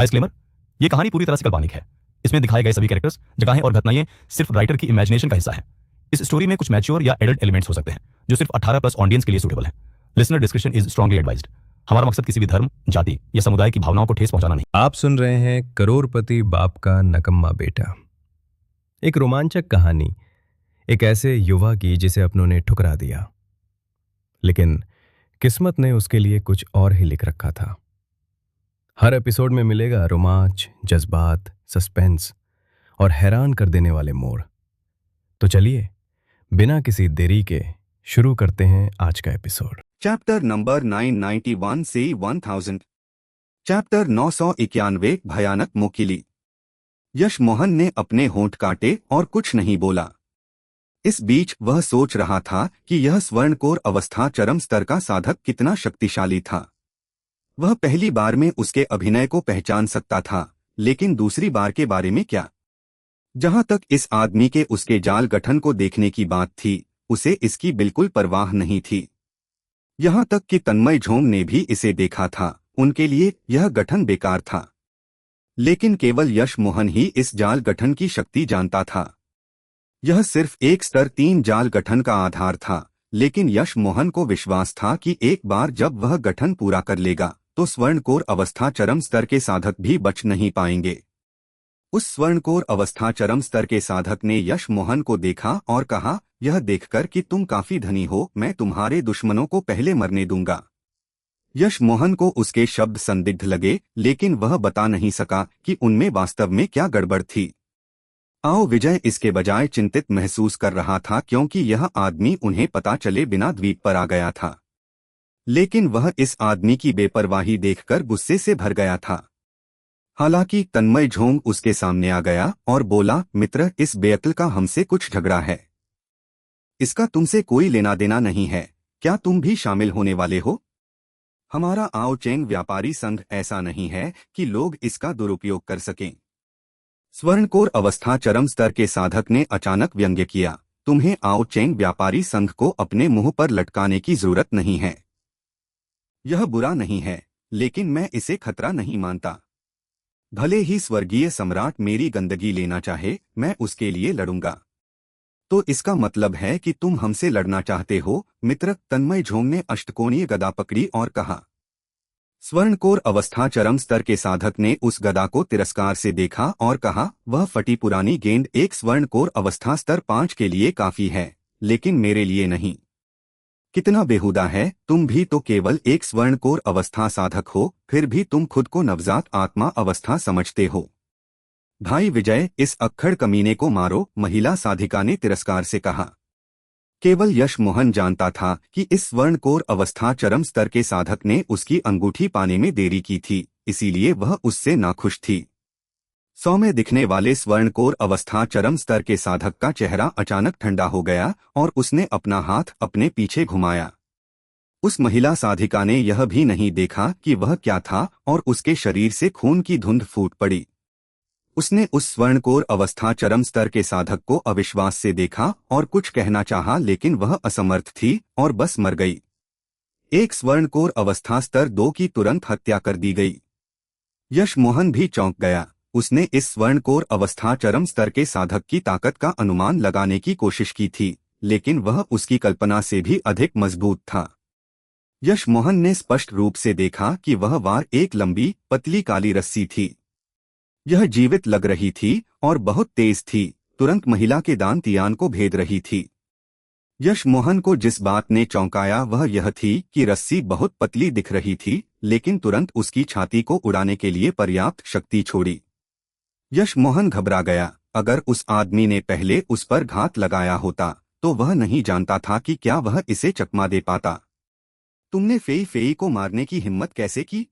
Disclaimer, ये कहानी पूरी तरह से काल्पनिक है। इसमें दिखाए गए सभी कैरेक्टर्स, जगहें और घटनाएं सिर्फ राइटर की इमेजिनेशन का हिस्सा है। इस स्टोरी में कुछ मैच्योर या एडल्ट एलिमेंट्स हो सकते हैं जो सिर्फ 18+ ऑडियंस के लिए सूटेबल है। Listener description is strongly advised. हमारा मकसद किसी भी धर्म, जाति या समुदाय की भावनाओं को ठेस पहुंचाना नहीं। आप सुन रहे हैं करोड़पति बाप का नकम्मा बेटा, एक रोमांचक कहानी एक ऐसे युवा की जिसे अपनों ने ठुकरा दिया, लेकिन किस्मत ने उसके लिए कुछ और ही लिख रखा था। हर एपिसोड में मिलेगा रोमांच, जज्बात, सस्पेंस और हैरान कर देने वाले मोड़। तो चलिए बिना किसी देरी के शुरू करते हैं आज का एपिसोड। चैप्टर नंबर 991 से 1000। चैप्टर 991 भयानक मुकीली। यश मोहन ने अपने होंठ काटे और कुछ नहीं बोला। इस बीच वह सोच रहा था कि यह स्वर्णकोर अवस्था चरम स्तर का साधक कितना शक्तिशाली था। वह पहली बार में उसके अभिनय को पहचान सकता था, लेकिन दूसरी बार के बारे में क्या? जहां तक इस आदमी के उसके जाल गठन को देखने की बात थी, उसे इसकी बिल्कुल परवाह नहीं थी। यहां तक कि तन्मय झोंग ने भी इसे देखा था, उनके लिए यह गठन बेकार था। लेकिन केवल यश मोहन ही इस जाल गठन की शक्ति जानता था। यह सिर्फ एक स्तर 3 जाल गठन का आधार था, लेकिन यश मोहन को विश्वास था कि एक बार जब वह गठन पूरा कर लेगा तो स्वर्णकोर अवस्था चरम स्तर के साधक भी बच नहीं पाएंगे। उस स्वर्णकोर अवस्था चरम स्तर के साधक ने यश मोहन को देखा और कहा, यह देखकर कि तुम काफी धनी हो, मैं तुम्हारे दुश्मनों को पहले मरने दूंगा। यश मोहन को उसके शब्द संदिग्ध लगे, लेकिन वह बता नहीं सका कि उनमें वास्तव में क्या गड़बड़ थी। आओ विजय इसके बजाय चिंतित महसूस कर रहा था, क्योंकि यह आदमी उन्हें पता चले बिना द्वीप पर आ गया था। लेकिन वह इस आदमी की बेपरवाही देखकर गुस्से से भर गया था। हालांकि तन्मय झोंग उसके सामने आ गया और बोला, मित्र, इस बेअक्ल का हमसे कुछ झगड़ा है। इसका तुमसे कोई लेना देना नहीं है। क्या तुम भी शामिल होने वाले हो? हमारा आओ चेंग व्यापारी संघ ऐसा नहीं है कि लोग इसका दुरुपयोग कर सकें। स्वर्णकोर अवस्था चरम स्तर के साधक ने अचानक व्यंग्य किया, तुम्हें आओ चेंग व्यापारी संघ को अपने मुंह पर लटकाने की जरूरत नहीं है। यह बुरा नहीं है, लेकिन मैं इसे खतरा नहीं मानता। भले ही स्वर्गीय सम्राट मेरी गंदगी लेना चाहे, मैं उसके लिए लड़ूंगा। तो इसका मतलब है कि तुम हमसे लड़ना चाहते हो, मित्र? तन्मय झोंग ने अष्टकोणीय गदा पकड़ी और कहा। स्वर्णकोर अवस्था चरम स्तर के साधक ने उस गदा को तिरस्कार से देखा और कहा, वह फटी पुरानी गेंद एक स्वर्णकोर अवस्था स्तर 5 के लिए काफी है, लेकिन मेरे लिए नहीं। कितना बेहुदा है, तुम भी तो केवल एक स्वर्णकोर अवस्था साधक हो, फिर भी तुम खुद को नवजात आत्मा अवस्था समझते हो। भाई विजय, इस अक्खड़ कमीने को मारो, महिला साधिका ने तिरस्कार से कहा। केवल यश मोहन जानता था कि इस स्वर्णकोर अवस्था चरम स्तर के साधक ने उसकी अंगूठी पाने में देरी की थी, इसीलिए वह उससे नाखुश थी। सौम्य दिखने वाले स्वर्णकोर अवस्था चरम स्तर के साधक का चेहरा अचानक ठंडा हो गया और उसने अपना हाथ अपने पीछे घुमाया। उस महिला साधिका ने यह भी नहीं देखा कि वह क्या था और उसके शरीर से खून की धुंध फूट पड़ी। उसने उस स्वर्णकोर अवस्था चरम स्तर के साधक को अविश्वास से देखा और कुछ कहना चाहा, लेकिन वह असमर्थ थी और बस मर गई। एक स्वर्णकोर अवस्था स्तर 2 की तुरंत हत्या कर दी गई। यश मोहन भी चौंक गया। उसने इस स्वर्णकोर अवस्था चरम स्तर के साधक की ताकत का अनुमान लगाने की कोशिश की थी, लेकिन वह उसकी कल्पना से भी अधिक मजबूत था। यश मोहन ने स्पष्ट रूप से देखा कि वह वार एक लंबी पतली काली रस्सी थी। यह जीवित लग रही थी और बहुत तेज थी, तुरंत महिला के दांत को भेद रही थी। यश मोहन को जिस बात ने चौंकाया वह यह थी कि रस्सी बहुत पतली दिख रही थी, लेकिन तुरंत उसकी छाती को उड़ाने के लिए पर्याप्त शक्ति छोड़ी। यश मोहन घबरा गया। अगर उस आदमी ने पहले उस पर घात लगाया होता तो वह नहीं जानता था कि क्या वह इसे चकमा दे पाता। तुमने फेई फेई को मारने की हिम्मत कैसे की?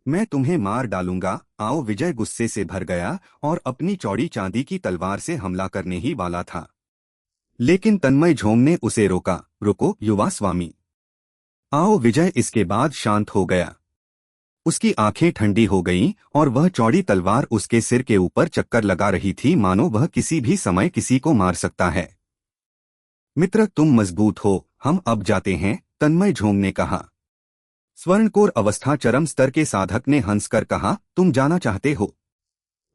मैं तुम्हें मार डालूंगा। आओ विजय गुस्से से भर गया और अपनी चौड़ी चांदी की तलवार से हमला करने ही वाला था, लेकिन तन्मय झोंग ने उसे रोका। रुको युवा स्वामी। आओ विजय इसके बाद शांत हो गया। उसकी आंखें ठंडी हो गईं और वह चौड़ी तलवार उसके सिर के ऊपर चक्कर लगा रही थी, मानो वह किसी भी समय किसी को मार सकता है। मित्र, तुम मजबूत हो, हम अब जाते हैं, तन्मय झोंग ने कहा। स्वर्णकोर अवस्था चरम स्तर के साधक ने हंसकर कहा, तुम जाना चाहते हो?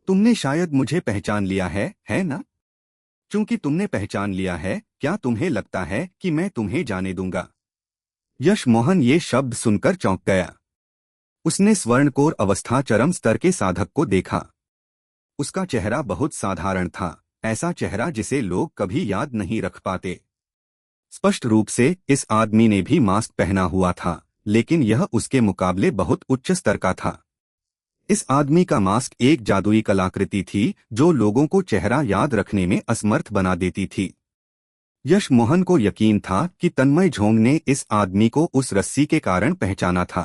तुमने शायद मुझे पहचान लिया है ना? चूंकि तुमने पहचान लिया है, क्या तुम्हें लगता है कि मैं तुम्हें जाने दूंगा? यश मोहन ये शब्द सुनकर चौंक गया। उसने स्वर्णकोर अवस्था चरम स्तर के साधक को देखा। उसका चेहरा बहुत साधारण था, ऐसा चेहरा जिसे लोग कभी याद नहीं रख पाते। स्पष्ट रूप से इस आदमी ने भी मास्क पहना हुआ था, लेकिन यह उसके मुकाबले बहुत उच्च स्तर का था। इस आदमी का मास्क एक जादुई कलाकृति थी जो लोगों को चेहरा याद रखने में असमर्थ बना देती थी। यश मोहन को यकीन था कि तन्मय झोंग ने इस आदमी को उस रस्सी के कारण पहचाना था।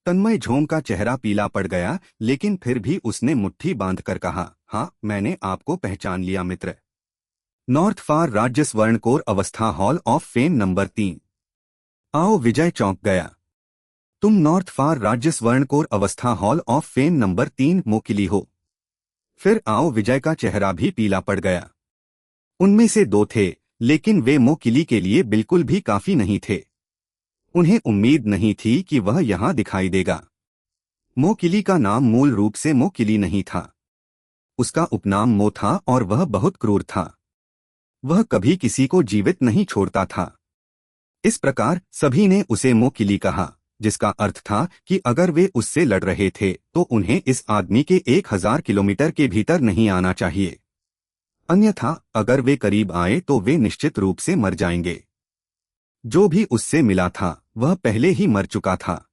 तन्मय झोंग का चेहरा पीला पड़ गया, लेकिन फिर भी उसने मुट्ठी बांधकर कहा, हाँ, मैंने आपको पहचान लिया मित्र। नॉर्थ फार राज्य स्वर्णकोर अवस्था हॉल ऑफ फेम नंबर 3। आओ। विजय चौंक गया। तुम नॉर्थ फार राज्य स्वर्णकोर अवस्था हॉल ऑफ फेम नंबर 3 मोकिली हो? फिर आओ विजय का चेहरा भी पीला पड़ गया। उनमें से दो थे, लेकिन वे मोकिली के लिए बिल्कुल भी काफी नहीं थे। उन्हें उम्मीद नहीं थी कि वह यहां दिखाई देगा। मोकिली का नाम मूल रूप से मोकिली नहीं था। उसका उपनाम मो था और वह बहुत क्रूर था। वह कभी किसी को जीवित नहीं छोड़ता था। इस प्रकार सभी ने उसे मोकिली कहा, जिसका अर्थ था कि अगर वे उससे लड़ रहे थे तो उन्हें इस आदमी के 1000 किलोमीटर के भीतर नहीं आना चाहिए। अन्यथा अगर वे करीब आए तो वे निश्चित रूप से मर जाएंगे। जो भी उससे मिला था वह पहले ही मर चुका था।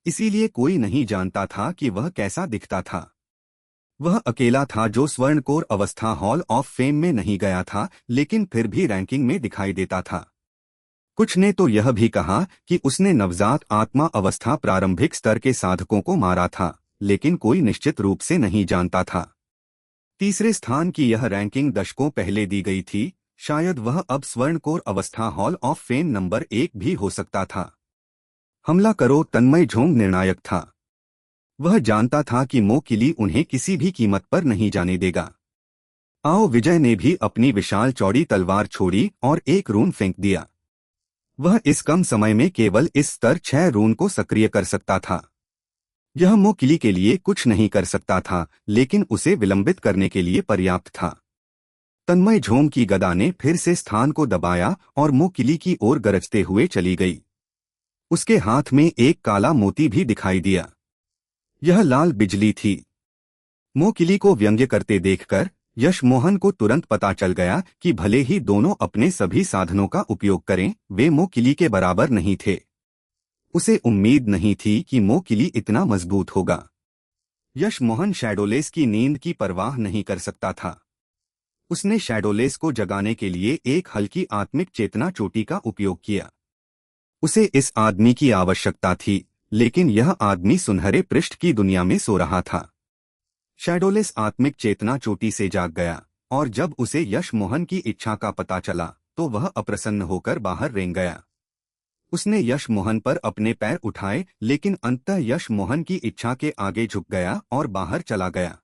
इसीलिए कोई नहीं जानता था कि वह कैसा दिखता था। वह अकेला था जो स्वर्णकोर अवस्था हॉल ऑफ फेम में नहीं गया था, लेकिन फिर भी रैंकिंग में दिखाई देता था। कुछ ने तो यह भी कहा कि उसने नवजात आत्मा अवस्था प्रारंभिक स्तर के साधकों को मारा था, लेकिन कोई निश्चित रूप से नहीं जानता था। तीसरे स्थान की यह रैंकिंग दशकों पहले दी गई थी। शायद वह अब स्वर्णकोर अवस्था हॉल ऑफ फेम नंबर 1 भी हो सकता था। हमला करो। तन्मय झोंग निर्णायक था। वह जानता था कि मोकिली उन्हें किसी भी कीमत पर नहीं जाने देगा। आओ। विजय ने भी अपनी विशाल चौड़ी तलवार छोड़ी और एक रून फेंक दिया। वह इस कम समय में केवल इस स्तर 6 रून को सक्रिय कर सकता था। यह मोकिली के लिए कुछ नहीं कर सकता था, लेकिन उसे विलंबित करने के लिए पर्याप्त था। तन्मय झोंग की गदा ने फिर से स्थान को दबाया और मोकिली की ओर गरजते हुए चली गई। उसके हाथ में एक काला मोती भी दिखाई दिया। यह लाल बिजली थी। मोकिली को व्यंग्य करते देखकर यश मोहन को तुरंत पता चल गया कि भले ही दोनों अपने सभी साधनों का उपयोग करें, वे मोकिली के बराबर नहीं थे। उसे उम्मीद नहीं थी कि मोकिली इतना मजबूत होगा। यश मोहन शैडोलेस की नींद की परवाह नहीं कर सकता था। उसने शैडोलेस को जगाने के लिए एक हल्की आत्मिक चेतना चोटी का उपयोग किया। उसे इस आदमी की आवश्यकता थी, लेकिन यह आदमी सुनहरे पृष्ठ की दुनिया में सो रहा था। शैडोलेस आत्मिक चेतना चोटी से जाग गया, और जब उसे यश मोहन की इच्छा का पता चला तो वह अप्रसन्न होकर बाहर रेंग गया। उसने यश मोहन पर अपने पैर उठाए, लेकिन अंततः यश मोहन की इच्छा के आगे झुक गया और बाहर चला गया।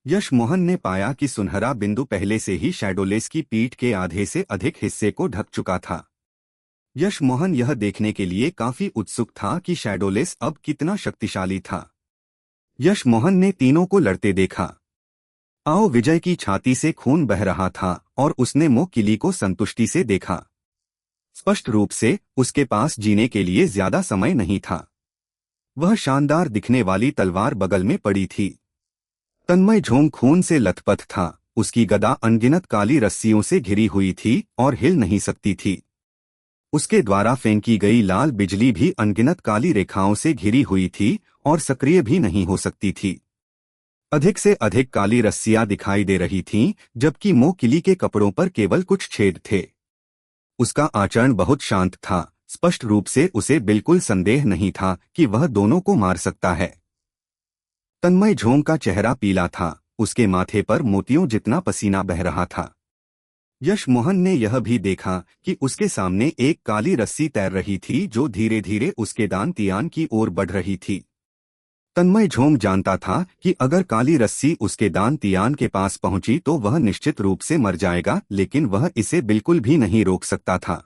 यश मोहन ने पाया कि सुनहरा बिंदु पहले से ही शैडोलेस की पीठ के आधे से अधिक हिस्से को ढक चुका था। यश मोहन यह देखने के लिए काफी उत्सुक था कि शैडोलेस अब कितना शक्तिशाली था। यश मोहन ने तीनों को लड़ते देखा। आओ। विजय की छाती से खून बह रहा था और उसने मोकिली को संतुष्टि से देखा। स्पष्ट रूप से उसके पास जीने के लिए ज्यादा समय नहीं था। वह शानदार दिखने वाली तलवार बगल में पड़ी थी। तन्मय झोंग खून से लथपथ था। उसकी गदा अनगिनत काली रस्सियों से घिरी हुई थी और हिल नहीं सकती थी। उसके द्वारा फेंकी गई लाल बिजली भी अनगिनत काली रेखाओं से घिरी हुई थी और सक्रिय भी नहीं हो सकती थी। अधिक से अधिक काली रस्सियां दिखाई दे रही थीं, जबकि मोकिली के कपड़ों पर केवल कुछ छेद थे। उसका आचरण बहुत शांत था। स्पष्ट रूप से उसे बिल्कुल संदेह नहीं था कि वह दोनों को मार सकता है। तन्मय झोंग का चेहरा पीला था। उसके माथे पर मोतियों जितना पसीना बह रहा था। यश मोहन ने यह भी देखा कि उसके सामने एक काली रस्सी तैर रही थी जो धीरे धीरे उसके दान तियान की ओर बढ़ रही थी। तन्मय झोंग जानता था कि अगर काली रस्सी उसके दान तियान के पास पहुंची तो वह निश्चित रूप से मर जाएगा, लेकिन वह इसे बिल्कुल भी नहीं रोक सकता था।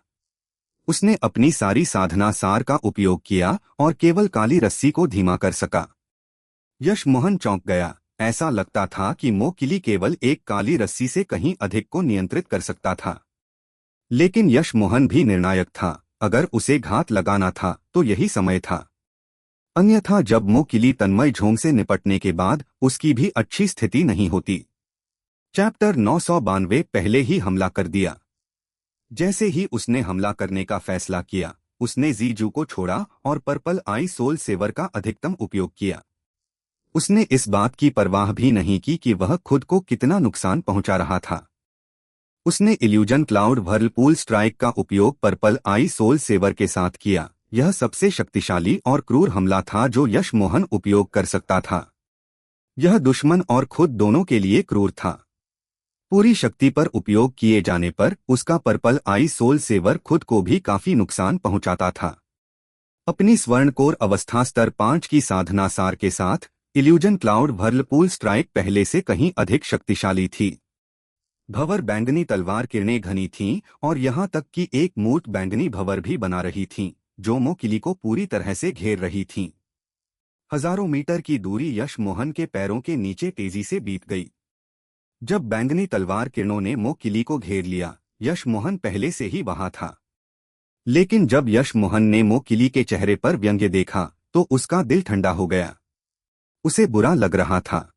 उसने अपनी सारी साधना सार का उपयोग किया और केवल काली रस्सी को धीमा कर सका। यश मोहन चौंक गया। ऐसा लगता था कि मोकिली केवल एक काली रस्सी से कहीं अधिक को नियंत्रित कर सकता था। लेकिन यश मोहन भी निर्णायक था। अगर उसे घात लगाना था तो यही समय था। अन्यथा जब मोकिली तन्मय झोंग से निपटने के बाद उसकी भी अच्छी स्थिति नहीं होती। चैप्टर 992 पहले ही हमला कर दिया। जैसे ही उसने हमला करने का फैसला किया, उसने जीजू को छोड़ा और पर्पल आई सोल सेवर का अधिकतम उपयोग किया। उसने इस बात की परवाह भी नहीं की कि वह खुद को कितना नुकसान पहुंचा रहा था। उसने इल्यूजन क्लाउड व्हर्लपूल स्ट्राइक का उपयोग पर्पल आई सोल सेवर के साथ किया। यह सबसे शक्तिशाली और क्रूर हमला था जो यश मोहन उपयोग कर सकता था। यह दुश्मन और खुद दोनों के लिए क्रूर था। पूरी शक्ति पर उपयोग किए जाने पर उसका पर्पल आई सोल सेवर खुद को भी काफी नुकसान पहुंचाता था। अपनी स्वर्णकोर अवस्था स्तर 5 की साधना सार के साथ इल्यूजन क्लाउड व्हर्लपूल स्ट्राइक पहले से कहीं अधिक शक्तिशाली थी। भंवर बैंगनी तलवार किरणें घनी थीं और यहां तक कि एक मूर्त बैंगनी भंवर भी बना रही थीं, जो मोकिली को पूरी तरह से घेर रही थीं। हजारों मीटर की दूरी यश मोहन के पैरों के नीचे तेजी से बीत गई। जब बैंगनी तलवार किरणों ने मोकिली को घेर लिया, यश मोहन पहले से ही वहां था। लेकिन जब यश मोहन ने मोकिली के चेहरे पर व्यंग्य देखा तो उसका दिल ठंडा हो गया। उसे बुरा लग रहा था।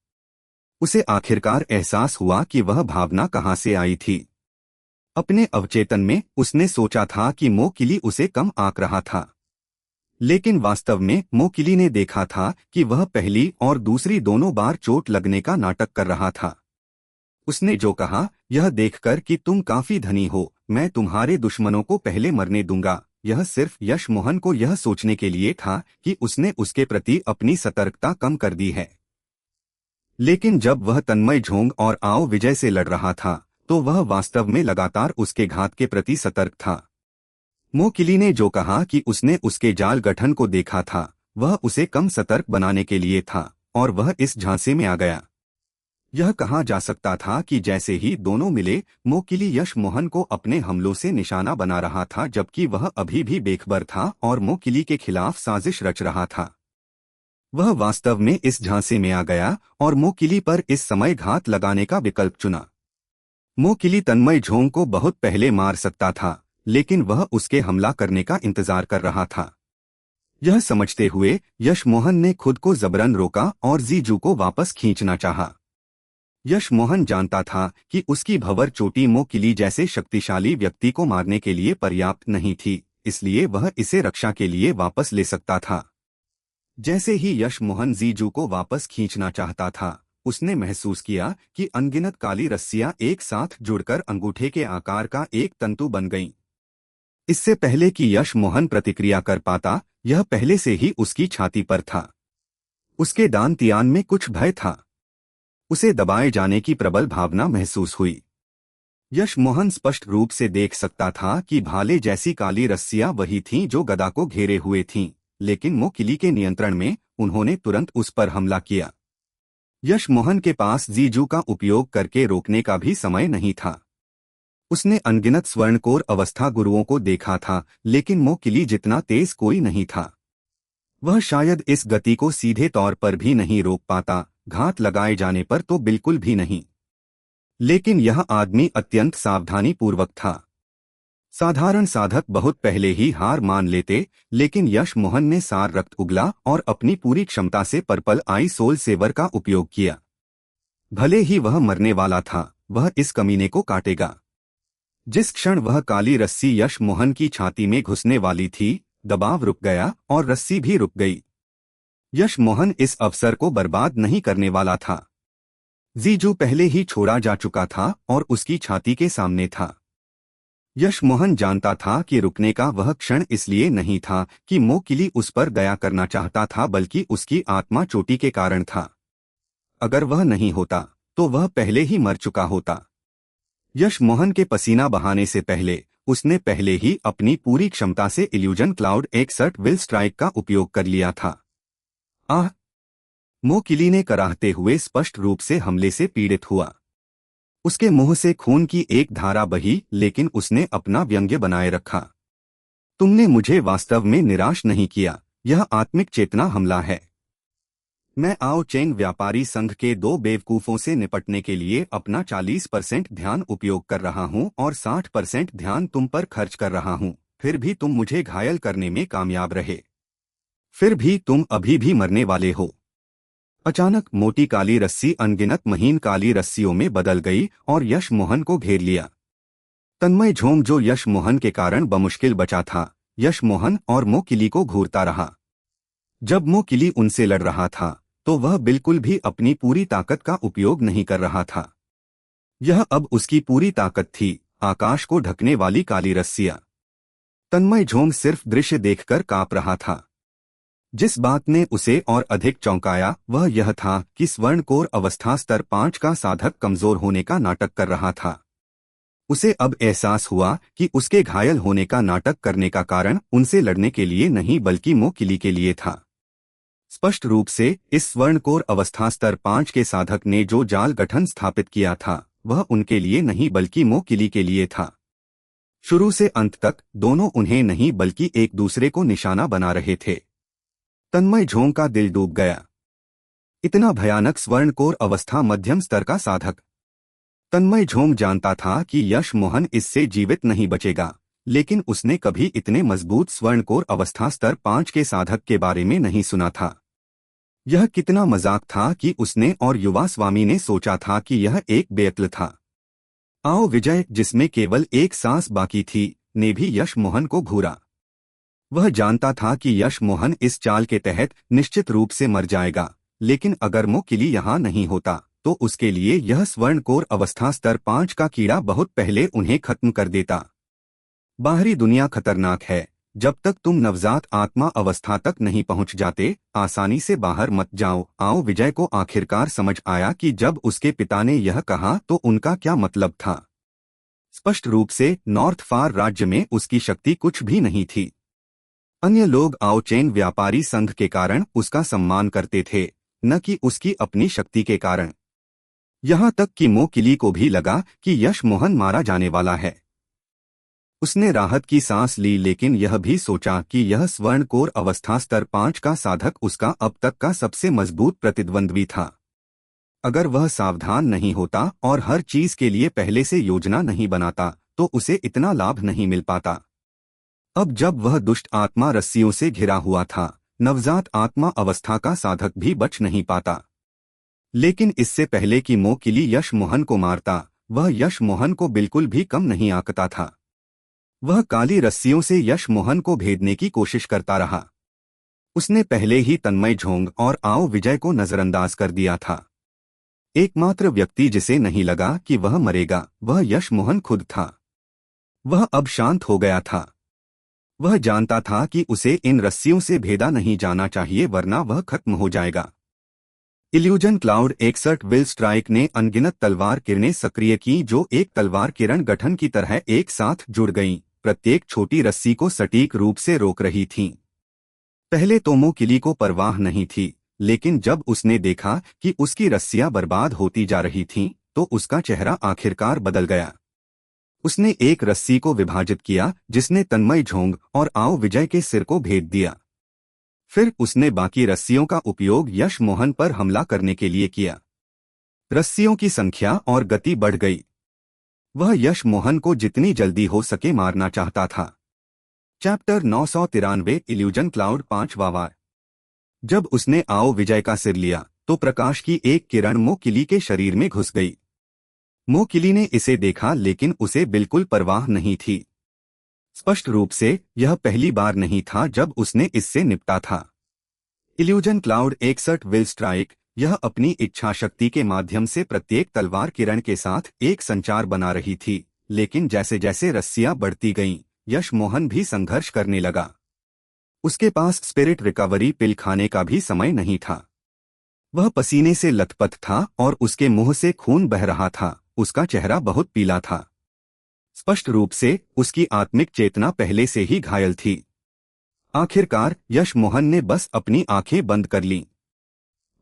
उसे आखिरकार एहसास हुआ कि वह भावना कहां से आई थी। अपने अवचेतन में उसने सोचा था कि मोकिली उसे कम आंक रहा था, लेकिन वास्तव में मोकिली ने देखा था कि वह पहली और दूसरी दोनों बार चोट लगने का नाटक कर रहा था। उसने जो कहा, यह देखकर कि तुम काफी धनी हो, मैं तुम्हारे दुश्मनों को पहले मरने दूंगा, यह सिर्फ यश मोहन को यह सोचने के लिए था कि उसने उसके प्रति अपनी सतर्कता कम कर दी है। लेकिन जब वह तन्मय झोंग और आओ विजय से लड़ रहा था तो वह वास्तव में लगातार उसके घात के प्रति सतर्क था। मोकिली ने जो कहा कि उसने उसके जाल गठन को देखा था, वह उसे कम सतर्क बनाने के लिए था और वह इस झांसे में आ गया। यह कहा जा सकता था कि जैसे ही दोनों मिले, मोकिली यश मोहन को अपने हमलों से निशाना बना रहा था, जबकि वह अभी भी बेखबर था और मोकिली के खिलाफ साजिश रच रहा था। वह वास्तव में इस झांसे में आ गया और मोकिली पर इस समय घात लगाने का विकल्प चुना। मोकिली तन्मय झोंग को बहुत पहले मार सकता था, लेकिन वह उसके हमला करने का इंतजार कर रहा था। यह समझते हुए यश मोहन ने खुद को जबरन रोका और जीजू को वापस खींचना चाहा। यश मोहन जानता था कि उसकी भंवर चोटी मोकिली जैसे शक्तिशाली व्यक्ति को मारने के लिए पर्याप्त नहीं थी, इसलिए वह इसे रक्षा के लिए वापस ले सकता था। जैसे ही यश मोहन जीजू को वापस खींचना चाहता था, उसने महसूस किया कि अनगिनत काली रस्सियां एक साथ जुड़कर अंगूठे के आकार का एक तंतु बन गईं। इससे पहले कि यश मोहन प्रतिक्रिया कर पाता, यह पहले से ही उसकी छाती पर था। उसके दान तियान में कुछ भय था। उसे दबाए जाने की प्रबल भावना महसूस हुई। यश मोहन स्पष्ट रूप से देख सकता था कि भाले जैसी काली रस्सियां वही थीं जो गदा को घेरे हुए थीं, लेकिन मोकिली के नियंत्रण में उन्होंने तुरंत उस पर हमला किया। यश मोहन के पास जीजू का उपयोग करके रोकने का भी समय नहीं था। उसने अनगिनत स्वर्णकोर अवस्था गुरुओं को देखा था, लेकिन मोकिली जितना तेज कोई नहीं था। वह शायद इस गति को सीधे तौर पर भी नहीं रोक पाता, घात लगाए जाने पर तो बिल्कुल भी नहीं। लेकिन यह आदमी अत्यंत सावधानी पूर्वक था। साधारण साधक बहुत पहले ही हार मान लेते, लेकिन यश मोहन ने सार रक्त उगला और अपनी पूरी क्षमता से पर्पल आई सोल सेवर का उपयोग किया। भले ही वह मरने वाला था, वह इस कमीने को काटेगा। जिस क्षण वह काली रस्सी यश मोहन की छाती में घुसने वाली थी, दबाव रुक गया और रस्सी भी रुक गई। यश मोहन इस अवसर को बर्बाद नहीं करने वाला था। जीजू पहले ही छोड़ा जा चुका था और उसकी छाती के सामने था। यश मोहन जानता था कि रुकने का वह क्षण इसलिए नहीं था कि मोकिली उस पर दया करना चाहता था, बल्कि उसकी आत्मा चोटी के कारण था। अगर वह नहीं होता तो वह पहले ही मर चुका होता। यश मोहन के पसीना बहाने से पहले उसने पहले ही अपनी पूरी क्षमता से इल्यूजन क्लाउड 61 विल स्ट्राइक का उपयोग कर लिया था। आह! मोकिली ने कराहते हुए स्पष्ट रूप से हमले से पीड़ित हुआ। उसके मुंह से खून की एक धारा बही, लेकिन उसने अपना व्यंग्य बनाए रखा। तुमने मुझे वास्तव में निराश नहीं किया, यह आत्मिक चेतना हमला है। मैं आओ चेन व्यापारी संघ के 2 बेवकूफों से निपटने के लिए अपना 40% ध्यान उपयोग कर रहा हूं और 60% ध्यान तुम पर खर्च कर रहा हूं, फिर भी तुम मुझे घायल करने में कामयाब रहे। फिर भी तुम अभी भी मरने वाले हो। अचानक मोटी काली रस्सी अनगिनत महीन काली रस्सियों में बदल गई और यश मोहन को घेर लिया। तन्मय झोंग, जो यश मोहन के कारण बमुश्किल बचा था, यश मोहन और मो किली को घूरता रहा। जब मो किली उनसे लड़ रहा था तो वह बिल्कुल भी अपनी पूरी ताकत का उपयोग नहीं कर रहा था। यह अब उसकी पूरी ताकत थी, आकाश को ढकने वाली काली रस्सियां। तन्मय झोंग सिर्फ दृश्य देखकर कांप रहा था। जिस बात ने उसे और अधिक चौंकाया वह यह था कि स्वर्णकोर अवस्था स्तर 5 का साधक कमजोर होने का नाटक कर रहा था। उसे अब एहसास हुआ कि उसके घायल होने का नाटक करने का कारण उनसे लड़ने के लिए नहीं बल्कि मो किली के लिए था। स्पष्ट रूप से इस स्वर्णकोर अवस्था स्तर 5 के साधक ने जो जाल गठन स्थापित किया था वह उनके लिए नहीं बल्कि मो किली के लिए था। शुरू से अंत तक दोनों उन्हें नहीं बल्कि एक दूसरे को निशाना बना रहे थे। तन्मय झोंग का दिल डूब गया। इतना भयानक स्वर्णकोर अवस्था मध्यम स्तर का साधक। तन्मय झोंग जानता था कि यश मोहन इससे जीवित नहीं बचेगा, लेकिन उसने कभी इतने मजबूत स्वर्णकोर अवस्था स्तर 5 के साधक के बारे में नहीं सुना था। यह कितना मजाक था कि उसने और युवा स्वामी ने सोचा था कि यह एक बेअक्ल था। आओ विजय, जिसमें केवल एक सांस बाकी थी, ने भी यश मोहन को घूरा। वह जानता था कि यश मोहन इस चाल के तहत निश्चित रूप से मर जाएगा, लेकिन अगर मो किली यहाँ नहीं होता तो उसके लिए यह स्वर्णकोर अवस्था स्तर 5 का कीड़ा बहुत पहले उन्हें खत्म कर देता। बाहरी दुनिया खतरनाक है। जब तक तुम नवजात आत्मा अवस्था तक नहीं पहुंच जाते, आसानी से बाहर मत जाओ। आओ विजय को आखिरकार समझ आया कि जब उसके पिता ने यह कहा तो उनका क्या मतलब था। स्पष्ट रूप से नॉर्थ फार राज्य में उसकी शक्ति कुछ भी नहीं थी। अन्य लोग आओ चेन व्यापारी संघ के कारण उसका सम्मान करते थे, न कि उसकी अपनी शक्ति के कारण। यहाँ तक कि मो किली को भी लगा कि यश मोहन मारा जाने वाला है। उसने राहत की सांस ली, लेकिन यह भी सोचा कि यह स्वर्णकोर अवस्था स्तर 5 का साधक उसका अब तक का सबसे मजबूत प्रतिद्वंद्वी था। अगर वह सावधान नहीं होता और हर चीज के लिए पहले से योजना नहीं बनाता तो उसे इतना लाभ नहीं मिल पाता। अब जब वह दुष्ट आत्मा रस्सियों से घिरा हुआ था, नवजात आत्मा अवस्था का साधक भी बच नहीं पाता। लेकिन इससे पहले कि मो किली यश मोहन को मारता, वह यश मोहन को बिल्कुल भी कम नहीं आंकता था। वह काली रस्सियों से यश मोहन को भेदने की कोशिश करता रहा। उसने पहले ही तन्मय झोंग और आओ विजय को नजरअंदाज कर दिया था। एकमात्र व्यक्ति जिसे नहीं लगा कि वह मरेगा वह यश मोहन खुद था। वह अब शांत हो गया था। वह जानता था कि उसे इन रस्सियों से भेदा नहीं जाना चाहिए, वरना वह खत्म हो जाएगा। इल्यूजन क्लाउड 61 विल स्ट्राइक ने अनगिनत तलवार किरणें सक्रिय की जो एक तलवार किरण गठन की तरह एक साथ जुड़ गईं, प्रत्येक छोटी रस्सी को सटीक रूप से रोक रही थीं। पहले तो मो किली को परवाह नहीं थी, लेकिन जब उसने देखा कि उसकी रस्सियां बर्बाद होती जा रही थीं, तो उसका चेहरा आखिरकार बदल गया। उसने एक रस्सी को विभाजित किया जिसने तन्मय झोंग और आओ विजय के सिर को भेद दिया। फिर उसने बाकी रस्सियों का उपयोग यश मोहन पर हमला करने के लिए किया। रस्सियों की संख्या और गति बढ़ गई। वह यश मोहन को जितनी जल्दी हो सके मारना चाहता था। चैप्टर 993 इल्यूजन क्लाउड 5वां वार। जब उसने आओ विजय का सिर लिया तो प्रकाश की एक किरण मो किली के शरीर में घुस गई। मो किली ने इसे देखा, लेकिन उसे बिल्कुल परवाह नहीं थी। स्पष्ट रूप से यह पहली बार नहीं था जब उसने इससे निपटा था। इल्यूजन क्लाउड 61 विल स्ट्राइक, यह अपनी इच्छा शक्ति के माध्यम से प्रत्येक तलवार किरण के साथ एक संचार बना रही थी, लेकिन जैसे जैसे रस्सियां बढ़ती गईं, यश मोहन भी संघर्ष करने लगा। उसके पास स्पिरिट रिकवरी पिल खाने का भी समय नहीं था। वह पसीने से लथपथ था और उसके मुंह से खून बह रहा था। उसका चेहरा बहुत पीला था। स्पष्ट रूप से उसकी आत्मिक चेतना पहले से ही घायल थी। आखिरकार यश मोहन ने बस अपनी आंखें बंद कर लीं।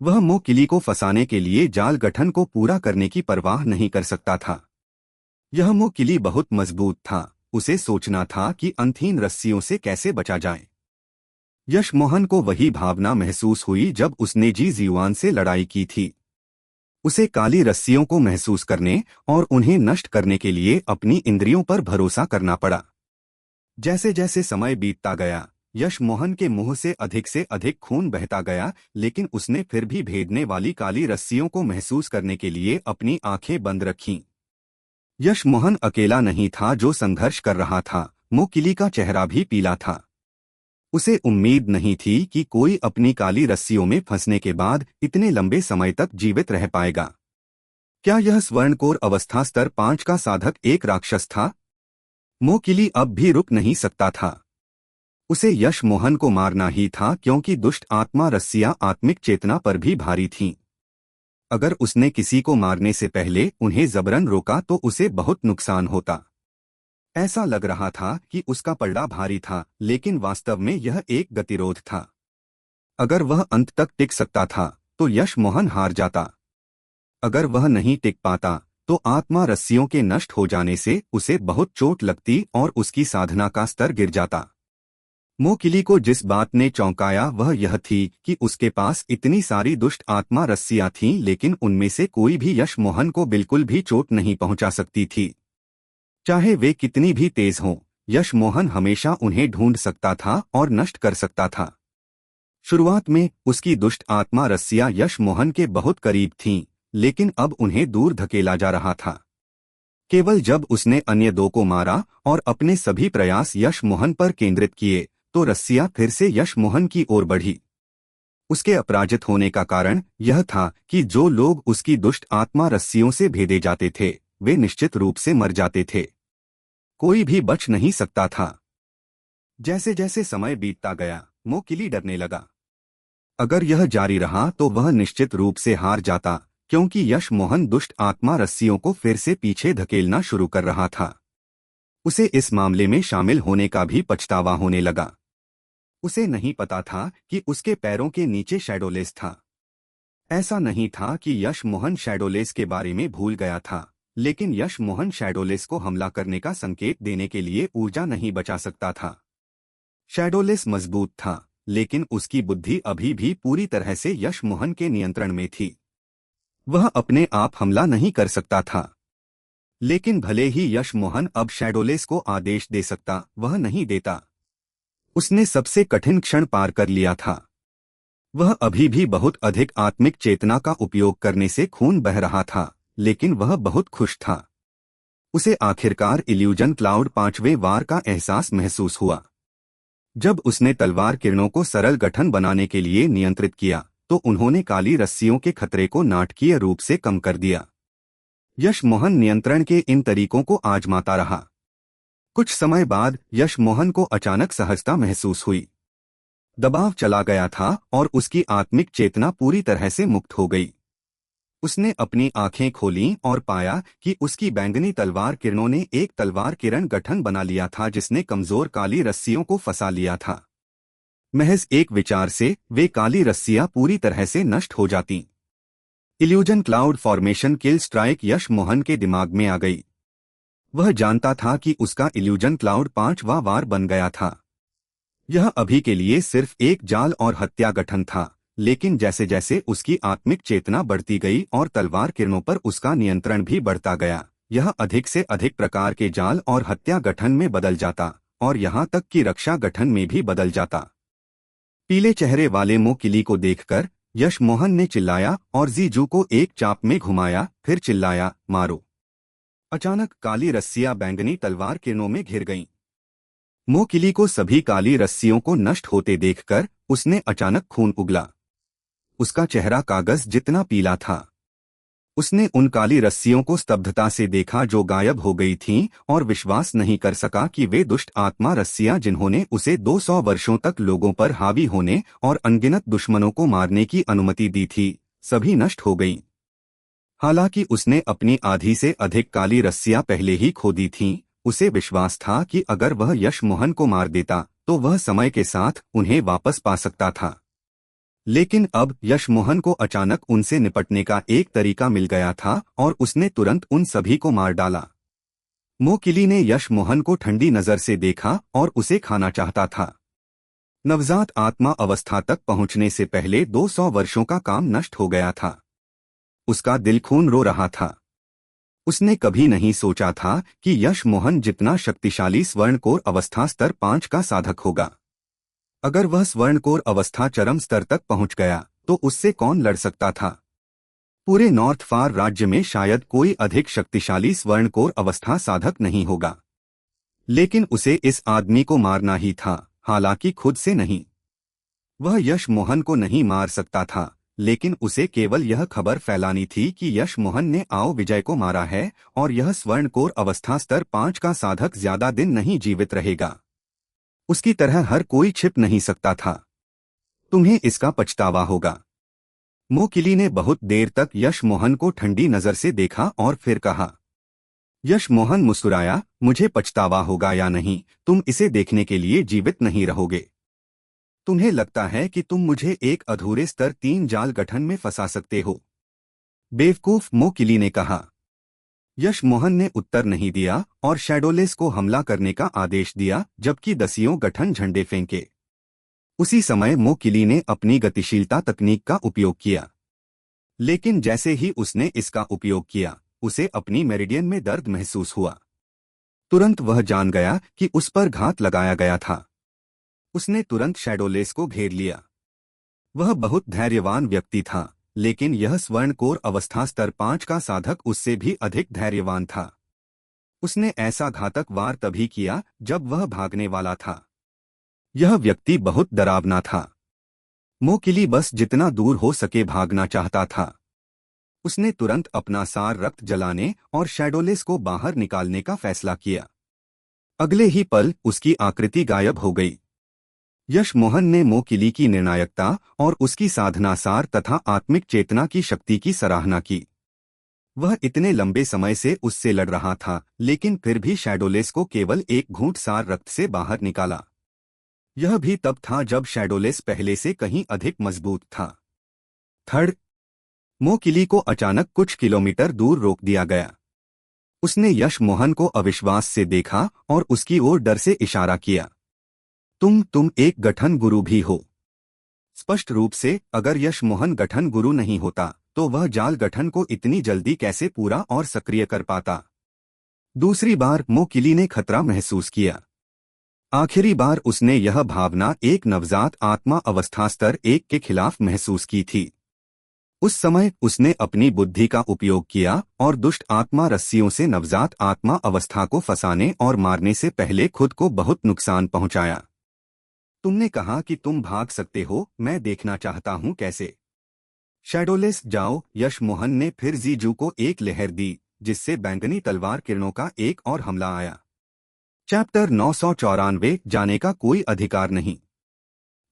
वह मो किली को फंसाने के लिए जाल गठन को पूरा करने की परवाह नहीं कर सकता था। यह मो किली बहुत मजबूत था, उसे सोचना था कि अंतहीन रस्सियों से कैसे बचा जाए। यश मोहन को वही भावना महसूस हुई जब उसने जी जीवान से लड़ाई की थी। उसे काली रस्सियों को महसूस करने और उन्हें नष्ट करने के लिए अपनी इंद्रियों पर भरोसा करना पड़ा। जैसे जैसे समय बीतता गया, यश मोहन के मुंह से अधिक खून बहता गया, लेकिन उसने फिर भी भेदने वाली काली रस्सियों को महसूस करने के लिए अपनी आंखें बंद रखीं। यश मोहन अकेला नहीं था जो संघर्ष कर रहा था, मोकिली का चेहरा भी पीला था। उसे उम्मीद नहीं थी कि कोई अपनी काली रस्सियों में फंसने के बाद इतने लंबे समय तक जीवित रह पाएगा। क्या यह स्वर्णकोर अवस्था स्तर 5 का साधक एक राक्षस था? मोकिली अब भी रुक नहीं सकता था। उसे यश मोहन को मारना ही था, क्योंकि दुष्ट आत्मा रस्सियां आत्मिक चेतना पर भी भारी थीं। अगर उसने किसी को मारने से पहले उन्हें जबरन रोका तो उसे बहुत नुकसान होता। ऐसा लग रहा था कि उसका पलड़ा भारी था, लेकिन वास्तव में यह एक गतिरोध था। अगर वह अंत तक टिक सकता था तो यश मोहन हार जाता। अगर वह नहीं टिक पाता तो आत्मा रस्सियों के नष्ट हो जाने से उसे बहुत चोट लगती और उसकी साधना का स्तर गिर जाता। मोकिली को जिस बात ने चौंकाया वह यह थी कि उसके पास इतनी सारी दुष्ट आत्मा रस्सियां थीं, लेकिन उनमें से कोई भी यश मोहन को बिल्कुल भी चोट नहीं पहुंचा सकती थी। चाहे वे कितनी भी तेज हों, यश मोहन हमेशा उन्हें ढूंढ सकता था और नष्ट कर सकता था। शुरुआत में उसकी दुष्ट आत्मा रस्सियां यश मोहन के बहुत करीब थीं, लेकिन अब उन्हें दूर धकेला जा रहा था। केवल जब उसने अन्य दो को मारा और अपने सभी प्रयास यश मोहन पर केंद्रित किए तो रस्सियां फिर से यश मोहन की ओर बढ़ी। उसके अपराजित होने का कारण यह था कि जो लोग उसकी दुष्ट आत्मा रस्सियों से भेदे जाते थे वे निश्चित रूप से मर जाते थे। कोई भी बच नहीं सकता था। जैसे जैसे समय बीतता गया, मोकिली डरने लगा। अगर यह जारी रहा तो वह निश्चित रूप से हार जाता, क्योंकि यश मोहन दुष्ट आत्मा रस्सियों को फिर से पीछे धकेलना शुरू कर रहा था। उसे इस मामले में शामिल होने का भी पछतावा होने लगा। उसे नहीं पता था कि उसके पैरों के नीचे शैडोलेस था। ऐसा नहीं था कि यश मोहन शैडोलेस के बारे में भूल गया था, लेकिन यश मोहन शैडोलेस को हमला करने का संकेत देने के लिए ऊर्जा नहीं बचा सकता था। शैडोलेस मजबूत था, लेकिन उसकी बुद्धि अभी भी पूरी तरह से यश मोहन के नियंत्रण में थी। वह अपने आप हमला नहीं कर सकता था। लेकिन भले ही यश मोहन अब शैडोलेस को आदेश दे सकता, वह नहीं देता। उसने सबसे कठिन क्षण पार कर लिया था। वह अभी भी बहुत अधिक आत्मिक चेतना का उपयोग करने से खून बह रहा था, लेकिन वह बहुत खुश था। उसे आखिरकार इल्यूजन क्लाउड 5वें वार का एहसास महसूस हुआ। जब उसने तलवार किरणों को सरल गठन बनाने के लिए नियंत्रित किया तो उन्होंने काली रस्सियों के खतरे को नाटकीय रूप से कम कर दिया। यश मोहन नियंत्रण के इन तरीकों को आजमाता रहा। कुछ समय बाद यश मोहन को अचानक सहजता महसूस हुई। दबाव चला गया था और उसकी आत्मिक चेतना पूरी तरह से मुक्त हो गई। उसने अपनी आंखें खोलीं और पाया कि उसकी बैंगनी तलवार किरणों ने एक तलवार किरण गठन बना लिया था जिसने कमजोर काली रस्सियों को फंसा लिया था। महज एक विचार से वे काली रस्सियां पूरी तरह से नष्ट हो जातीं। इल्यूजन क्लाउड फॉर्मेशन किल स्ट्राइक यश मोहन के दिमाग में आ गई। वह जानता था कि उसका इल्यूजन क्लाउड 5वां वार बन गया था। यह अभी के लिए सिर्फ एक जाल और हत्या गठन था, लेकिन जैसे जैसे उसकी आत्मिक चेतना बढ़ती गई और तलवार किरणों पर उसका नियंत्रण भी बढ़ता गया, यह अधिक से अधिक प्रकार के जाल और हत्या गठन में बदल जाता और यहाँ तक कि रक्षा गठन में भी बदल जाता। पीले चेहरे वाले मोकिली को देखकर यश मोहन ने चिल्लाया और जीजू को एक चाप में घुमाया, फिर चिल्लाया, मारो। अचानक काली रस्सियां बैंगनी तलवार किरणों में घिर गईं। मोकिली को सभी काली रस्सियों को नष्ट होते देखकर उसने अचानक खून उगला। उसका चेहरा कागज जितना पीला था। उसने उन काली रस्सियों को स्तब्धता से देखा जो गायब हो गई थीं और विश्वास नहीं कर सका कि वे दुष्ट आत्मा रस्सियां जिन्होंने उसे 200 वर्षों तक लोगों पर हावी होने और अनगिनत दुश्मनों को मारने की अनुमति दी थी, सभी नष्ट हो गईं। हालांकि उसने अपनी आधी से अधिक काली रस्सियां पहले ही खो दी थीं, उसे विश्वास था कि अगर वह यश मोहन को मार देता तो वह समय के साथ उन्हें वापस पा सकता था। लेकिन अब यश मोहन को अचानक उनसे निपटने का एक तरीका मिल गया था और उसने तुरंत उन सभी को मार डाला। मोकिली ने यश मोहन को ठंडी नजर से देखा और उसे खाना चाहता था। नवजात आत्मा अवस्था तक पहुंचने से पहले 200 वर्षों का काम नष्ट हो गया था। उसका दिल खून रो रहा था। उसने कभी नहीं सोचा था कि यश मोहन जितना शक्तिशाली स्वर्णकोर अवस्था स्तर 5 का साधक होगा। अगर वह स्वर्णकोर अवस्था चरम स्तर तक पहुंच गया तो उससे कौन लड़ सकता था। पूरे नॉर्थ फार राज्य में शायद कोई अधिक शक्तिशाली स्वर्णकोर अवस्था साधक नहीं होगा। लेकिन उसे इस आदमी को मारना ही था, हालांकि खुद से नहीं। वह यश मोहन को नहीं मार सकता था, लेकिन उसे केवल यह खबर फैलानी थी कि यश मोहन ने आओ विजय को मारा है और यह स्वर्णकोर अवस्था स्तर 5 का साधक ज्यादा दिन नहीं जीवित रहेगा। उसकी तरह हर कोई छिप नहीं सकता था। तुम्हें इसका पछतावा होगा। मोकिली ने बहुत देर तक यश मोहन को ठंडी नजर से देखा और फिर कहा। यश मोहन मुस्कुराया, मुझे पछतावा होगा या नहीं, तुम इसे देखने के लिए जीवित नहीं रहोगे। तुम्हें लगता है कि तुम मुझे एक अधूरे स्तर 3 जाल गठन में फंसा सकते हो। बेवकूफ, मोकिली ने कहा। यश मोहन ने उत्तर नहीं दिया और शैडोलेस को हमला करने का आदेश दिया, जबकि दसियों गठन झंडे फेंके। उसी समय मोकिली ने अपनी गतिशीलता तकनीक का उपयोग किया। लेकिन जैसे ही उसने इसका उपयोग किया, उसे अपनी मेरिडियन में दर्द महसूस हुआ। तुरंत वह जान गया कि उस पर घात लगाया गया था। उसने तुरंत शैडोलेस को घेर लिया। वह बहुत धैर्यवान व्यक्ति था, लेकिन यह स्वर्णकोर अवस्था स्तर 5 का साधक उससे भी अधिक धैर्यवान था। उसने ऐसा घातक वार तभी किया जब वह भागने वाला था। यह व्यक्ति बहुत डरावना था। मोकिली बस जितना दूर हो सके भागना चाहता था। उसने तुरंत अपना सार रक्त जलाने और शैडोलेस को बाहर निकालने का फैसला किया। अगले ही पल उसकी आकृति गायब हो गई। यश मोहन ने मोकिली की निर्णायकता और उसकी साधनासार तथा आत्मिक चेतना की शक्ति की सराहना की। वह इतने लंबे समय से उससे लड़ रहा था, लेकिन फिर भी शैडोलेस को केवल एक घूंट सार रक्त से बाहर निकाला। यह भी तब था जब शैडोलेस पहले से कहीं अधिक मजबूत था। थर्ड, मोकिली को अचानक कुछ किलोमीटर दूर रोक दिया गया। उसने यश मोहन को अविश्वास से देखा और उसकी ओर डर से इशारा किया। तुम एक गठन गुरु भी हो। स्पष्ट रूप से, अगर यश मोहन गठन गुरु नहीं होता तो वह जाल गठन को इतनी जल्दी कैसे पूरा और सक्रिय कर पाता। दूसरी बार मोकिली ने खतरा महसूस किया। आखिरी बार उसने यह भावना एक नवजात आत्मा अवस्था स्तर 1 के खिलाफ महसूस की थी। उस समय उसने अपनी बुद्धि का उपयोग किया और दुष्ट आत्मा रस्सियों से नवजात आत्मा अवस्था को फंसाने और मारने से पहले खुद को बहुत नुकसान पहुंचाया। तुमने कहा कि तुम भाग सकते हो, मैं देखना चाहता हूं कैसे। शैडोलेस जाओ। यश मोहन ने फिर जीजू को एक लहर दी, जिससे बैंगनी तलवार किरणों का एक और हमला आया। चैप्टर 994, जाने का कोई अधिकार नहीं।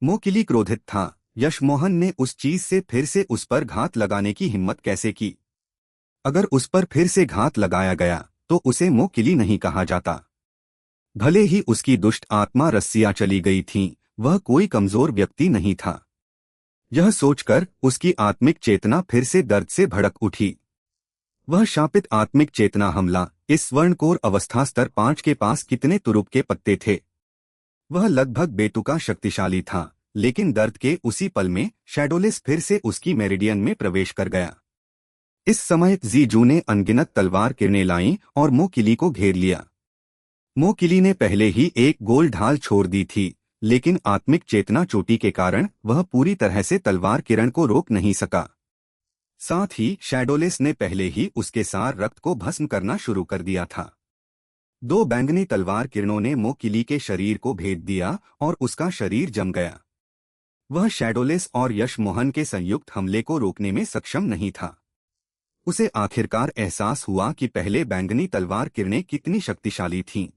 मोकिली क्रोधित था। यश मोहन ने उस चीज से फिर से उस पर घात लगाने की हिम्मत कैसे की। अगर उस पर फिर से घात लगाया गया तो उसे मोकिली नहीं कहा जाता। भले ही उसकी दुष्ट आत्मा रस्सियां चली गई थीं, वह कोई कमजोर व्यक्ति नहीं था। यह सोचकर उसकी आत्मिक चेतना फिर से दर्द से भड़क उठी। वह शापित आत्मिक चेतना हमला। इस स्वर्णकोर अवस्था स्तर 5 के पास कितने तुरुप के पत्ते थे। वह लगभग बेतुका शक्तिशाली था, लेकिन दर्द के उसी पल में शैडोलेस फिर से उसकी मेरिडियन में प्रवेश कर गया। इस समय जीजू ने अनगिनत तलवार किरणें लाईं और मोकिली को घेर लिया। मोकिली ने पहले ही एक गोल ढाल छोड़ दी थी, लेकिन आत्मिक चेतना चोटी के कारण वह पूरी तरह से तलवार किरण को रोक नहीं सका। साथ ही शैडोलेस ने पहले ही उसके सार रक्त को भस्म करना शुरू कर दिया था। 2 बैंगनी तलवार किरणों ने मोकिली के शरीर को भेद दिया और उसका शरीर जम गया। वह शैडोलेस और यश मोहन के संयुक्त हमले को रोकने में सक्षम नहीं था। उसे आखिरकार एहसास हुआ कि पहले बैंगनी तलवार किरणें कितनी शक्तिशाली थीं।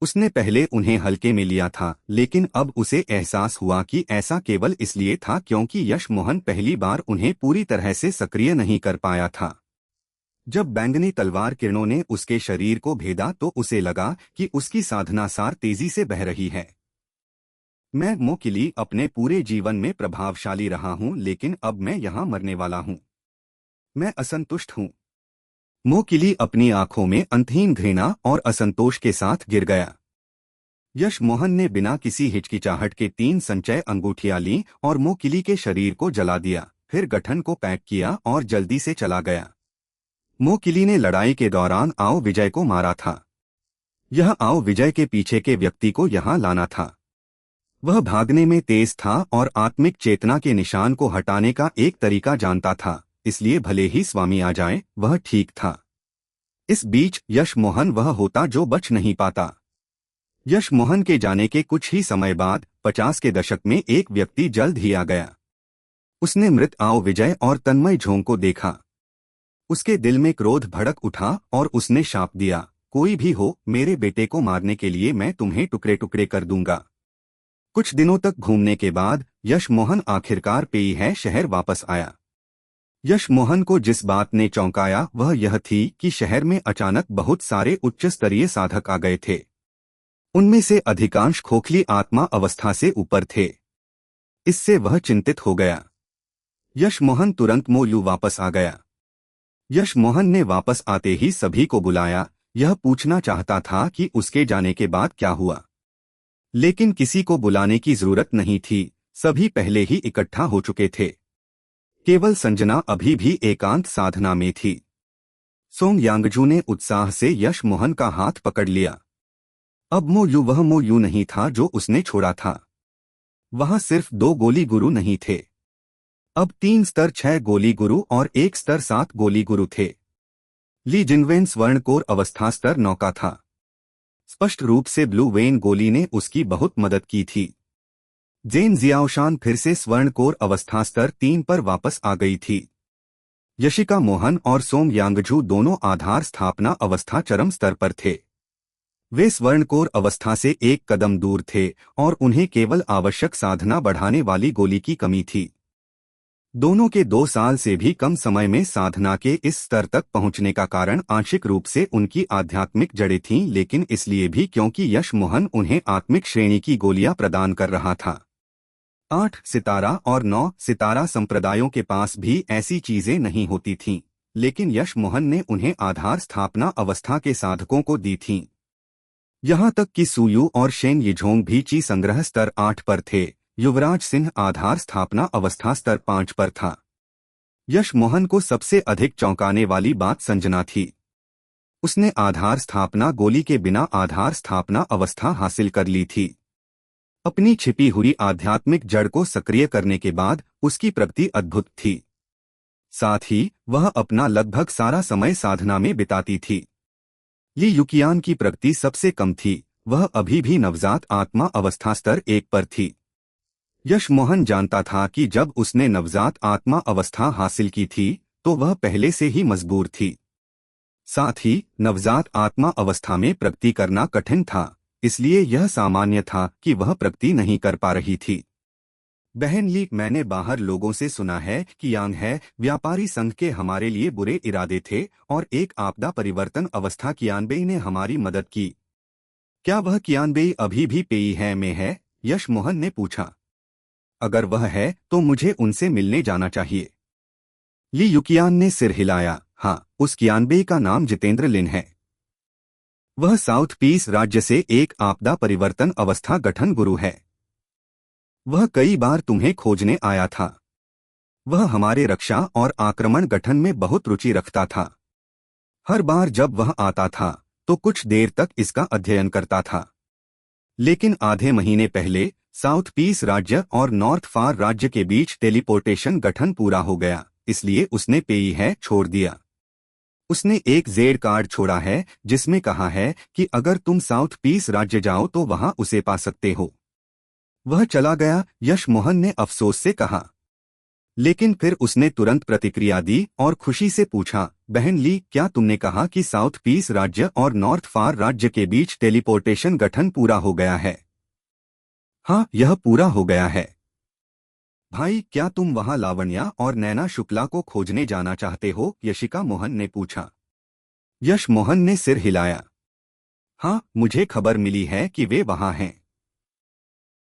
उसने पहले उन्हें हल्के में लिया था, लेकिन अब उसे एहसास हुआ कि ऐसा केवल इसलिए था क्योंकि यश मोहन पहली बार उन्हें पूरी तरह से सक्रिय नहीं कर पाया था। जब बैंगनी तलवार किरणों ने उसके शरीर को भेदा तो उसे लगा कि उसकी साधना सार तेजी से बह रही है। मैं मोकिली अपने पूरे जीवन में प्रभावशाली रहा हूं, लेकिन अब मैं यहां मरने वाला हूं। मैं असंतुष्ट हूं। मोकिली अपनी आंखों में अंतहीन घृणा और असंतोष के साथ गिर गया। यश मोहन ने बिना किसी हिचकिचाहट के 3 संचय अंगूठियां लीं और मोकिली के शरीर को जला दिया, फिर गठन को पैक किया और जल्दी से चला गया। मोकिली ने लड़ाई के दौरान आओ विजय को मारा था। यह आओ विजय के पीछे के व्यक्ति को यहां लाना था। वह भागने में तेज था और आत्मिक चेतना के निशान को हटाने का एक तरीका जानता था, इसलिए भले ही स्वामी आ जाए वह ठीक था। इस बीच यश मोहन वह होता जो बच नहीं पाता। यश मोहन के जाने के कुछ ही समय बाद 50 के दशक में एक व्यक्ति जल्द ही आ गया। उसने मृत आओ विजय और तन्मय झोंग को देखा। उसके दिल में क्रोध भड़क उठा और उसने शाप दिया, कोई भी हो, मेरे बेटे को मारने के लिए मैं तुम्हें टुकड़े टुकड़े कर दूंगा। कुछ दिनों तक घूमने के बाद यश मोहन आखिरकार पेई है शहर वापस आया। यश मोहन को जिस बात ने चौंकाया वह यह थी कि शहर में अचानक बहुत सारे उच्च स्तरीय साधक आ गए थे। उनमें से अधिकांश खोखली आत्मा अवस्था से ऊपर थे। इससे वह चिंतित हो गया। यश मोहन तुरंत मोयू वापस आ गया। यश मोहन ने वापस आते ही सभी को बुलाया, यह पूछना चाहता था कि उसके जाने के बाद क्या हुआ, लेकिन किसी को बुलाने की जरूरत नहीं थी, सभी पहले ही इकट्ठा हो चुके थे। केवल संजना अभी भी एकांत साधना में थी। सोंग यांगजू ने उत्साह से यश मोहन का हाथ पकड़ लिया। अब मोयू वह मोयू नहीं था जो उसने छोड़ा था। वहां सिर्फ 2 गोली गुरु नहीं थे, अब 3 स्तर 6 गोली गुरु और 1 स्तर 7 गोली गुरु थे। ली जिनवेन स्वर्ण कोर अवस्था स्तर 9 का था। स्पष्ट रूप से ब्लू वेन गोली ने उसकी बहुत मदद की थी। जेन जियाओशान फिर से स्वर्ण कोर अवस्था स्तर 3 पर वापस आ गई थी। यशिका मोहन और सोम यांगजू दोनों आधार स्थापना अवस्था चरम स्तर पर थे। वे स्वर्ण कोर अवस्था से एक कदम दूर थे और उन्हें केवल आवश्यक साधना बढ़ाने वाली गोली की कमी थी। दोनों के 2 साल से भी कम समय में साधना के इस स्तर तक पहुंचने का कारण आंशिक रूप से उनकी आध्यात्मिक जड़ें थीं, लेकिन इसलिए भी क्योंकि यश मोहन उन्हें आत्मिक श्रेणी की गोलियां प्रदान कर रहा था। 8 सितारा और 9 सितारा संप्रदायों के पास भी ऐसी चीजें नहीं होती थीं, लेकिन यश मोहन ने उन्हें आधार स्थापना अवस्था के साधकों को दी थीं। यहां तक कि सुयू और शेन यिझोंग भी ची संग्रह स्तर 8 पर थे। युवराज सिंह आधार स्थापना अवस्था स्तर 5 पर था। यश मोहन को सबसे अधिक चौंकाने वाली बात संजना थी। उसने आधार स्थापना गोली के बिना आधार स्थापना अवस्था हासिल कर ली थी। अपनी छिपी हुई आध्यात्मिक जड़ को सक्रिय करने के बाद उसकी प्रगति अद्भुत थी। साथ ही वह अपना लगभग सारा समय साधना में बिताती थी। ली युकियान की प्रगति सबसे कम थी, वह अभी भी नवजात आत्मा अवस्था स्तर 1 पर थी। यश मोहन जानता था कि जब उसने नवजात आत्मा अवस्था हासिल की थी तो वह पहले से ही मजबूर थी। साथ ही नवजात आत्मा अवस्था में प्रगति करना कठिन था, इसलिए यह सामान्य था कि वह प्रगति नहीं कर पा रही थी। बहन ली, मैंने बाहर लोगों से सुना है कि यांग है व्यापारी संघ के हमारे लिए बुरे इरादे थे और एक आपदा परिवर्तन अवस्था कियानबेई ने हमारी मदद की। क्या वह कियानबेई अभी भी पेई है में है? यश मोहन ने पूछा। अगर वह है तो मुझे उनसे मिलने जाना चाहिए। ली युकियान ने सिर हिलाया। हाँ, उस कियानबेई का नाम जितेंद्र लिन है। वह साउथ पीस राज्य से एक आपदा परिवर्तन अवस्था गठन गुरु है। वह कई बार तुम्हें खोजने आया था। वह हमारे रक्षा और आक्रमण गठन में बहुत रुचि रखता था। हर बार जब वह आता था तो कुछ देर तक इसका अध्ययन करता था, लेकिन आधे महीने पहले साउथ पीस राज्य और नॉर्थ फार राज्य के बीच टेलीपोर्टेशन गठन पूरा हो गया, इसलिए उसने पेई है छोड़ दिया। उसने एक जेड कार्ड छोड़ा है जिसमें कहा है कि अगर तुम साउथ पीस राज्य जाओ तो वहां उसे पा सकते हो। वह चला गया, यश मोहन ने अफसोस से कहा। लेकिन फिर उसने तुरंत प्रतिक्रिया दी और खुशी से पूछा, बहन ली, क्या तुमने कहा कि साउथ पीस राज्य और नॉर्थ फार राज्य के बीच टेलीपोर्टेशन गठन पूरा हो गया है? हाँ, यह पूरा हो गया है। भाई, क्या तुम वहां लावण्या और नैना शुक्ला को खोजने जाना चाहते हो? यशिका मोहन ने पूछा। यश मोहन ने सिर हिलाया। हाँ, मुझे खबर मिली है कि वे वहां हैं।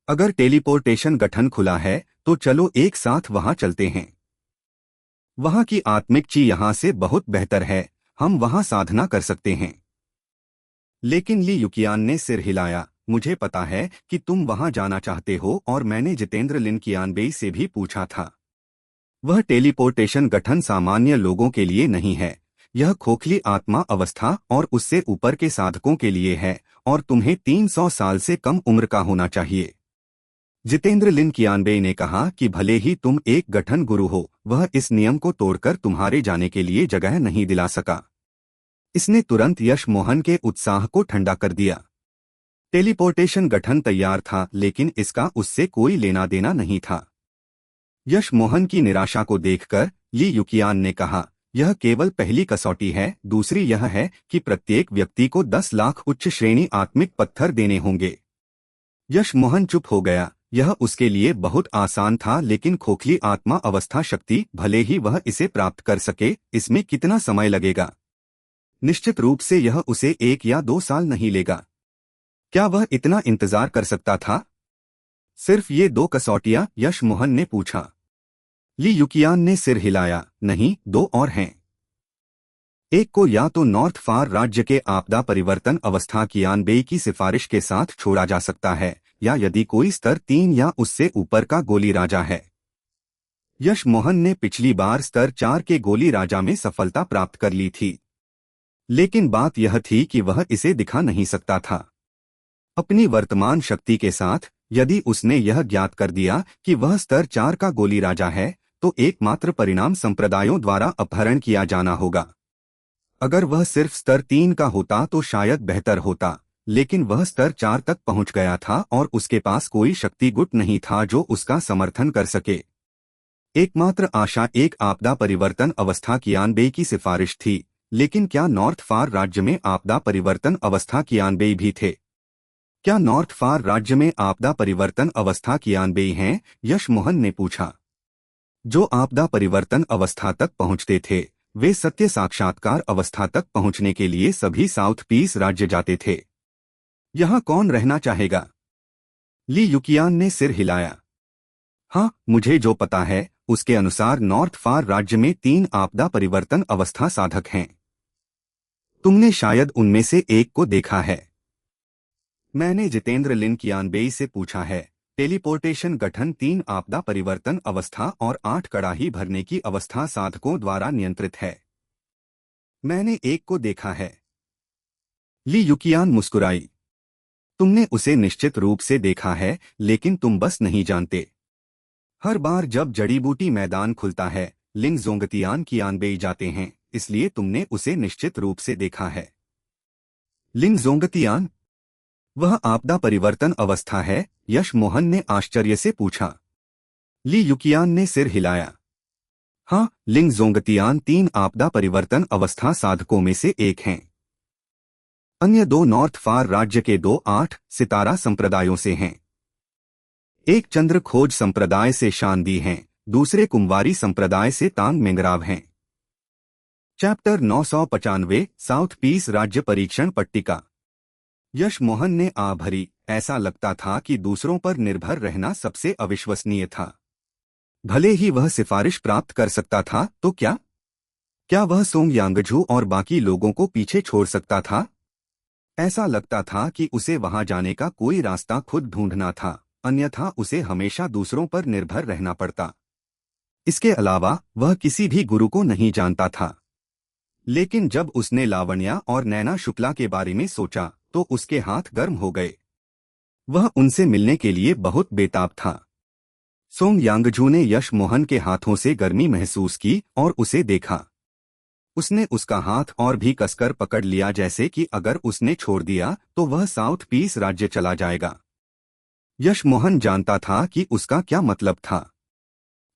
अगर टेलीपोर्टेशन गठन खुला है तो चलो एक साथ वहां चलते हैं। वहां की आत्मिक ची यहां से बहुत बेहतर है। हम वहां साधना कर सकते हैं। लेकिन ली युकियान ने सिर हिलाया। मुझे पता है कि तुम वहां जाना चाहते हो और मैंने जितेंद्र लिन कियानबेई से भी पूछा था। वह टेलीपोर्टेशन गठन सामान्य लोगों के लिए नहीं है। यह खोखली आत्मा अवस्था और उससे ऊपर के साधकों के लिए है और तुम्हें 300 साल से कम उम्र का होना चाहिए। जितेंद्र लिन कियानबेई ने कहा कि भले ही तुम एक गठन गुरु हो, वह इस नियम को तोड़कर तुम्हारे जाने के लिए जगह नहीं दिला सका। इसने तुरंत यश मोहन के उत्साह को ठंडा कर दिया। टेलीपोर्टेशन गठन तैयार था, लेकिन इसका उससे कोई लेना देना नहीं था। यश मोहन की निराशा को देखकर ली युकियान ने कहा, यह केवल पहली कसौटी है। दूसरी यह है कि प्रत्येक व्यक्ति को 10 लाख उच्च श्रेणी आत्मिक पत्थर देने होंगे। यश मोहन चुप हो गया। यह उसके लिए बहुत आसान था, लेकिन खोखली आत्मा अवस्था शक्ति, भले ही वह इसे प्राप्त कर सके, इसमें कितना समय लगेगा? निश्चित रूप से यह उसे 1 या 2 साल नहीं लेगा। क्या वह इतना इंतजार कर सकता था? सिर्फ ये 2 कसौटियां? यश मोहन ने पूछा। ली युकियान ने सिर हिलाया। नहीं, 2 और हैं। एक को या तो नॉर्थ फार राज्य के आपदा परिवर्तन अवस्था कियानबेई की सिफारिश के साथ छोड़ा जा सकता है, या यदि कोई स्तर 3 या उससे ऊपर का गोली राजा है। यश मोहन ने पिछली बार स्तर 4 के गोली राजा में सफलता प्राप्त कर ली थी, लेकिन बात यह थी कि वह इसे दिखा नहीं सकता था। अपनी वर्तमान शक्ति के साथ यदि उसने यह ज्ञात कर दिया कि वह स्तर 4 का गोली राजा है, तो एकमात्र परिणाम संप्रदायों द्वारा अपहरण किया जाना होगा। अगर वह सिर्फ स्तर 3 का होता तो शायद बेहतर होता, लेकिन वह स्तर 4 तक पहुंच गया था और उसके पास कोई शक्ति गुट नहीं था जो उसका समर्थन कर सके। एकमात्र आशा एक आपदा परिवर्तन अवस्था कियानबेई की सिफारिश थी, लेकिन क्या नॉर्थ फार राज्य में आपदा परिवर्तन अवस्था कियानबेई भी थे? क्या नॉर्थ फार राज्य में आपदा परिवर्तन अवस्था कियानबेई हैं? यश मोहन ने पूछा। जो आपदा परिवर्तन अवस्था तक पहुंचते थे, वे सत्य साक्षात्कार अवस्था तक पहुंचने के लिए सभी साउथ पीस राज्य जाते थे। यहां कौन रहना चाहेगा? ली युकियान ने सिर हिलाया। हाँ, मुझे जो पता है उसके अनुसार नॉर्थ फार राज्य में 3 आपदा परिवर्तन अवस्था साधक हैं। तुमने शायद उनमें से एक को देखा है। मैंने जितेंद्र लिन कियानबेई से पूछा है। टेलीपोर्टेशन गठन 3 आपदा परिवर्तन अवस्था और 8 कड़ाही भरने की अवस्था साधकों द्वारा नियंत्रित है। मैंने एक को देखा है। ली युकियान मुस्कुराई। तुमने उसे निश्चित रूप से देखा है, लेकिन तुम बस नहीं जानते। हर बार जब जड़ी बूटी मैदान खुलता है, लिंग जोंगतियान कियानबेई जाते हैं, इसलिए तुमने उसे निश्चित रूप से देखा है। लिंग जोंगतियान? वह आपदा परिवर्तन अवस्था है? यश मोहन ने आश्चर्य से पूछा। ली युकियान ने सिर हिलाया। हाँ, लिंग जोंगतियान 3 आपदा परिवर्तन अवस्था साधकों में से एक हैं। अन्य 2 नॉर्थ फार राज्य के 2 8 सितारा संप्रदायों से हैं। एक चंद्र खोज संप्रदाय से शानदी हैं, दूसरे कुंवारी संप्रदाय से तांग मेंगराव हैं। चैप्टर 995 साउथ पीस राज्य परीक्षण पट्टिका। यश मोहन ने आ भरी। ऐसा लगता था कि दूसरों पर निर्भर रहना सबसे अविश्वसनीय था। भले ही वह सिफारिश प्राप्त कर सकता था, तो क्या वह सोंग यांगझू और बाकी लोगों को पीछे छोड़ सकता था? ऐसा लगता था कि उसे वहां जाने का कोई रास्ता खुद ढूंढना था, अन्यथा उसे हमेशा दूसरों पर निर्भर रहना पड़ता। इसके अलावा वह किसी भी गुरु को नहीं जानता था। लेकिन जब उसने लावण्या और नैना शुक्ला के बारे में सोचा, तो उसके हाथ गर्म हो गए। वह उनसे मिलने के लिए बहुत बेताब था। सोंग यांगझू ने यश मोहन के हाथों से गर्मी महसूस की और उसे देखा। उसने उसका हाथ और भी कसकर पकड़ लिया, जैसे कि अगर उसने छोड़ दिया तो वह साउथ पीस राज्य चला जाएगा। यश मोहन जानता था कि उसका क्या मतलब था।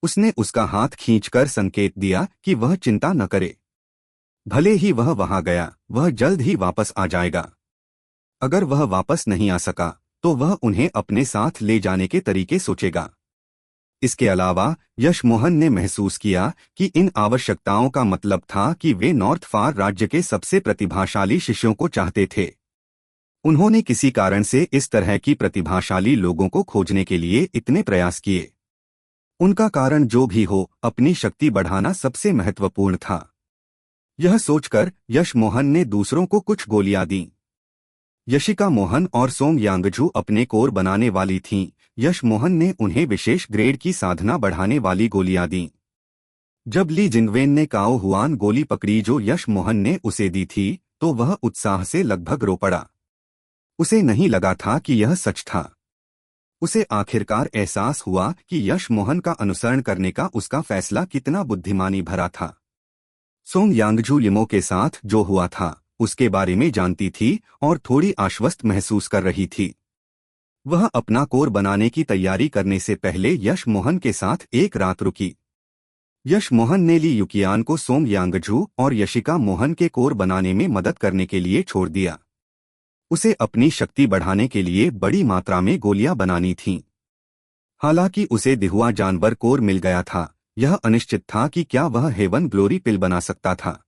उसने उसका हाथ खींचकर संकेत दिया कि वह चिंता न करे। भले ही वह वहां गया, वह जल्द ही वापस आ जाएगा। अगर वह वापस नहीं आ सका, तो वह उन्हें अपने साथ ले जाने के तरीके सोचेगा। इसके अलावा यश मोहन ने महसूस किया कि इन आवश्यकताओं का मतलब था कि वे नॉर्थ फार राज्य के सबसे प्रतिभाशाली शिष्यों को चाहते थे। उन्होंने किसी कारण से इस तरह की प्रतिभाशाली लोगों को खोजने के लिए इतने प्रयास किए। उनका कारण जो भी हो, अपनी शक्ति बढ़ाना सबसे महत्वपूर्ण था। यह सोचकर यश मोहन ने दूसरों को कुछ गोलियां दी। यशिका मोहन और सोंग यांगजू अपने कोर बनाने वाली थीं। यश मोहन ने उन्हें विशेष ग्रेड की साधना बढ़ाने वाली गोलियां दी। जब ली जिनवेन ने काओ हुआन गोली पकड़ी जो यश मोहन ने उसे दी थी, तो वह उत्साह से लगभग रो पड़ा। उसे नहीं लगा था कि यह सच था। उसे आखिरकार एहसास हुआ कि यश मोहन का अनुसरण करने का उसका फैसला कितना बुद्धिमानी भरा था। सोंग यांगजू लिमो के साथ जो हुआ था उसके बारे में जानती थी और थोड़ी आश्वस्त महसूस कर रही थी। वह अपना कोर बनाने की तैयारी करने से पहले यश मोहन के साथ एक रात रुकी। यश मोहन ने ली युकियान को सोंग यांगजू और यशिका मोहन के कोर बनाने में मदद करने के लिए छोड़ दिया। उसे अपनी शक्ति बढ़ाने के लिए बड़ी मात्रा में गोलियां बनानी थीं। हालांकि उसे दिहुआ जानवर कोर मिल गया था, यह अनिश्चित था कि क्या वह हेवन ग्लोरी पिल बना सकता था।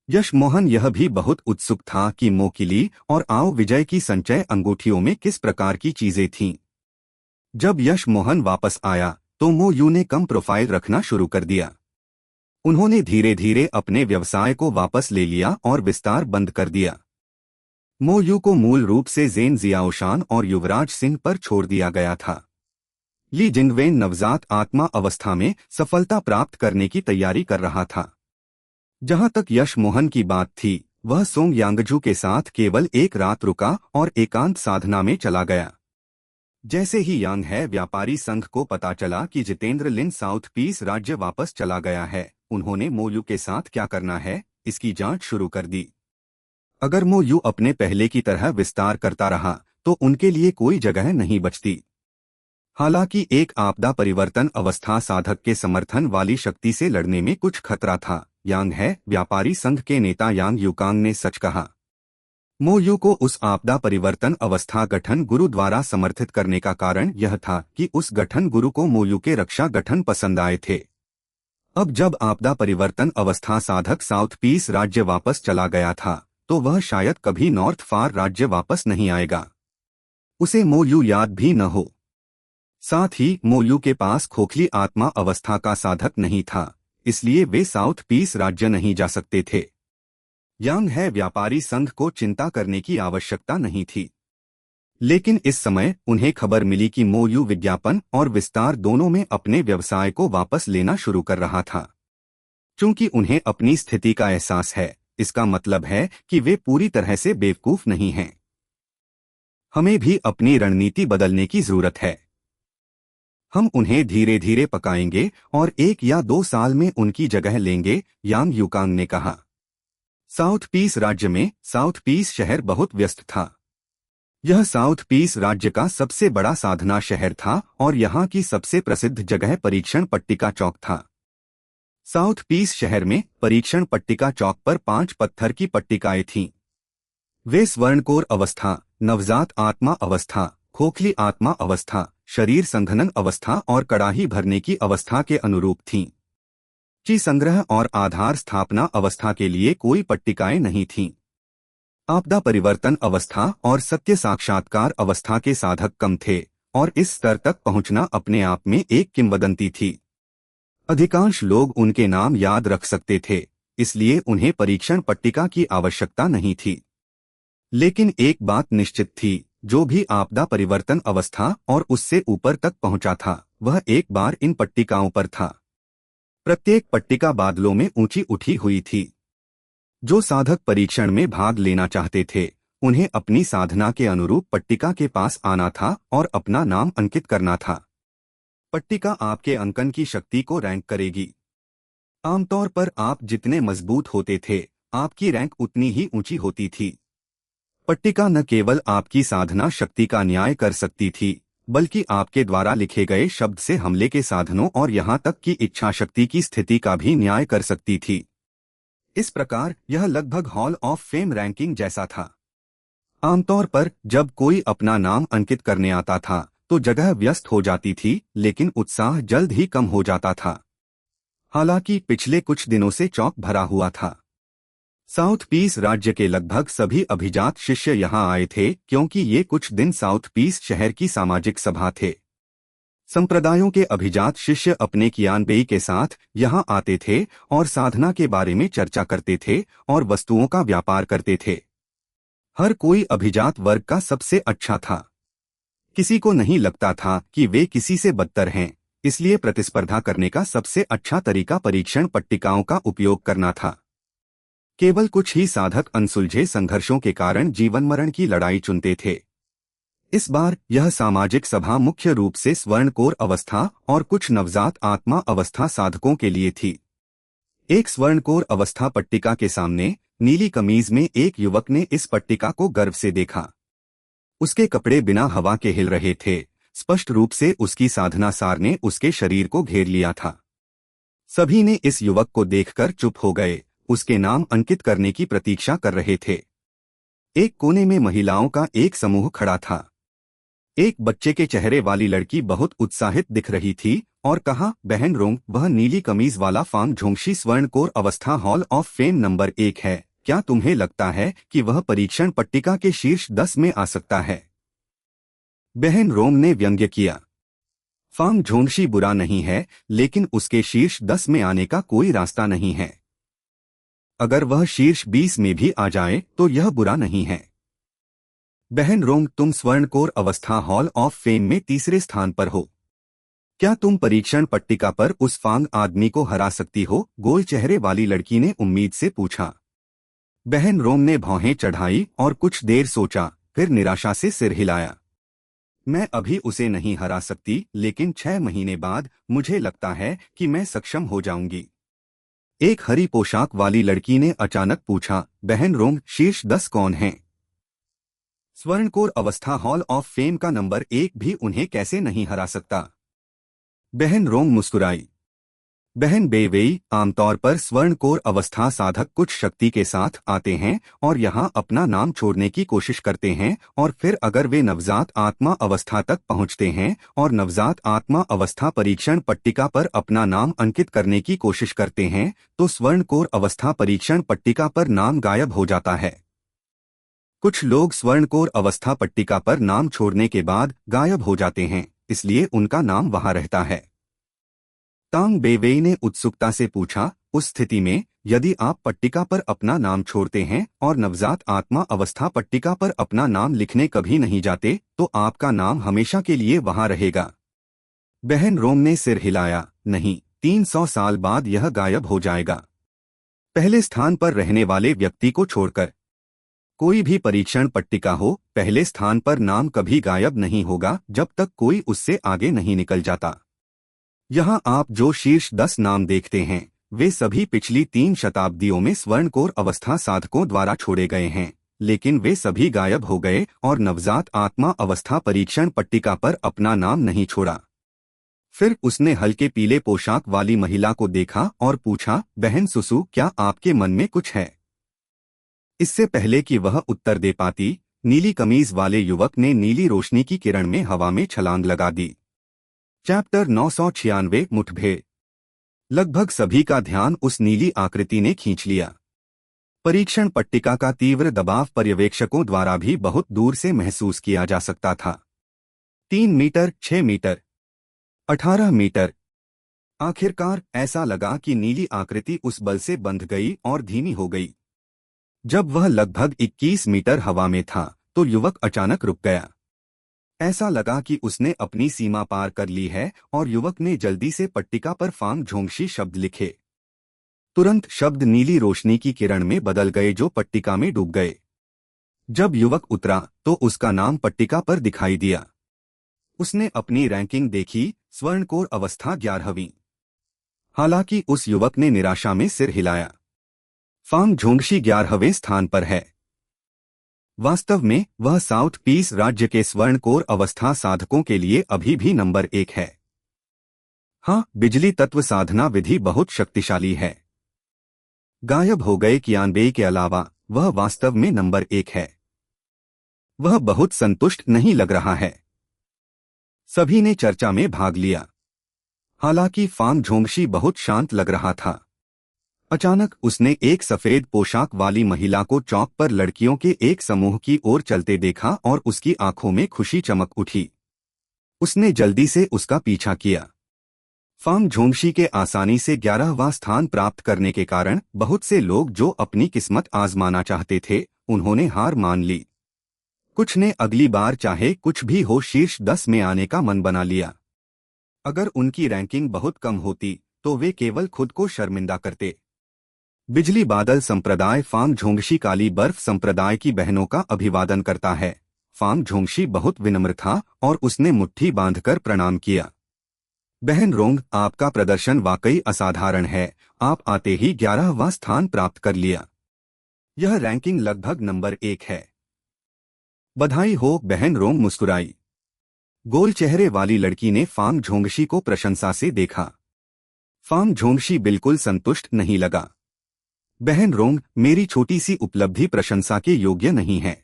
यश मोहन यह भी बहुत उत्सुक था कि मोकिली और आओ विजय की संचय अंगूठियों में किस प्रकार की चीजें थीं। जब यश मोहन वापस आया तो मो यू ने कम प्रोफाइल रखना शुरू कर दिया। उन्होंने धीरे धीरे अपने व्यवसाय को वापस ले लिया और विस्तार बंद कर दिया। मो यू को मूल रूप से ज़ेन जियाओशान और युवराज सिंह पर छोड़ दिया गया था। ली जिनवेन नवजात आत्मा अवस्था में सफलता प्राप्त करने की तैयारी कर रहा था। जहां तक यश मोहन की बात थी, वह सोंग यांगजू के साथ केवल एक रात रुका और एकांत साधना में चला गया। जैसे ही यांग है व्यापारी संघ को पता चला कि जितेंद्र लिन साउथ पीस राज्य वापस चला गया है, उन्होंने मो यू के साथ क्या करना है इसकी जांच शुरू कर दी। अगर मो यू अपने पहले की तरह विस्तार करता रहा तो उनके लिए कोई जगह नहीं बचती। हालांकि एक आपदा परिवर्तन अवस्था साधक के समर्थन वाली शक्ति से लड़ने में कुछ खतरा था। यांग है व्यापारी संघ के नेता यांग युकांग ने सच कहा। मो यू को उस आपदा परिवर्तन अवस्था गठन गुरु द्वारा समर्थित करने का कारण यह था कि उस गठन गुरु को मो यू के रक्षा गठन पसंद आए थे। अब जब आपदा परिवर्तन अवस्था साधक साउथ पीस राज्य वापस चला गया था तो वह शायद कभी नॉर्थ फार राज्य वापस नहीं आएगा। उसे मो यू याद भी न हो। साथ ही मो यू के पास खोखली आत्मा अवस्था का साधक नहीं था, इसलिए वे साउथ पीस राज्य नहीं जा सकते थे। यांग है व्यापारी संघ को चिंता करने की आवश्यकता नहीं थी। लेकिन इस समय उन्हें खबर मिली कि मो यू विज्ञापन और विस्तार दोनों में अपने व्यवसाय को वापस लेना शुरू कर रहा था। चूंकि उन्हें अपनी स्थिति का एहसास है, इसका मतलब है कि वे पूरी तरह से बेवकूफ नहीं हैं। हमें भी अपनी रणनीति बदलने की जरूरत है। हम उन्हें धीरे धीरे पकाएंगे और 1 या 2 साल में उनकी जगह लेंगे, यांग युकांग ने कहा। साउथ पीस राज्य में साउथ पीस शहर बहुत व्यस्त था। यह साउथ पीस राज्य का सबसे बड़ा साधना शहर था और यहाँ की सबसे प्रसिद्ध जगह परीक्षण पट्टिका चौक था। साउथ पीस शहर में परीक्षण पट्टिका चौक पर 5 पत्थर की पट्टिकाएं थीं। वे स्वर्णकोर अवस्था, नवजात आत्मा अवस्था, खोखली आत्मा अवस्था, शरीर संघनन अवस्था और कड़ाही भरने की अवस्था के अनुरूप थीं। ची संग्रह और आधार स्थापना अवस्था के लिए कोई पट्टिकाएं नहीं थीं। आपदा परिवर्तन अवस्था और सत्य साक्षात्कार अवस्था के साधक कम थे और इस स्तर तक पहुंचना अपने आप में एक किंवदंती थी। अधिकांश लोग उनके नाम याद रख सकते थे, इसलिए उन्हें परीक्षण पट्टिका की आवश्यकता नहीं थी। लेकिन एक बात निश्चित थी, जो भी आपदा परिवर्तन अवस्था और उससे ऊपर तक पहुंचा था, वह एक बार इन पट्टिकाओं पर था। प्रत्येक पट्टिका बादलों में ऊंची उठी हुई थी। जो साधक परीक्षण में भाग लेना चाहते थे, उन्हें अपनी साधना के अनुरूप पट्टिका के पास आना था और अपना नाम अंकित करना था। पट्टिका आपके अंकन की शक्ति को रैंक करेगी। आमतौर पर आप जितने मजबूत होते थे, आपकी रैंक उतनी ही ऊंची होती थी। पट्टिका न केवल आपकी साधना शक्ति का न्याय कर सकती थी, बल्कि आपके द्वारा लिखे गए शब्द से हमले के साधनों और यहाँ तक कि इच्छा शक्ति की स्थिति का भी न्याय कर सकती थी। इस प्रकार यह लगभग हॉल ऑफ फेम रैंकिंग जैसा था। आमतौर पर जब कोई अपना नाम अंकित करने आता था तो जगह व्यस्त हो जाती थी, लेकिन उत्साह जल्द ही कम हो जाता था। हालांकि पिछले कुछ दिनों से चौक भरा हुआ था। साउथ पीस राज्य के लगभग सभी अभिजात शिष्य यहाँ आए थे क्योंकि ये कुछ दिन साउथ पीस शहर की सामाजिक सभा थे। संप्रदायों के अभिजात शिष्य अपने कियानबेई के साथ यहाँ आते थे और साधना के बारे में चर्चा करते थे और वस्तुओं का व्यापार करते थे। हर कोई अभिजात वर्ग का सबसे अच्छा था। किसी को नहीं लगता था कि वे किसी से बदतर हैं, इसलिए प्रतिस्पर्धा करने का सबसे अच्छा तरीका परीक्षण पट्टिकाओं का उपयोग करना था। केवल कुछ ही साधक अनसुलझे संघर्षों के कारण जीवन मरण की लड़ाई चुनते थे। इस बार यह सामाजिक सभा मुख्य रूप से स्वर्णकोर अवस्था और कुछ नवजात आत्मा अवस्था साधकों के लिए थी। एक स्वर्णकोर अवस्था पट्टिका के सामने नीली कमीज में एक युवक ने इस पट्टिका को गर्व से देखा। उसके कपड़े बिना हवा के हिल रहे थे। स्पष्ट रूप से उसकी साधना सार ने उसके शरीर को घेर लिया था। सभी ने इस युवक को देखकर चुप हो गए, उसके नाम अंकित करने की प्रतीक्षा कर रहे थे। एक कोने में महिलाओं का एक समूह खड़ा था। एक बच्चे के चेहरे वाली लड़की बहुत उत्साहित दिख रही थी और कहा, बहन रोंग, वह नीली कमीज वाला फांग झोंगशी स्वर्णकोर अवस्था हॉल ऑफ फेम नंबर 1 है। क्या तुम्हें लगता है कि वह परीक्षण पट्टिका के शीर्ष 10 में आ सकता है? बहन रोम ने व्यंग्य किया। फांग झोंगशी बुरा नहीं है, लेकिन उसके शीर्ष 10 में आने का कोई रास्ता नहीं है। अगर वह शीर्ष 20 में भी आ जाए तो यह बुरा नहीं है। बहन रोंग, तुम स्वर्णकोर अवस्था हॉल ऑफ फेम में तीसरे स्थान पर हो। क्या तुम परीक्षण पट्टिका पर उस फांग आदमी को हरा सकती हो? गोल चेहरे वाली लड़की ने उम्मीद से पूछा। बहन रोम ने भौहें चढ़ाई और कुछ देर सोचा, फिर निराशा से सिर हिलाया। मैं अभी उसे नहीं हरा सकती, लेकिन 6 महीने बाद मुझे लगता है कि मैं सक्षम हो जाऊंगी। एक हरी पोशाक वाली लड़की ने अचानक पूछा, बहन रोम, शीर्ष 10 कौन हैं? स्वर्णकोर अवस्था हॉल ऑफ फेम का नंबर 1 भी उन्हें कैसे नहीं हरा सकता? बहन रोंग मुस्कुराई। बहन बेवेई, आमतौर पर स्वर्णकोर अवस्था साधक कुछ शक्ति के साथ आते हैं और यहाँ अपना नाम छोड़ने की कोशिश करते हैं, और फिर अगर वे नवजात आत्मा अवस्था तक पहुँचते हैं और नवजात आत्मा अवस्था परीक्षण पट्टिका पर अपना नाम अंकित करने की कोशिश करते हैं, तो स्वर्णकोर अवस्था परीक्षण पट्टिका पर नाम गायब हो जाता है। कुछ लोग स्वर्णकोर अवस्था पट्टिका पर नाम छोड़ने के बाद गायब हो जाते हैं, इसलिए उनका नाम वहां रहता है। तांग बेवेई ने उत्सुकता से पूछा, उस स्थिति में यदि आप पट्टिका पर अपना नाम छोड़ते हैं और नवजात आत्मा अवस्था पट्टिका पर अपना नाम लिखने कभी नहीं जाते, तो आपका नाम हमेशा के लिए वहां रहेगा। बहन रोम ने सिर हिलाया, नहीं, 300 साल बाद यह गायब हो जाएगा। पहले स्थान पर रहने वाले व्यक्ति को छोड़कर। कोई भी परीक्षण पट्टिका हो, पहले स्थान पर नाम कभी गायब नहीं होगा जब तक कोई उससे आगे नहीं निकल जाता। यहाँ आप जो शीर्ष 10 नाम देखते हैं, वे सभी पिछली 3 शताब्दियों में स्वर्णकोर अवस्था साधकों द्वारा छोड़े गए हैं, लेकिन वे सभी गायब हो गए और नवजात आत्मा अवस्था परीक्षण पट्टिका पर अपना नाम नहीं छोड़ा। फिर उसने हल्के पीले पोशाक वाली महिला को देखा और पूछा, बहन सुसु, क्या आपके मन में कुछ है? इससे पहले कि वह उत्तर दे पाती, नीली कमीज वाले युवक ने नीली रोशनी की किरण में हवा में छलांग लगा दी। चैप्टर 996 मुठभेड़। लगभग सभी का ध्यान उस नीली आकृति ने खींच लिया। परीक्षण पट्टिका का तीव्र दबाव पर्यवेक्षकों द्वारा भी बहुत दूर से महसूस किया जा सकता था। 3 मीटर, 6 मीटर, 18 मीटर। आखिरकार ऐसा लगा कि नीली आकृति उस बल से बंध गई और धीमी हो गई। जब वह लगभग 21 मीटर हवा में था, तो युवक अचानक रुक गया। ऐसा लगा कि उसने अपनी सीमा पार कर ली है और युवक ने जल्दी से पट्टिका पर फांग झोंगशी शब्द लिखे। तुरंत शब्द नीली रोशनी की किरण में बदल गए जो पट्टिका में डूब गए। जब युवक उतरा तो उसका नाम पट्टिका पर दिखाई दिया। उसने अपनी रैंकिंग देखी, स्वर्णकोर अवस्था 11वीं। हालांकि उस युवक ने निराशा में सिर हिलाया। फांग झोंगशी 11वें स्थान पर है। वास्तव में वह साउथ पीस राज्य के स्वर्णकोर अवस्था साधकों के लिए अभी भी नंबर 1 है। हाँ, बिजली तत्व साधना विधि बहुत शक्तिशाली है। गायब हो गए कियानबेई के अलावा वह वास्तव में नंबर 1 है। वह बहुत संतुष्ट नहीं लग रहा है। सभी ने चर्चा में भाग लिया। हालांकि फांग झोंगशी बहुत शांत लग रहा था। अचानक उसने एक सफेद पोशाक वाली महिला को चौक पर लड़कियों के एक समूह की ओर चलते देखा और उसकी आंखों में खुशी चमक उठी। उसने जल्दी से उसका पीछा किया। फाम झोंगशी के आसानी से 11वां स्थान प्राप्त करने के कारण बहुत से लोग जो अपनी किस्मत आजमाना चाहते थे उन्होंने हार मान ली। कुछ ने अगली बार चाहे कुछ भी हो शीर्ष 10 में आने का मन बना लिया। अगर उनकी रैंकिंग बहुत कम होती तो वे केवल खुद को शर्मिंदा करते। बिजली बादल संप्रदाय फाम झोंगशी काली बर्फ संप्रदाय की बहनों का अभिवादन करता है। फाम झोंगशी बहुत विनम्र था और उसने मुट्ठी बांधकर प्रणाम किया। बहन रोंग, आपका प्रदर्शन वाकई असाधारण है। आप आते ही 11वां स्थान प्राप्त कर लिया। यह रैंकिंग लगभग नंबर 1 है। बधाई हो। बहन रोंग मुस्कुराई। गोल चेहरे वाली लड़की ने फाम झोंगशी को प्रशंसा से देखा। फाम झोंगशी बिल्कुल संतुष्ट नहीं लगा। बहन रोंग, मेरी छोटी सी उपलब्धि प्रशंसा के योग्य नहीं है।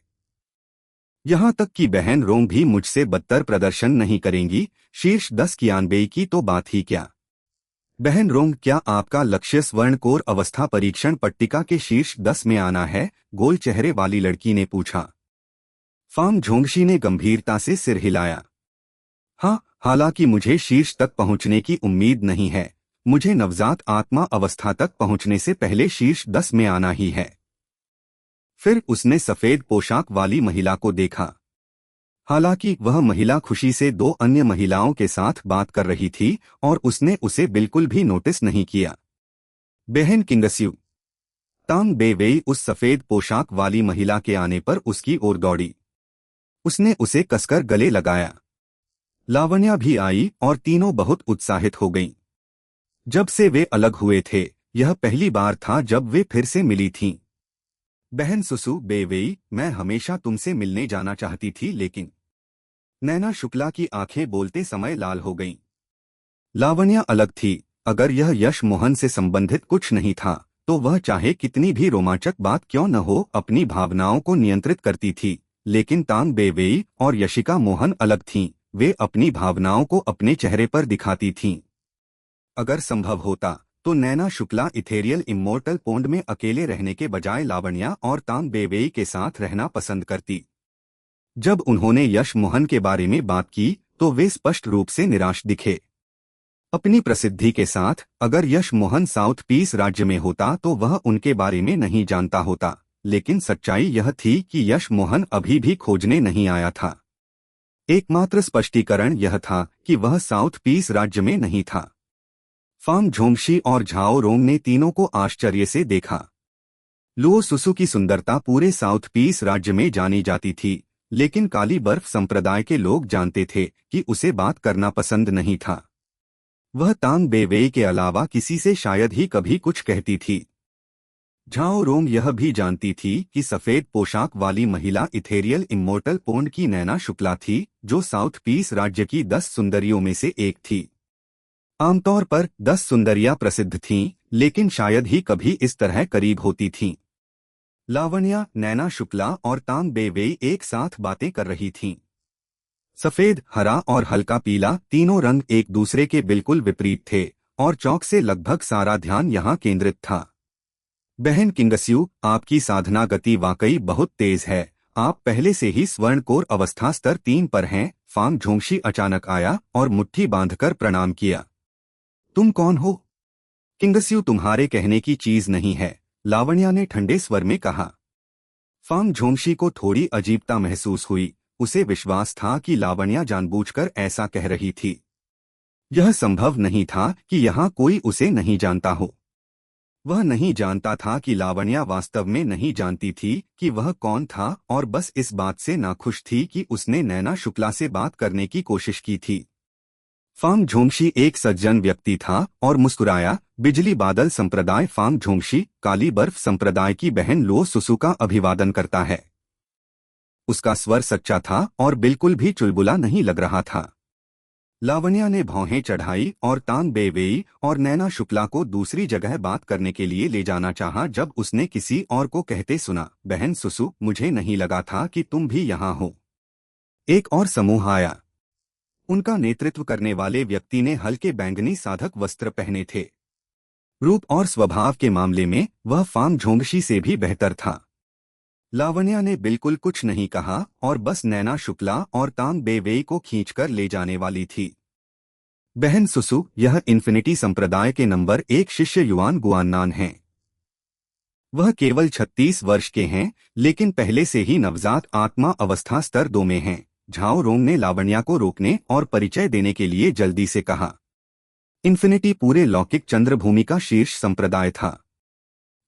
यहां तक कि बहन रोंग भी मुझसे बदतर प्रदर्शन नहीं करेंगी। शीर्ष 10 कियानबेई की तो बात ही क्या। बहन रोंग, क्या आपका लक्ष्य स्वर्णकोर अवस्था परीक्षण पट्टिका के शीर्ष 10 में आना है? गोल चेहरे वाली लड़की ने पूछा। फाम झोंगशी ने गंभीरता से सिर हिलाया। हाँ, हालांकि मुझे शीर्ष तक पहुंचने की उम्मीद नहीं है। मुझे नवजात आत्मा अवस्था तक पहुंचने से पहले शीर्ष 10 में आना ही है। फिर उसने सफेद पोशाक वाली महिला को देखा। हालांकि वह महिला खुशी से 2 अन्य महिलाओं के साथ बात कर रही थी और उसने उसे बिल्कुल भी नोटिस नहीं किया। बहन किंगस्यू। तांग बेवेई उस सफेद पोशाक वाली महिला के आने पर उसकी ओर दौड़ी। उसने उसे कसकर गले लगाया। लावण्या भी आई और तीनों बहुत उत्साहित हो गईं। जब से वे अलग हुए थे यह पहली बार था जब वे फिर से मिली थीं। बहन सुसु बेवेई, मैं हमेशा तुमसे मिलने जाना चाहती थी लेकिन। नैना शुक्ला की आंखें बोलते समय लाल हो गईं। लावण्या अलग थी। अगर यह यश मोहन से संबंधित कुछ नहीं था तो वह चाहे कितनी भी रोमांचक बात क्यों न हो अपनी भावनाओं को नियंत्रित करती थी। लेकिन तांग बेवेई और यशिका मोहन अलग थीं। वे अपनी भावनाओं को अपने चेहरे पर दिखाती थीं। अगर संभव होता तो नैना शुक्ला इथेरियल इमोर्टल पोंड में अकेले रहने के बजाय लावण्या और तांग बेवेई के साथ रहना पसंद करती। जब उन्होंने यश मोहन के बारे में बात की तो वे स्पष्ट रूप से निराश दिखे। अपनी प्रसिद्धि के साथ अगर यश मोहन साउथ पीस राज्य में होता तो वह उनके बारे में नहीं जानता होता। लेकिन सच्चाई यह थी कि यश मोहन अभी भी खोजने नहीं आया था। एकमात्र स्पष्टीकरण यह था कि वह साउथ पीस राज्य में नहीं था। फाम झोंगशी और झाओ रोंग ने तीनों को आश्चर्य से देखा। लुओ सुसु की सुंदरता पूरे साउथ पीस राज्य में जानी जाती थी, लेकिन काली बर्फ संप्रदाय के लोग जानते थे कि उसे बात करना पसंद नहीं था। वह तांग बेवेई के अलावा किसी से शायद ही कभी कुछ कहती थी। झाओ रोंग यह भी जानती थी कि सफेद पोशाक वाली महिला इथेरियल इमोर्टल पोंड की नैना शुक्ला थी, जो साउथ पीस राज्य की 10 सुंदरियों में से एक थी। आमतौर पर 10 सुंदरियां प्रसिद्ध थीं, लेकिन शायद ही कभी इस तरह करीब होती थीं। लावण्या, नैना शुक्ला और तांग बेवेई एक साथ बातें कर रही थीं। सफेद, हरा और हल्का पीला तीनों रंग एक दूसरे के बिल्कुल विपरीत थे और चौक से लगभग सारा ध्यान यहाँ केंद्रित था। बहन किंगस्यू, आपकी साधना गति वाकई बहुत तेज है। आप पहले से ही स्वर्णकोर अवस्था स्तर 3 पर हैं। फाम झोंगशी अचानक आया और मुट्ठी बांधकर प्रणाम किया। तुम कौन हो? किंगस्यू तुम्हारे कहने की चीज नहीं है, लावण्या ने ठंडे स्वर में कहा। फाम झोंगशी को थोड़ी अजीबता महसूस हुई। उसे विश्वास था कि लावण्या जानबूझकर ऐसा कह रही थी। यह संभव नहीं था कि यहाँ कोई उसे नहीं जानता हो। वह नहीं जानता था कि लावण्या वास्तव में नहीं जानती थी कि वह कौन था और बस इस बात से नाखुश थी कि उसने नैना शुक्ला से बात करने की कोशिश की थी। फाम झोंगशी एक सज्जन व्यक्ति था और मुस्कुराया। बिजली बादल संप्रदाय फाम झोंगशी काली बर्फ संप्रदाय की बहन लो सुसु का अभिवादन करता है। उसका स्वर सच्चा था और बिल्कुल भी चुलबुला नहीं लग रहा था। लावण्या ने भौहें चढ़ाई और तांग बेवेई और नैना शुक्ला को दूसरी जगह बात करने के लिए ले जाना चाहा जब उसने किसी और को कहते सुना, बहन सुसु, मुझे नहीं लगा था कि तुम भी यहाँ हो। एक और समूह आया। उनका नेतृत्व करने वाले व्यक्ति ने हल्के बैंगनी साधक वस्त्र पहने थे। रूप और स्वभाव के मामले में वह फाम झोंगशी से भी बेहतर था। लावण्या ने बिल्कुल कुछ नहीं कहा और बस नैना शुक्ला और तांग बेवेई को खींचकर ले जाने वाली थी। बहन सुसु, यह इन्फिनिटी संप्रदाय के नंबर 1 शिष्य युआन गुआननान हैं। वह केवल 36 वर्ष के हैं, लेकिन पहले से ही नवजात आत्मा अवस्था स्तर 2 में हैं। झाओ रोंग ने लावण्या को रोकने और परिचय देने के लिए जल्दी से कहा। इन्फिनिटी पूरे लौकिक चंद्रभूमि का शीर्ष संप्रदाय था।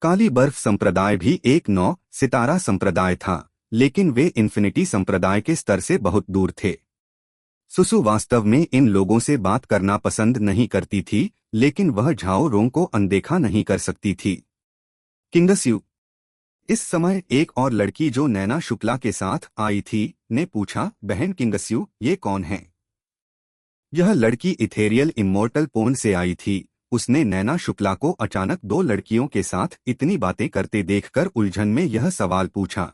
काली बर्फ संप्रदाय भी एक 9 सितारा संप्रदाय था, लेकिन वे इन्फिनिटी संप्रदाय के स्तर से बहुत दूर थे। सुसु वास्तव में इन लोगों से बात करना पसंद नहीं करती थी, लेकिन वह झाओ रोंग को अनदेखा नहीं कर सकती थी। किंगस्यू। इस समय एक और लड़की जो नैना शुक्ला के साथ आई थी, ने पूछा, बहन किंगस्यू, ये कौन है? यह लड़की इथेरियल इमोर्टल पोन से आई थी। उसने नैना शुक्ला को अचानक 2 लड़कियों के साथ इतनी बातें करते देखकर उलझन में यह सवाल पूछा।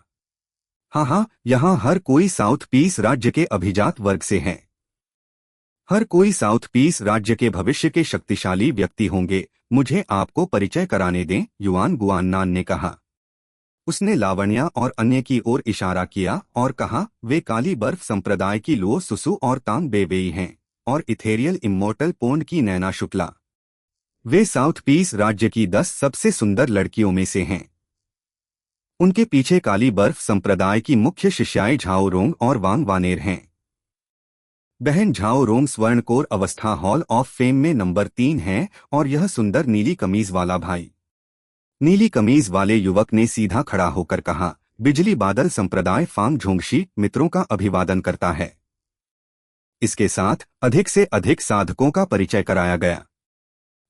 हाँ, यहाँ हर कोई साउथ पीस राज्य के अभिजात वर्ग से है। हर कोई साउथ पीस राज्य के भविष्य के शक्तिशाली व्यक्ति होंगे। मुझे आपको परिचय कराने दें, युआन गुआननान ने कहा। उसने लावण्या और अन्य की ओर इशारा किया और कहा, वे काली बर्फ संप्रदाय की लुओ सुसु और तांग बेवेई हैं, और इथेरियल इमोर्टल पोंड की नैना शुक्ला। वे साउथ पीस राज्य की 10 सबसे सुंदर लड़कियों में से हैं। उनके पीछे काली बर्फ संप्रदाय की मुख्य शिष्याएं झाओ रोंग और वांग वानेर हैं। बहन झाओ रोंग स्वर्णकोर अवस्था हॉल ऑफ फेम में नंबर 3 है, और यह सुंदर नीली कमीज वाला भाई। नीली कमीज वाले युवक ने सीधा खड़ा होकर कहा, बिजली बादल संप्रदाय फांग झोंगशी मित्रों का अभिवादन करता है। इसके साथ अधिक से अधिक साधकों का परिचय कराया गया।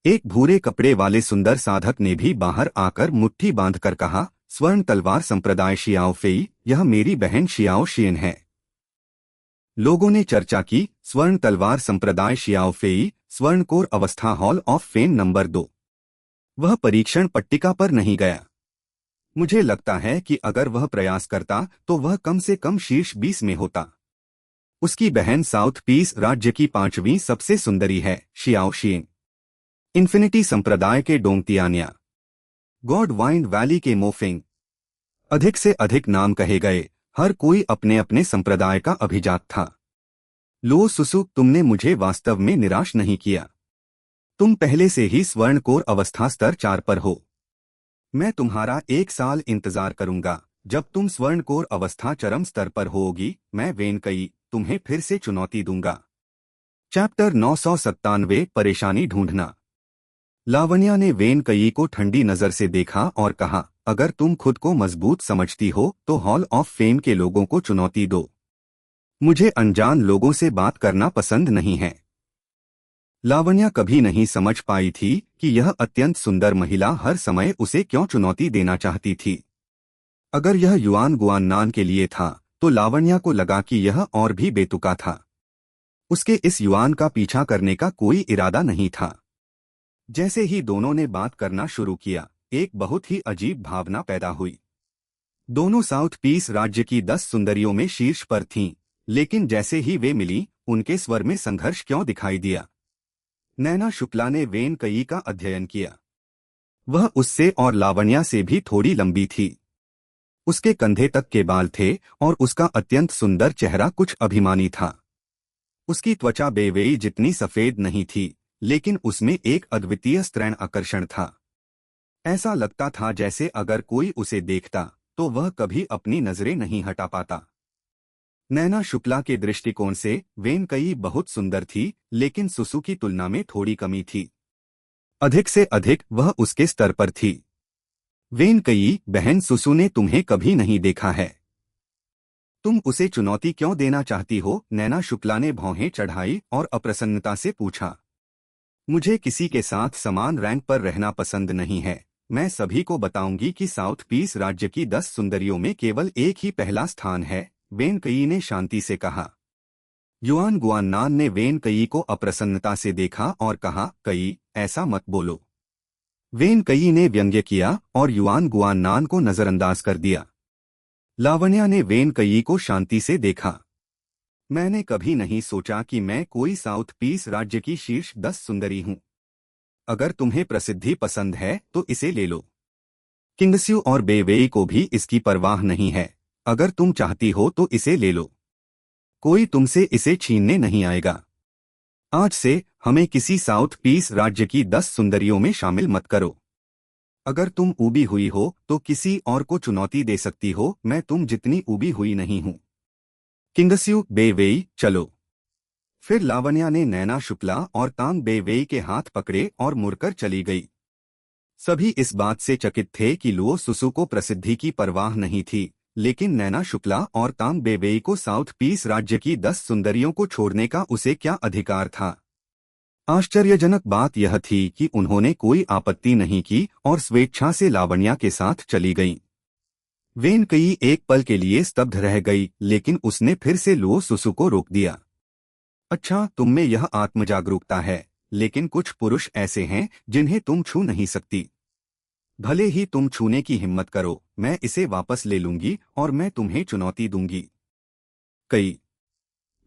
एक भूरे कपड़े वाले सुंदर साधक ने भी बाहर आकर मुट्ठी बांधकर कहा, स्वर्ण तलवार संप्रदाय शियाओ फेई, यह मेरी बहन शियाओ शियन है। लोगों ने चर्चा की, स्वर्ण तलवार संप्रदाय शियाओ फेई, स्वर्णकोर अवस्था हॉल ऑफ फेम नंबर 2। वह परीक्षण पट्टिका पर नहीं गया। मुझे लगता है कि अगर वह प्रयास करता तो वह कम से कम शीर्ष 20 में होता। उसकी बहन साउथ पीस राज्य की 5वीं सबसे सुंदरी है, शियाओ शियन। इन्फिनिटी संप्रदाय के डोंगतियानिया। गॉड वाइंड वैली के मोफिंग। अधिक से अधिक नाम कहे गए, हर कोई अपने अपने संप्रदाय का अभिजात था। लो सुसु, तुमने मुझे वास्तव में निराश नहीं किया। तुम पहले से ही स्वर्णकोर अवस्था स्तर 4 पर हो। मैं तुम्हारा 1 साल इंतजार करूंगा। जब तुम स्वर्णकोर अवस्था चरम स्तर पर होगी, मैं वेनकई तुम्हें फिर से चुनौती दूंगा। चैप्टर 997 परेशानी ढूंढना। लावण्या ने वेनकई को ठंडी नजर से देखा और कहा, अगर तुम खुद को मजबूत समझती हो तो हॉल ऑफ फेम के लोगों को चुनौती दो। मुझे अनजान लोगों से बात करना पसंद नहीं है। लावण्या कभी नहीं समझ पाई थी कि यह अत्यंत सुंदर महिला हर समय उसे क्यों चुनौती देना चाहती थी। अगर यह युआन गुआननान के लिए था, तो लावण्या को लगा कि यह और भी बेतुका था। उसके इस युआन का पीछा करने का कोई इरादा नहीं था। जैसे ही दोनों ने बात करना शुरू किया, एक बहुत ही अजीब भावना पैदा हुई। दोनों साउथ पीस राज्य की 10 सुंदरियों में शीर्ष पर थीं, लेकिन जैसे ही वे मिली, उनके स्वर में संघर्ष क्यों दिखाई दिया। नैना शुक्ला ने वेनकई का अध्ययन किया। वह उससे और लावण्या से भी थोड़ी लंबी थी। उसके कंधे तक के बाल थे और उसका अत्यंत सुंदर चेहरा कुछ अभिमानी था। उसकी त्वचा बेवेई जितनी सफेद नहीं थी, लेकिन उसमें एक अद्वितीय स्त्रैण आकर्षण था। ऐसा लगता था जैसे अगर कोई उसे देखता तो वह कभी अपनी नजरें नहीं हटा पाता। नैना शुक्ला के दृष्टिकोण से वेनकई बहुत सुंदर थी, लेकिन सुसु की तुलना में थोड़ी कमी थी। अधिक से अधिक वह उसके स्तर पर थी। वेनकई, बहन सुसु ने तुम्हें कभी नहीं देखा है। तुम उसे चुनौती क्यों देना चाहती हो? नैना शुक्ला ने भौहें चढ़ाई और अप्रसन्नता से पूछा। मुझे किसी के साथ समान रैंक पर रहना पसंद नहीं है। मैं सभी को बताऊंगी कि साउथ पीस राज्य की 10 सुंदरियों में केवल एक ही पहला स्थान है, वेनकई ने शांति से कहा। युआन गुआननान ने वेनकई को अप्रसन्नता से देखा और कहा, कई, ऐसा मत बोलो। वेनकई ने व्यंग्य किया और युआन गुआननान को नजरअंदाज कर दिया। लावण्या ने वेनकई को शांति से देखा। मैंने कभी नहीं सोचा कि मैं कोई साउथ पीस राज्य की शीर्ष 10 सुंदरी हूं। अगर तुम्हें प्रसिद्धि पसंद है तो इसे ले लो। किंगस्यू और बेवेई को भी इसकी परवाह नहीं है। अगर तुम चाहती हो तो इसे ले लो, कोई तुमसे इसे छीनने नहीं आएगा। आज से हमें किसी साउथ पीस राज्य की 10 सुंदरियों में शामिल मत करो। अगर तुम ऊबी हुई हो तो किसी और को चुनौती दे सकती हो, मैं तुम जितनी ऊबी हुई नहीं हूं। किंगस्यू, बेवेई, चलो। फिर लावण्या ने नैना शुक्ला और तांग बेवेई के हाथ पकड़े और मुड़कर चली गई। सभी इस बात से चकित थे कि लुओ सुसु को प्रसिद्धि की परवाह नहीं थी, लेकिन नैना शुक्ला और तांग बेवेई को साउथ पीस राज्य की 10 सुंदरियों को छोड़ने का उसे क्या अधिकार था। आश्चर्यजनक बात यह थी कि उन्होंने कोई आपत्ति नहीं की और स्वेच्छा से लावण्या के साथ चली गईं। वेन कई एक पल के लिए स्तब्ध रह गई, लेकिन उसने फिर से लुओ सुसु को रोक दिया। अच्छा, तुम में यह आत्मजागरूकता है, लेकिन कुछ पुरुष ऐसे हैं जिन्हें तुम छू नहीं सकती। भले ही तुम छूने की हिम्मत करो, मैं इसे वापस ले लूंगी और मैं तुम्हें चुनौती दूंगी। कई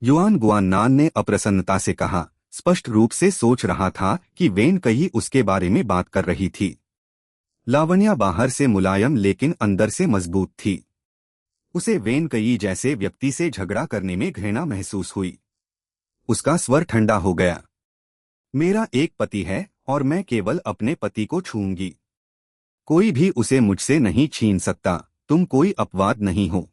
युआन गुआननान ने अप्रसन्नता से कहा, स्पष्ट रूप से सोच रहा था कि वेन कई उसके बारे में बात कर रही थी। लावण्या बाहर से मुलायम लेकिन अंदर से मजबूत थी। उसे वेन कई जैसे व्यक्ति से झगड़ा करने में घृणा महसूस हुई। उसका स्वर ठंडा हो गया। मेरा एक पति है और मैं केवल अपने पति को छूऊंगी। कोई भी उसे मुझसे नहीं छीन सकता। तुम कोई अपवाद नहीं हो।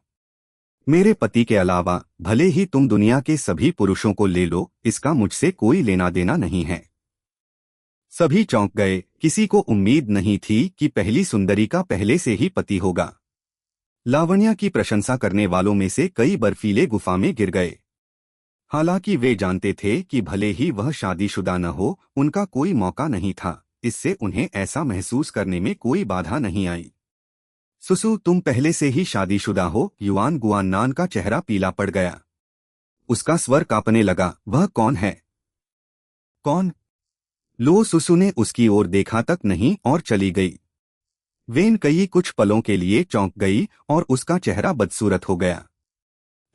मेरे पति के अलावा भले ही तुम दुनिया के सभी पुरुषों को ले लो, इसका मुझसे कोई लेना देना नहीं है। सभी चौंक गए। किसी को उम्मीद नहीं थी कि पहली सुंदरी का पहले से ही पति होगा। लावण्या की प्रशंसा करने वालों में से कई बर्फीले गुफा में गिर गए। हालांकि वे जानते थे कि भले ही वह शादीशुदा न हो, उनका कोई मौका नहीं था। इससे उन्हें ऐसा महसूस करने में कोई बाधा नहीं आई। सुसु, तुम पहले से ही शादीशुदा हो। युआन गुआननान का चेहरा पीला पड़ गया। उसका स्वर कांपने लगा। वह कौन है? कौन? लो सुसु ने उसकी ओर देखा तक नहीं और चली गई। वेन कई कुछ पलों के लिए चौंक गई और उसका चेहरा बदसूरत हो गया।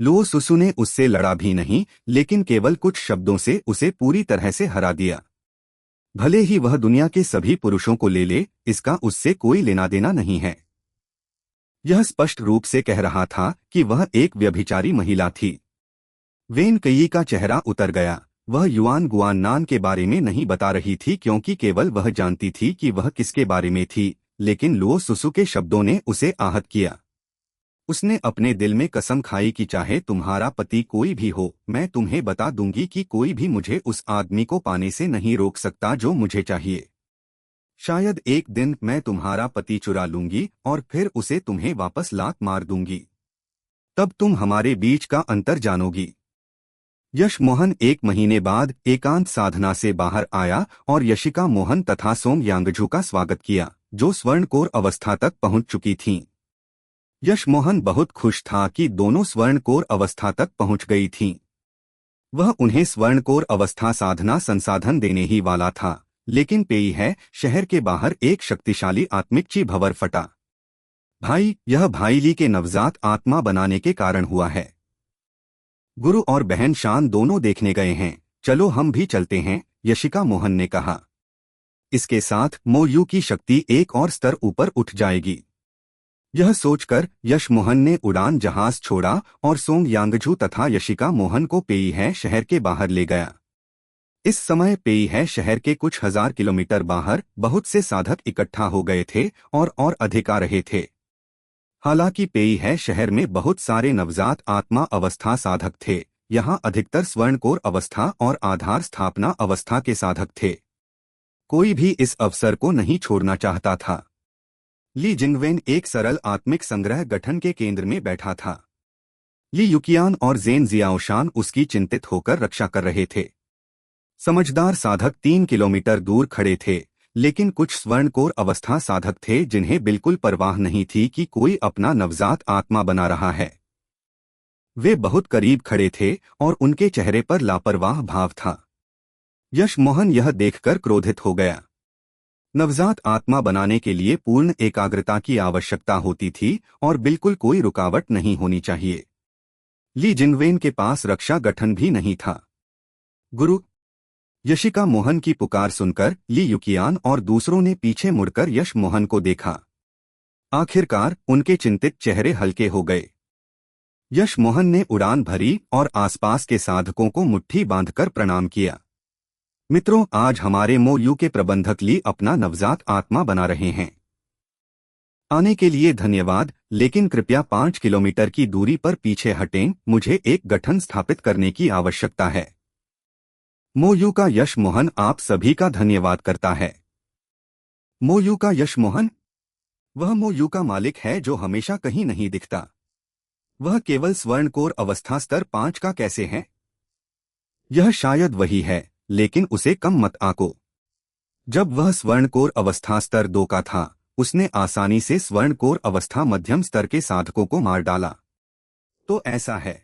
लो सुसु ने उससे लड़ा भी नहीं, लेकिन केवल कुछ शब्दों से उसे पूरी तरह से हरा दिया। भले ही वह दुनिया के सभी पुरुषों को ले ले, इसका उससे कोई लेना देना नहीं है। यह स्पष्ट रूप से कह रहा था कि वह एक व्यभिचारी महिला थी। वेन कई का चेहरा उतर गया। वह युआन गुआननान के बारे में नहीं बता रही थी क्योंकि केवल वह जानती थी कि वह किसके बारे में थी, लेकिन लुओ सुसु के शब्दों ने उसे आहत किया। उसने अपने दिल में कसम खाई कि चाहे तुम्हारा पति कोई भी हो, मैं तुम्हें बता दूंगी कि कोई भी मुझे उस आदमी को पाने से नहीं रोक सकता जो मुझे चाहिए। शायद एक दिन मैं तुम्हारा पति चुरा लूंगी और फिर उसे तुम्हें वापस लात मार दूंगी। तब तुम हमारे बीच का अंतर जानोगी। यश मोहन 1 महीने बाद एकांत साधना से बाहर आया और यशिका मोहन तथा सोंग यांगझू का स्वागत किया, जो स्वर्णकोर अवस्था तक पहुंच चुकी थीं। यश मोहन बहुत खुश था कि दोनों स्वर्णकोर अवस्था तक पहुंच गई थीं। वह उन्हें स्वर्णकोर अवस्था साधना संसाधन देने ही वाला था, लेकिन पेई है शहर के बाहर एक शक्तिशाली आत्मिक ची भंवर फटा। भाई, यह भाई ली के नवजात आत्मा बनाने के कारण हुआ है। गुरु और बहन शान दोनों देखने गए हैं। चलो हम भी चलते हैं, यशिका मोहन ने कहा। इसके साथ मोयू की शक्ति एक और स्तर ऊपर उठ जाएगी। यह सोचकर यश मोहन ने उड़ान जहाज छोड़ा और सोंग यांगझू तथा यशिका मोहन को पेई है शहर के बाहर ले गया। इस समय पेई है शहर के कुछ हजार किलोमीटर बाहर बहुत से साधक इकट्ठा हो गए थे और अधिक आ रहे थे। हालांकि पेई है शहर में बहुत सारे नवजात आत्मा अवस्था साधक थे। यहाँ अधिकतर स्वर्णकोर अवस्था और आधार स्थापना अवस्था के साधक थे। कोई भी इस अवसर को नहीं छोड़ना चाहता था। ली जिंगवेन एक सरल आत्मिक संग्रह गठन के केंद्र में बैठा था। ली युकियान और जेन जियाओशान उसकी चिंतित होकर रक्षा कर रहे थे। समझदार साधक 3 किलोमीटर दूर खड़े थे, लेकिन कुछ स्वर्णकोर अवस्था साधक थे जिन्हें बिल्कुल परवाह नहीं थी कि कोई अपना नवजात आत्मा बना रहा है। वे बहुत करीब खड़े थे और उनके चेहरे पर लापरवाह भाव था। यश मोहन यह देखकर क्रोधित हो गया। नवजात आत्मा बनाने के लिए पूर्ण एकाग्रता की आवश्यकता होती थी और बिल्कुल कोई रुकावट नहीं होनी चाहिए। ली जिंगवेन के पास रक्षा गठन भी नहीं था। गुरु, यशिका मोहन की पुकार सुनकर ली युकियान और दूसरों ने पीछे मुड़कर यश मोहन को देखा। आखिरकार उनके चिंतित चेहरे हल्के हो गए। यश मोहन ने उड़ान भरी और आसपास के साधकों को मुट्ठी बांधकर प्रणाम किया। मित्रों, आज हमारे MOU के प्रबंधक ली अपना नवजात आत्मा बना रहे हैं। आने के लिए धन्यवाद, लेकिन कृपया 5 किलोमीटर की दूरी पर पीछे हटें, मुझे एक गठन स्थापित करने की आवश्यकता है। MOU का यश मोहन आप सभी का धन्यवाद करता है। MOU का यश मोहन? वह MOU का मालिक है जो हमेशा कहीं नहीं दिखता। वह केवल स्वर्णकोर अवस्था स्तर 5 का कैसे है? यह शायद वही है, लेकिन उसे कम मत आंको। जब वह स्वर्णकोर अवस्था स्तर 2 का था, उसने आसानी से स्वर्णकोर अवस्था मध्यम स्तर के साधकों को मार डाला। तो ऐसा है।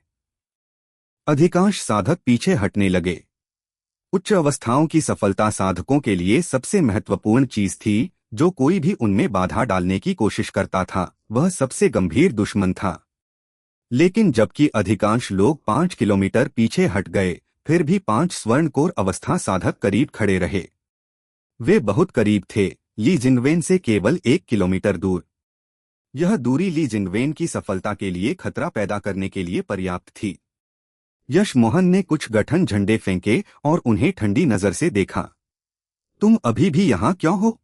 अधिकांश साधक पीछे हटने लगे। उच्च अवस्थाओं की सफलता साधकों के लिए सबसे महत्वपूर्ण चीज थी। जो कोई भी उनमें बाधा डालने की कोशिश करता था, वह सबसे गंभीर दुश्मन था। लेकिन जबकि अधिकांश लोग 5 किलोमीटर पीछे हट गए, फिर भी 5 स्वर्णकोर अवस्था साधक करीब खड़े रहे। वे बहुत करीब थे, ली जिंगवेन से केवल 1 किलोमीटर दूर। यह दूरी ली जिंगवेन की सफलता के लिए खतरा पैदा करने के लिए पर्याप्त थी। यश मोहन ने कुछ गठन झंडे फेंके और उन्हें ठंडी नजर से देखा। तुम अभी भी यहाँ क्यों हो?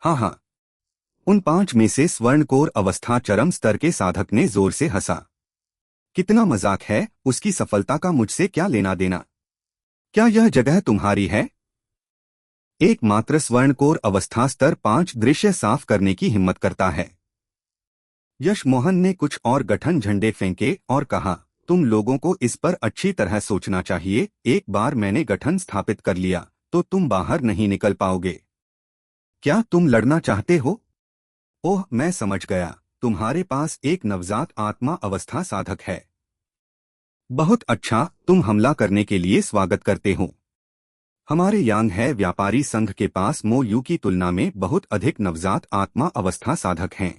हाँ, उन 5 में से स्वर्णकोर अवस्था चरम स्तर के साधक ने जोर से हंसा। कितना मजाक है, उसकी सफलता का मुझसे क्या लेना देना? क्या यह जगह तुम्हारी है? एकमात्र स्वर्णकोर अवस्था स्तर 5 दृश्य साफ करने की हिम्मत करता है। यश मोहन ने कुछ और गठन झंडे फेंके और कहा, तुम लोगों को इस पर अच्छी तरह सोचना चाहिए। एक बार मैंने गठन स्थापित कर लिया तो तुम बाहर नहीं निकल पाओगे। क्या तुम लड़ना चाहते हो? ओह, मैं समझ गया, तुम्हारे पास एक नवजात आत्मा अवस्था साधक है। बहुत अच्छा, तुम हमला करने के लिए स्वागत करते हो। हमारे यांग है व्यापारी संघ के पास MOU की तुलना में बहुत अधिक नवजात आत्मा अवस्था साधक हैं।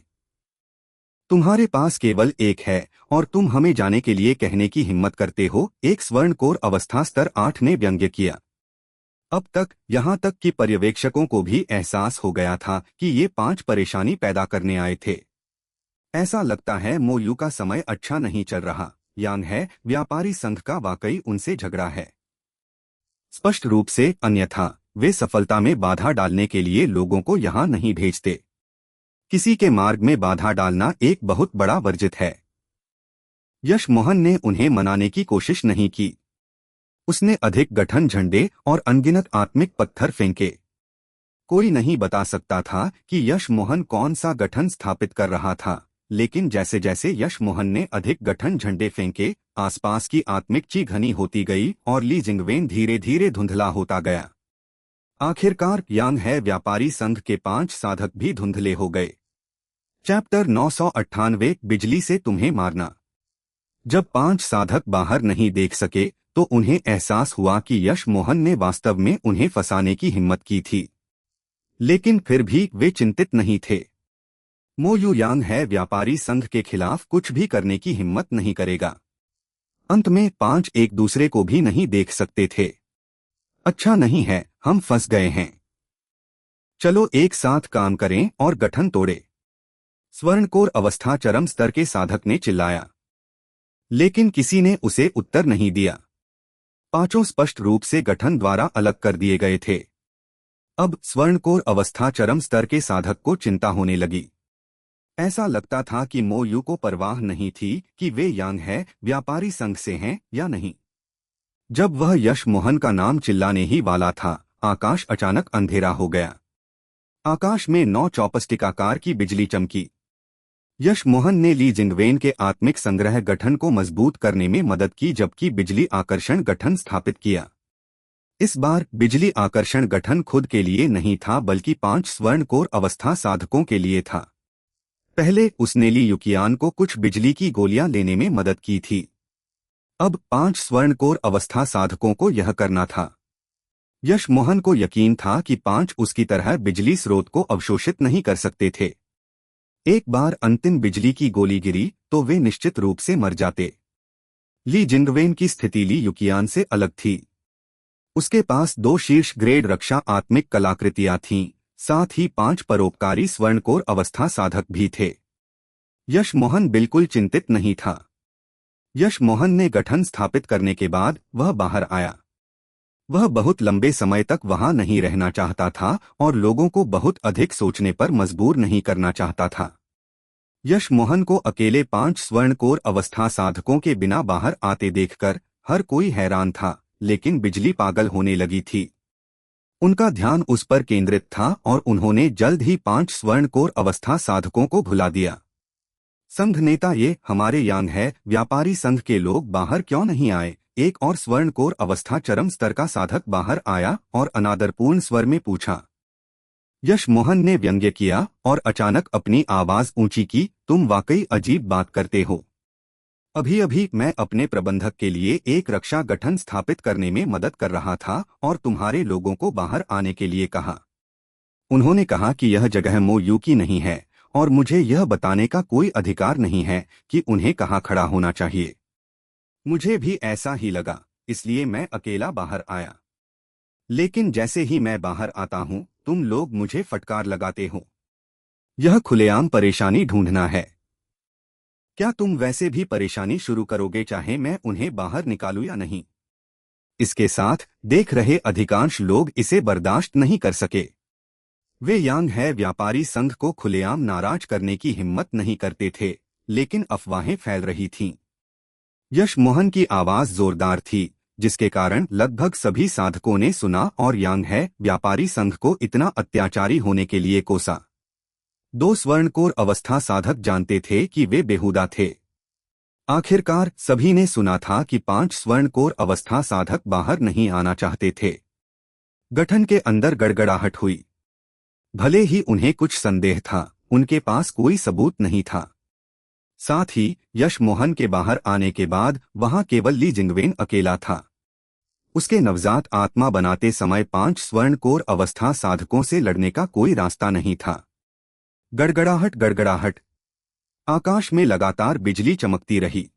तुम्हारे पास केवल एक है और तुम हमें जाने के लिए कहने की हिम्मत करते हो, एक स्वर्णकोर अवस्था स्तर 8 ने व्यंग्य किया। अब तक, यहाँ तक कि पर्यवेक्षकों को भी एहसास हो गया था कि ये 5 परेशानी पैदा करने आए थे। ऐसा लगता है MOU का समय अच्छा नहीं चल रहा। यांग है व्यापारी संघ का वाकई उनसे झगड़ा है। स्पष्ट रूप से, अन्यथा वे सफलता में बाधा डालने के लिए लोगों को यहाँ नहीं भेजते। किसी के मार्ग में बाधा डालना एक बहुत बड़ा वर्जित है। यश मोहन ने उन्हें मनाने की कोशिश नहीं की। उसने अधिक गठन झंडे और अनगिनत आत्मिक पत्थर फेंके। कोई नहीं बता सकता था कि यश मोहन कौन सा गठन स्थापित कर रहा था, लेकिन जैसे जैसे यश मोहन ने अधिक गठन झंडे फेंके, आसपास की आत्मिक ची घनी होती गई और ली जिंगवेन धीरे धीरे धुंधला होता गया। आखिरकार यांग है व्यापारी संघ के 5 साधक भी धुंधले हो गए। चैप्टर 998 बिजली से तुम्हें मारना। जब 5 साधक बाहर नहीं देख सके तो उन्हें एहसास हुआ कि यश मोहन ने वास्तव में उन्हें फंसाने की हिम्मत की थी। लेकिन फिर भी वे चिंतित नहीं थे। MOU यांग है व्यापारी संघ के खिलाफ कुछ भी करने की हिम्मत नहीं करेगा। अंत में 5 एक दूसरे को भी नहीं देख सकते थे। अच्छा नहीं है, हम फंस गए हैं। चलो एक साथ काम करें और गठन तोड़े। स्वर्णकोर अवस्था चरम स्तर के साधक ने चिल्लाया। लेकिन किसी ने उसे उत्तर नहीं दिया। 5 स्पष्ट रूप से गठन द्वारा अलग कर दिए गए थे। अब स्वर्णकोर अवस्था चरम स्तर के साधक को चिंता होने लगी। ऐसा लगता था कि MOU को परवाह नहीं थी कि वे यांग है व्यापारी संघ से हैं या नहीं। जब वह यश मोहन का नाम चिल्लाने ही वाला था, आकाश अचानक अंधेरा हो गया। आकाश में 9 चौपस्टिकाकार की बिजली चमकी। यश मोहन ने ली जिंगवेन के आत्मिक संग्रह गठन को मजबूत करने में मदद की, जबकि बिजली आकर्षण गठन स्थापित किया। इस बार बिजली आकर्षण गठन खुद के लिए नहीं था, बल्कि 5 स्वर्णकोर अवस्था साधकों के लिए था। पहले उसने ली युकियान को कुछ बिजली की गोलियां लेने में मदद की थी। अब 5 स्वर्णकोर अवस्था साधकों को यह करना था। यश मोहन को यकीन था कि 5 उसकी तरह बिजली स्रोत को अवशोषित नहीं कर सकते थे। एक बार अंतिम बिजली की गोली गिरी तो वे निश्चित रूप से मर जाते। ली जिंगवेन की स्थिति ली युकियान से अलग थी। उसके पास 2 शीर्ष ग्रेड रक्षा आत्मिक कलाकृतियां थीं, साथ ही 5 परोपकारी स्वर्णकोर अवस्था साधक भी थे। यश मोहन बिल्कुल चिंतित नहीं था। यश मोहन ने गठन स्थापित करने के बाद वह बाहर आया। वह बहुत लंबे समय तक वहां नहीं रहना चाहता था और लोगों को बहुत अधिक सोचने पर मजबूर नहीं करना चाहता था। यश मोहन को अकेले 5 स्वर्णकोर अवस्था साधकों के बिना बाहर आते देखकर हर कोई हैरान था, लेकिन बिजली पागल होने लगी थी। उनका ध्यान उस पर केंद्रित था और उन्होंने जल्द ही 5 स्वर्णकोर अवस्था साधकों को भुला दिया। संघ नेता, ये हमारे यांग है व्यापारी संघ के लोग बाहर क्यों नहीं आए? एक और स्वर्णकोर अवस्था चरम स्तर का साधक बाहर आया और अनादरपूर्ण स्वर में पूछा। यश मोहन ने व्यंग्य किया और अचानक अपनी आवाज ऊंची की, तुम वाकई अजीब बात करते हो। अभी अभी मैं अपने प्रबंधक के लिए एक रक्षा गठन स्थापित करने में मदद कर रहा था और तुम्हारे लोगों को बाहर आने के लिए कहा। उन्होंने कहा कि यह जगह मोयू की नहीं है और मुझे यह बताने का कोई अधिकार नहीं है कि उन्हें कहाँ खड़ा होना चाहिए। मुझे भी ऐसा ही लगा, इसलिए मैं अकेला बाहर आया। लेकिन जैसे ही मैं बाहर आता हूं, तुम लोग मुझे फटकार लगाते हो। यह खुलेआम परेशानी ढूंढना है। क्या तुम वैसे भी परेशानी शुरू करोगे, चाहे मैं उन्हें बाहर निकालूं या नहीं? इसके साथ देख रहे अधिकांश लोग इसे बर्दाश्त नहीं कर सके। वे यांग है व्यापारी संघ को खुलेआम नाराज करने की हिम्मत नहीं करते थे, लेकिन अफवाहें फैल रही थीं। यश मोहन की आवाज जोरदार थी, जिसके कारण लगभग सभी साधकों ने सुना और यांग है व्यापारी संघ को इतना अत्याचारी होने के लिए कोसा। 2 स्वर्णकोर अवस्था साधक जानते थे कि वे बेहुदा थे। आखिरकार सभी ने सुना था कि 5 स्वर्णकोर अवस्था साधक बाहर नहीं आना चाहते थे। गठन के अंदर गड़गड़ाहट हुई। भले ही उन्हें कुछ संदेह था, उनके पास कोई सबूत नहीं था। साथ ही यश मोहन के बाहर आने के बाद वहां केवल ली जिंगवेन अकेला था। उसके नवजात आत्मा बनाते समय 5 स्वर्णकोर अवस्था साधकों से लड़ने का कोई रास्ता नहीं था। गड़गड़ाहट गड़गड़ाहट। आकाश में लगातार बिजली चमकती रही।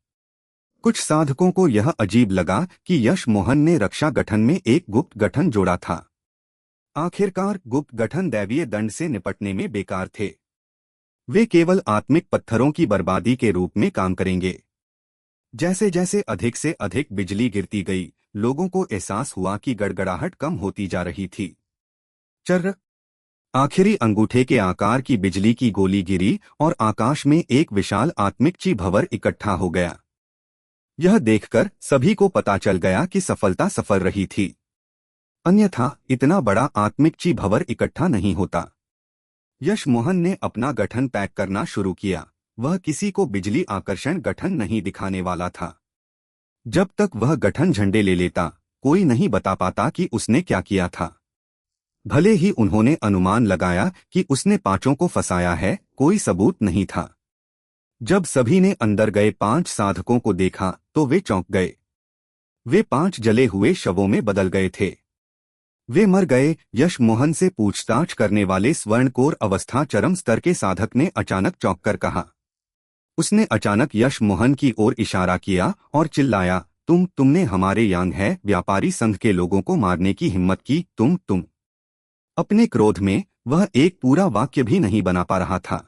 कुछ साधकों को यह अजीब लगा कि यश मोहन ने रक्षा गठन में एक गुप्त गठन जोड़ा था। आखिरकार गुप्त गठन दैवीय दंड से निपटने में बेकार थे। वे केवल आत्मिक पत्थरों की बर्बादी के रूप में काम करेंगे। जैसे जैसे अधिक से अधिक बिजली गिरती गई, लोगों को एहसास हुआ कि गड़गड़ाहट कम होती जा रही थी। चर्र। आखिरी अंगूठे के आकार की बिजली की गोली गिरी और आकाश में एक विशाल आत्मिक ची भंवर इकट्ठा हो गया। यह देखकर सभी को पता चल गया कि सफलता सफल रही थी। अन्यथा इतना बड़ा आत्मिक ची भंवर इकट्ठा नहीं होता। यश मोहन ने अपना गठन पैक करना शुरू किया। वह किसी को बिजली आकर्षण गठन नहीं दिखाने वाला था। जब तक वह गठन झंडे ले लेता, कोई नहीं बता पाता कि उसने क्या किया था। भले ही उन्होंने अनुमान लगाया कि उसने 5 को फंसाया है, कोई सबूत नहीं था। जब सभी ने अंदर गए 5 साधकों को देखा तो वे चौंक गए। वे 5 जले हुए शवों में बदल गए थे। वे मर गए। यश मोहन से पूछताछ करने वाले स्वर्णकोर अवस्था चरम स्तर के साधक ने अचानक चौंककर कहा। उसने अचानक यश मोहन की ओर इशारा किया और चिल्लाया, तुमने हमारे यांग है व्यापारी संघ के लोगों को मारने की हिम्मत की। तुम। अपने क्रोध में वह एक पूरा वाक्य भी नहीं बना पा रहा था।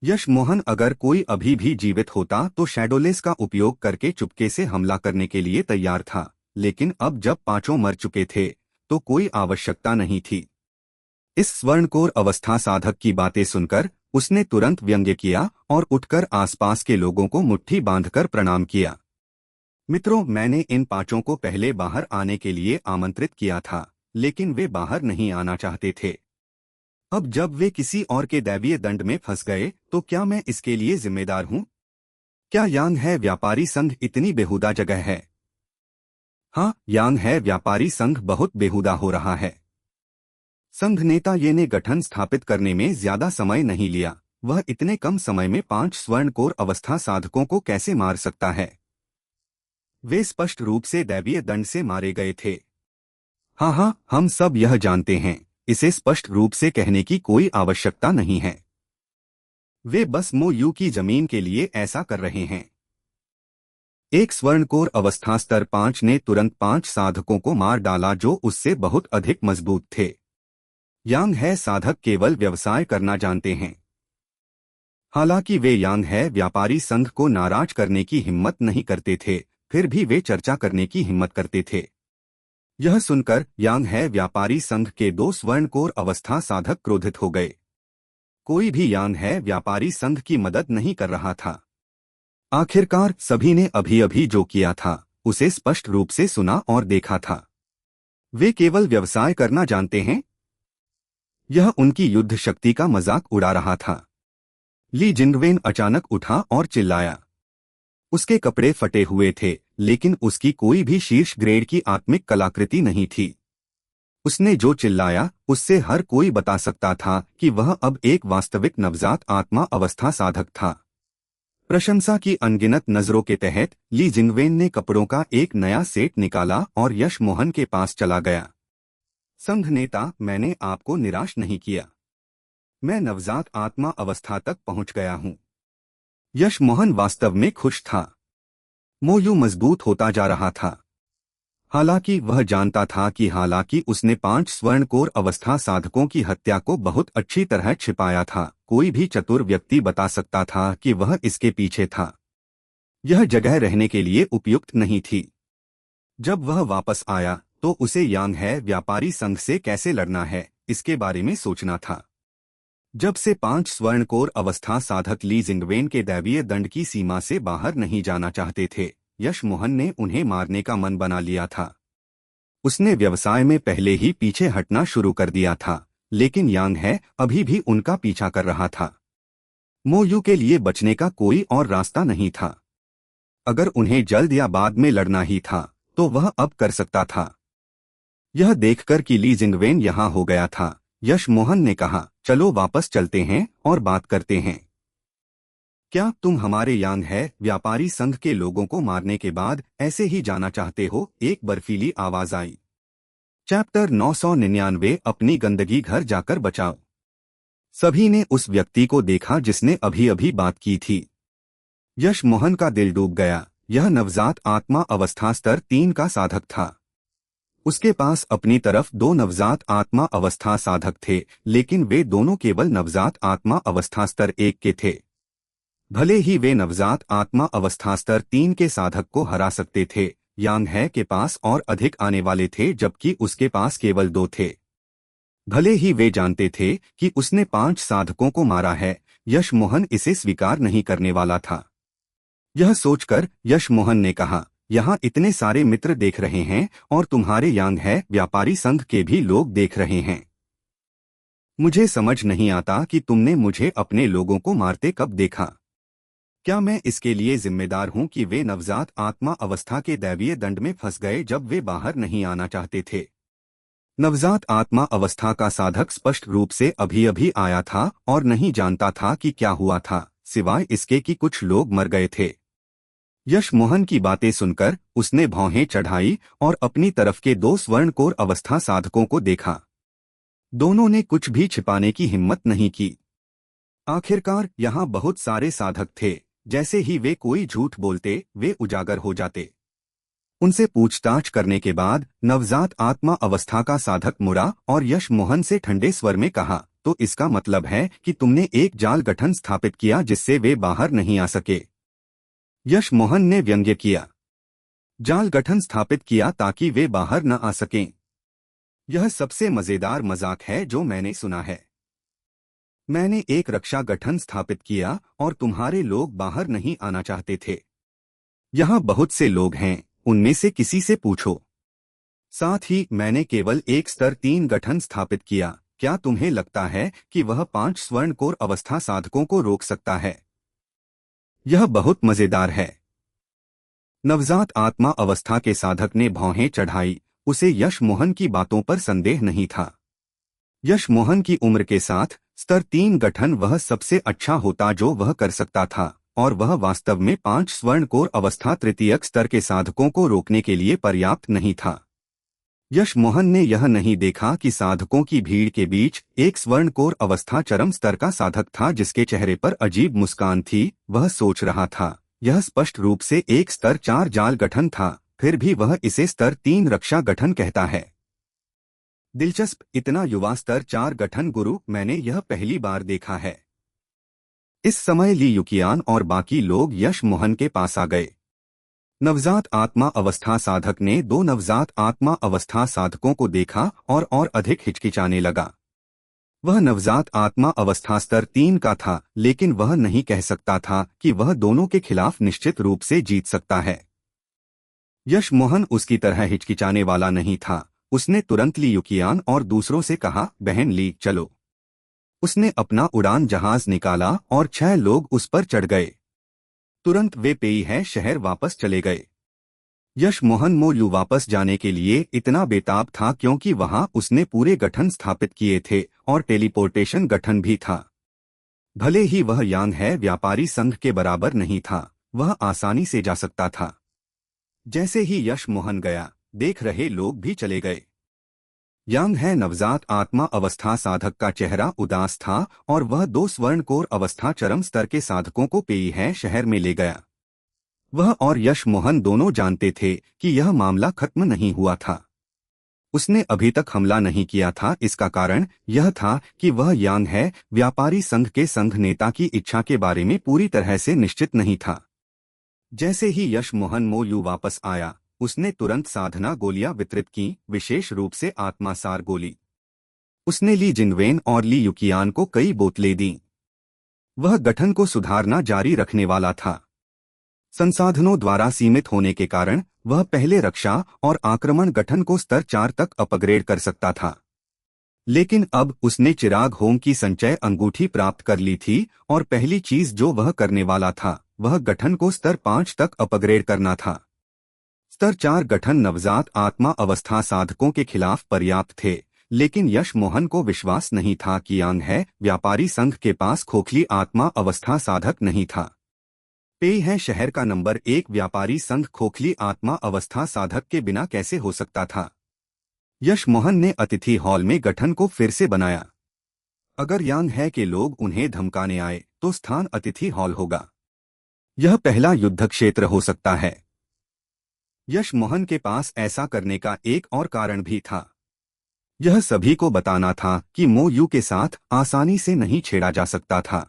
यश मोहन अगर कोई अभी भी जीवित होता तो शैडोलेस का उपयोग करके चुपके से हमला करने के लिए तैयार था, लेकिन अब जब 5 मर चुके थे तो कोई आवश्यकता नहीं थी। इस स्वर्णकोर अवस्था साधक की बातें सुनकर उसने तुरंत व्यंग्य किया और उठकर आसपास के लोगों को मुट्ठी बांधकर प्रणाम किया। मित्रों, मैंने इन 5 को पहले बाहर आने के लिए आमंत्रित किया था, लेकिन वे बाहर नहीं आना चाहते थे। अब जब वे किसी और के दैवीय दंड में फंस गए तो क्या मैं इसके लिए जिम्मेदार हूं? क्या यांग है व्यापारी संघ इतनी बेहुदा जगह है? हाँ, यांग है व्यापारी संघ बहुत बेहुदा हो रहा है। संघ नेता ये ने गठन स्थापित करने में ज्यादा समय नहीं लिया। वह इतने कम समय में 5 स्वर्णकोर अवस्था साधकों को कैसे मार सकता है? वे स्पष्ट रूप से दैवीय दंड से मारे गए थे। हाँ, हम सब यह जानते हैं। इसे स्पष्ट रूप से कहने की कोई आवश्यकता नहीं है। वे बस मोयू की जमीन के लिए ऐसा कर रहे हैं। एक स्वर्णकोर अवस्था स्तर 5 ने तुरंत 5 साधकों को मार डाला जो उससे बहुत अधिक मजबूत थे। यांग है साधक केवल व्यवसाय करना जानते हैं। हालांकि वे यांग है व्यापारी संघ को नाराज करने की हिम्मत नहीं करते थे, फिर भी वे चर्चा करने की हिम्मत करते थे। यह सुनकर यांग है व्यापारी संघ के 2 स्वर्णकोर अवस्था साधक क्रोधित हो गए। कोई भी यांग है व्यापारी संघ की मदद नहीं कर रहा था। आखिरकार सभी ने अभी अभी जो किया था उसे स्पष्ट रूप से सुना और देखा था। वे केवल व्यवसाय करना जानते हैं। यह उनकी युद्ध शक्ति का मजाक उड़ा रहा था। ली जिंगवेन अचानक उठा और चिल्लाया। उसके कपड़े फटे हुए थे, लेकिन उसकी कोई भी शीर्ष ग्रेड की आत्मिक कलाकृति नहीं थी। उसने जो चिल्लाया उससे हर कोई बता सकता था कि वह अब एक वास्तविक नवजात आत्मा अवस्था साधक था। प्रशंसा की अनगिनत नजरों के तहत ली जिंगवेन ने कपड़ों का एक नया सेट निकाला और यश मोहन के पास चला गया। संघ नेता, मैंने आपको निराश नहीं किया। मैं नवजात आत्मा अवस्था तक पहुंच गया हूं। यश मोहन वास्तव में खुश था। मोयू मजबूत होता जा रहा था। हालांकि वह जानता था कि हालांकि उसने 5 स्वर्णकोर अवस्था साधकों की हत्या को बहुत अच्छी तरह छिपाया था, कोई भी चतुर व्यक्ति बता सकता था कि वह इसके पीछे था। यह जगह रहने के लिए उपयुक्त नहीं थी। जब वह वापस आया तो उसे यांग है व्यापारी संघ से कैसे लड़ना है इसके बारे में सोचना था। जब से 5 स्वर्णकोर अवस्था साधक ली जिंगवेन के दैवीय दंड की सीमा से बाहर नहीं जाना चाहते थे, यश मोहन ने उन्हें मारने का मन बना लिया था। उसने व्यवसाय में पहले ही पीछे हटना शुरू कर दिया था, लेकिन यांग है अभी भी उनका पीछा कर रहा था। मोयू के लिए बचने का कोई और रास्ता नहीं था। अगर उन्हें जल्द या बाद में लड़ना ही था तो वह अब कर सकता था। यह देखकर कि ली जिंगवेन यहां हो गया था, यश मोहन ने कहा, चलो वापस चलते हैं और बात करते हैं। क्या तुम हमारे यांग है व्यापारी संघ के लोगों को मारने के बाद ऐसे ही जाना चाहते हो? एक बर्फीली आवाज आई। चैप्टर 999 अपनी गंदगी घर जाकर बचाओ। सभी ने उस व्यक्ति को देखा जिसने अभी अभी बात की थी। यश मोहन का दिल डूब गया। यह नवजात आत्मा अवस्था स्तर 3 का साधक था। उसके पास अपनी तरफ 2 नवजात आत्मा अवस्था साधक थे, लेकिन वे दोनों केवल नवजात आत्मा अवस्था स्तर 1 के थे। भले ही वे नवजात आत्मा अवस्था स्तर 3 के साधक को हरा सकते थे, यांग है के पास और अधिक आने वाले थे जबकि उसके पास केवल 2 थे। भले ही वे जानते थे कि उसने 5 साधकों को मारा है, यश मोहन इसे स्वीकार नहीं करने वाला था। यह सोचकर यश मोहन ने कहा, यहाँ इतने सारे मित्र देख रहे हैं और तुम्हारे यांग है व्यापारी संघ के भी लोग देख रहे हैं। मुझे समझ नहीं आता कि तुमने मुझे अपने लोगों को मारते कब देखा। क्या मैं इसके लिए जिम्मेदार हूं कि वे नवजात आत्मा अवस्था के दैवीय दंड में फंस गए जब वे बाहर नहीं आना चाहते थे? नवजात आत्मा अवस्था का साधक स्पष्ट रूप से अभी अभी आया था और नहीं जानता था कि क्या हुआ था, सिवाय इसके कि कुछ लोग मर गए थे। यश मोहन की बातें सुनकर उसने भौहें चढ़ाई और अपनी तरफ के 2 स्वर्णकोर अवस्था साधकों को देखा। दोनों ने कुछ भी छिपाने की हिम्मत नहीं की। आखिरकार यहाँ बहुत सारे साधक थे, जैसे ही वे कोई झूठ बोलते वे उजागर हो जाते। उनसे पूछताछ करने के बाद नवजात आत्मा अवस्था का साधक मुड़ा और यश मोहन से ठंडे स्वर में कहा, तो इसका मतलब है कि तुमने एक जाल गठन स्थापित किया जिससे वे बाहर नहीं आ सके। यश मोहन ने व्यंग्य किया। जाल गठन स्थापित किया ताकि वे बाहर न आ सकें। यह सबसे मजेदार मजाक है जो मैंने सुना है। मैंने एक रक्षा गठन स्थापित किया और तुम्हारे लोग बाहर नहीं आना चाहते थे। यहाँ बहुत से लोग हैं, उनमें से किसी से पूछो। साथ ही मैंने केवल एक स्तर 3 गठन स्थापित किया। क्या तुम्हें लगता है कि वह 5 स्वर्णकोर अवस्था साधकों को रोक सकता है? यह बहुत मजेदार है। नवजात आत्मा अवस्था के साधक ने भौहें चढ़ाई। उसे यश मोहन की बातों पर संदेह नहीं था। यश मोहन की उम्र के साथ स्तर 3 गठन वह सबसे अच्छा होता जो वह कर सकता था, और वह वास्तव में 5 स्वर्णकोर अवस्था तृतीयक स्तर के साधकों को रोकने के लिए पर्याप्त नहीं था। यश मोहन ने यह नहीं देखा कि साधकों की भीड़ के बीच एक स्वर्णकोर अवस्था चरम स्तर का साधक था जिसके चेहरे पर अजीब मुस्कान थी। वह सोच रहा था, यह स्पष्ट रूप से एक स्तर 4 जाल गठन था, फिर भी वह इसे स्तर 3 रक्षा गठन कहता है। दिलचस्प, इतना युवा स्तर 4 गठन गुरु मैंने यह पहली बार देखा है। इस समय ली युकियान और बाकी लोग यश मोहन के पास आ गए। नवजात आत्मा अवस्था साधक ने 2 नवजात आत्मा अवस्था साधकों को देखा और अधिक हिचकिचाने लगा। वह नवजात आत्मा अवस्था स्तर 3 का था, लेकिन वह नहीं कह सकता था कि वह दोनों के खिलाफ निश्चित रूप से जीत सकता है। यश मोहन उसकी तरह हिचकिचाने वाला नहीं था। उसने तुरंत ली युकियान और दूसरों से कहा, बहन ली, चलो। उसने अपना उड़ान जहाज निकाला और 6 लोग उस पर चढ़ गए। तुरंत वे पेई है शहर वापस चले गए। यश मोहन मोलू वापस जाने के लिए इतना बेताब था क्योंकि वहां उसने पूरे गठन स्थापित किए थे और टेलीपोर्टेशन गठन भी था। भले ही वह यांग है व्यापारी संघ के बराबर नहीं था, वह आसानी से जा सकता था। जैसे ही यश मोहन गया, देख रहे लोग भी चले गए। यांग है नवजात आत्मा अवस्था साधक का चेहरा उदास था और वह 2 स्वर्णकोर अवस्था चरम स्तर के साधकों को पेई है शहर में ले गया। वह और यश मोहन दोनों जानते थे कि यह मामला खत्म नहीं हुआ था। उसने अभी तक हमला नहीं किया था। इसका कारण यह था कि वह यांग है व्यापारी संघ के संघ नेता की इच्छा के बारे में पूरी तरह से निश्चित नहीं था। जैसे ही यश मोहन मोलू वापस आया, उसने तुरंत साधना गोलियां वितरित की, विशेष रूप से आत्मासार गोली। उसने ली जिनवेन और ली युकियान को कई बोतलें दी। वह गठन को सुधारना जारी रखने वाला था। संसाधनों द्वारा सीमित होने के कारण वह पहले रक्षा और आक्रमण गठन को स्तर 4 तक अपग्रेड कर सकता था। लेकिन अब उसने चिराग होम की संचय अंगूठी प्राप्त कर ली थी और पहली चीज जो वह करने वाला था वह गठन को स्तर 5 तक अपग्रेड करना था। स्तर 4 गठन नवजात आत्मा अवस्था साधकों के खिलाफ पर्याप्त थे, लेकिन यश मोहन को विश्वास नहीं था कि यांग है व्यापारी संघ के पास खोखली आत्मा अवस्था साधक नहीं था। पेई है शहर का नंबर 1 व्यापारी संघ खोखली आत्मा अवस्था साधक के बिना कैसे हो सकता था। यश मोहन ने अतिथि हॉल में गठन को फिर से बनाया। अगर यांग है के लोग उन्हें धमकाने आए तो स्थान अतिथि हॉल होगा। यह पहला युद्ध क्षेत्र हो सकता है। यश मोहन के पास ऐसा करने का एक और कारण भी था। यह सभी को बताना था कि मो यू के साथ आसानी से नहीं छेड़ा जा सकता था।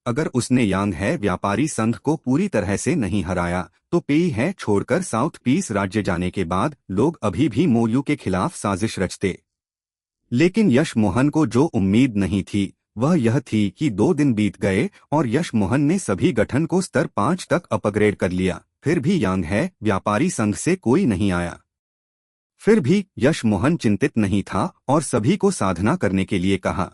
अगर उसने यांग है व्यापारी संघ को पूरी तरह से नहीं हराया तो पेई है छोड़कर साउथ पीस राज्य जाने के बाद लोग अभी भी मो यू के खिलाफ साजिश रचते। लेकिन यश मोहन को जो उम्मीद नहीं थी वह यह थी कि 2 दिन बीत गए और यश मोहन ने सभी गठन को स्तर 5 तक अपग्रेड कर लिया, फिर भी यांग है व्यापारी संघ से कोई नहीं आया। फिर भी यश मोहन चिंतित नहीं था और सभी को साधना करने के लिए कहा।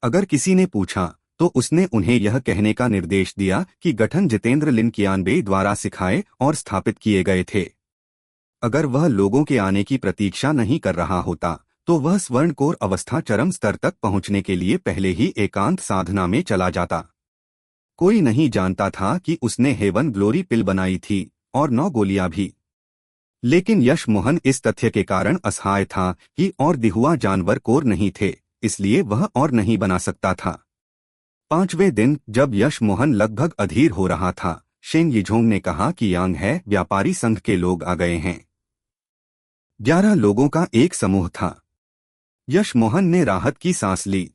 अगर किसी ने पूछा तो उसने उन्हें यह कहने का निर्देश दिया कि गठन जितेंद्र लिन कियानबे द्वारा सिखाए और स्थापित किए गए थे। अगर वह लोगों के आने की प्रतीक्षा नहीं कर रहा होता तो वह स्वर्णकोर अवस्था चरम स्तर तक पहुंचने के लिए पहले ही एकांत साधना में चला जाता। कोई नहीं जानता था कि उसने हेवन ग्लोरी पिल बनाई थी और 9 गोलियां भी। लेकिन यश मोहन इस तथ्य के कारण असहाय था कि और दिहुआ जानवर कोर नहीं थे, इसलिए वह और नहीं बना सकता था। 5वें दिन जब यश मोहन लगभग अधीर हो रहा था, शेंग यिझोंग ने कहा कि यांग है व्यापारी संघ के लोग आ गए हैं। 11 लोगों का एक समूह था। यश मोहन ने राहत की सांस ली।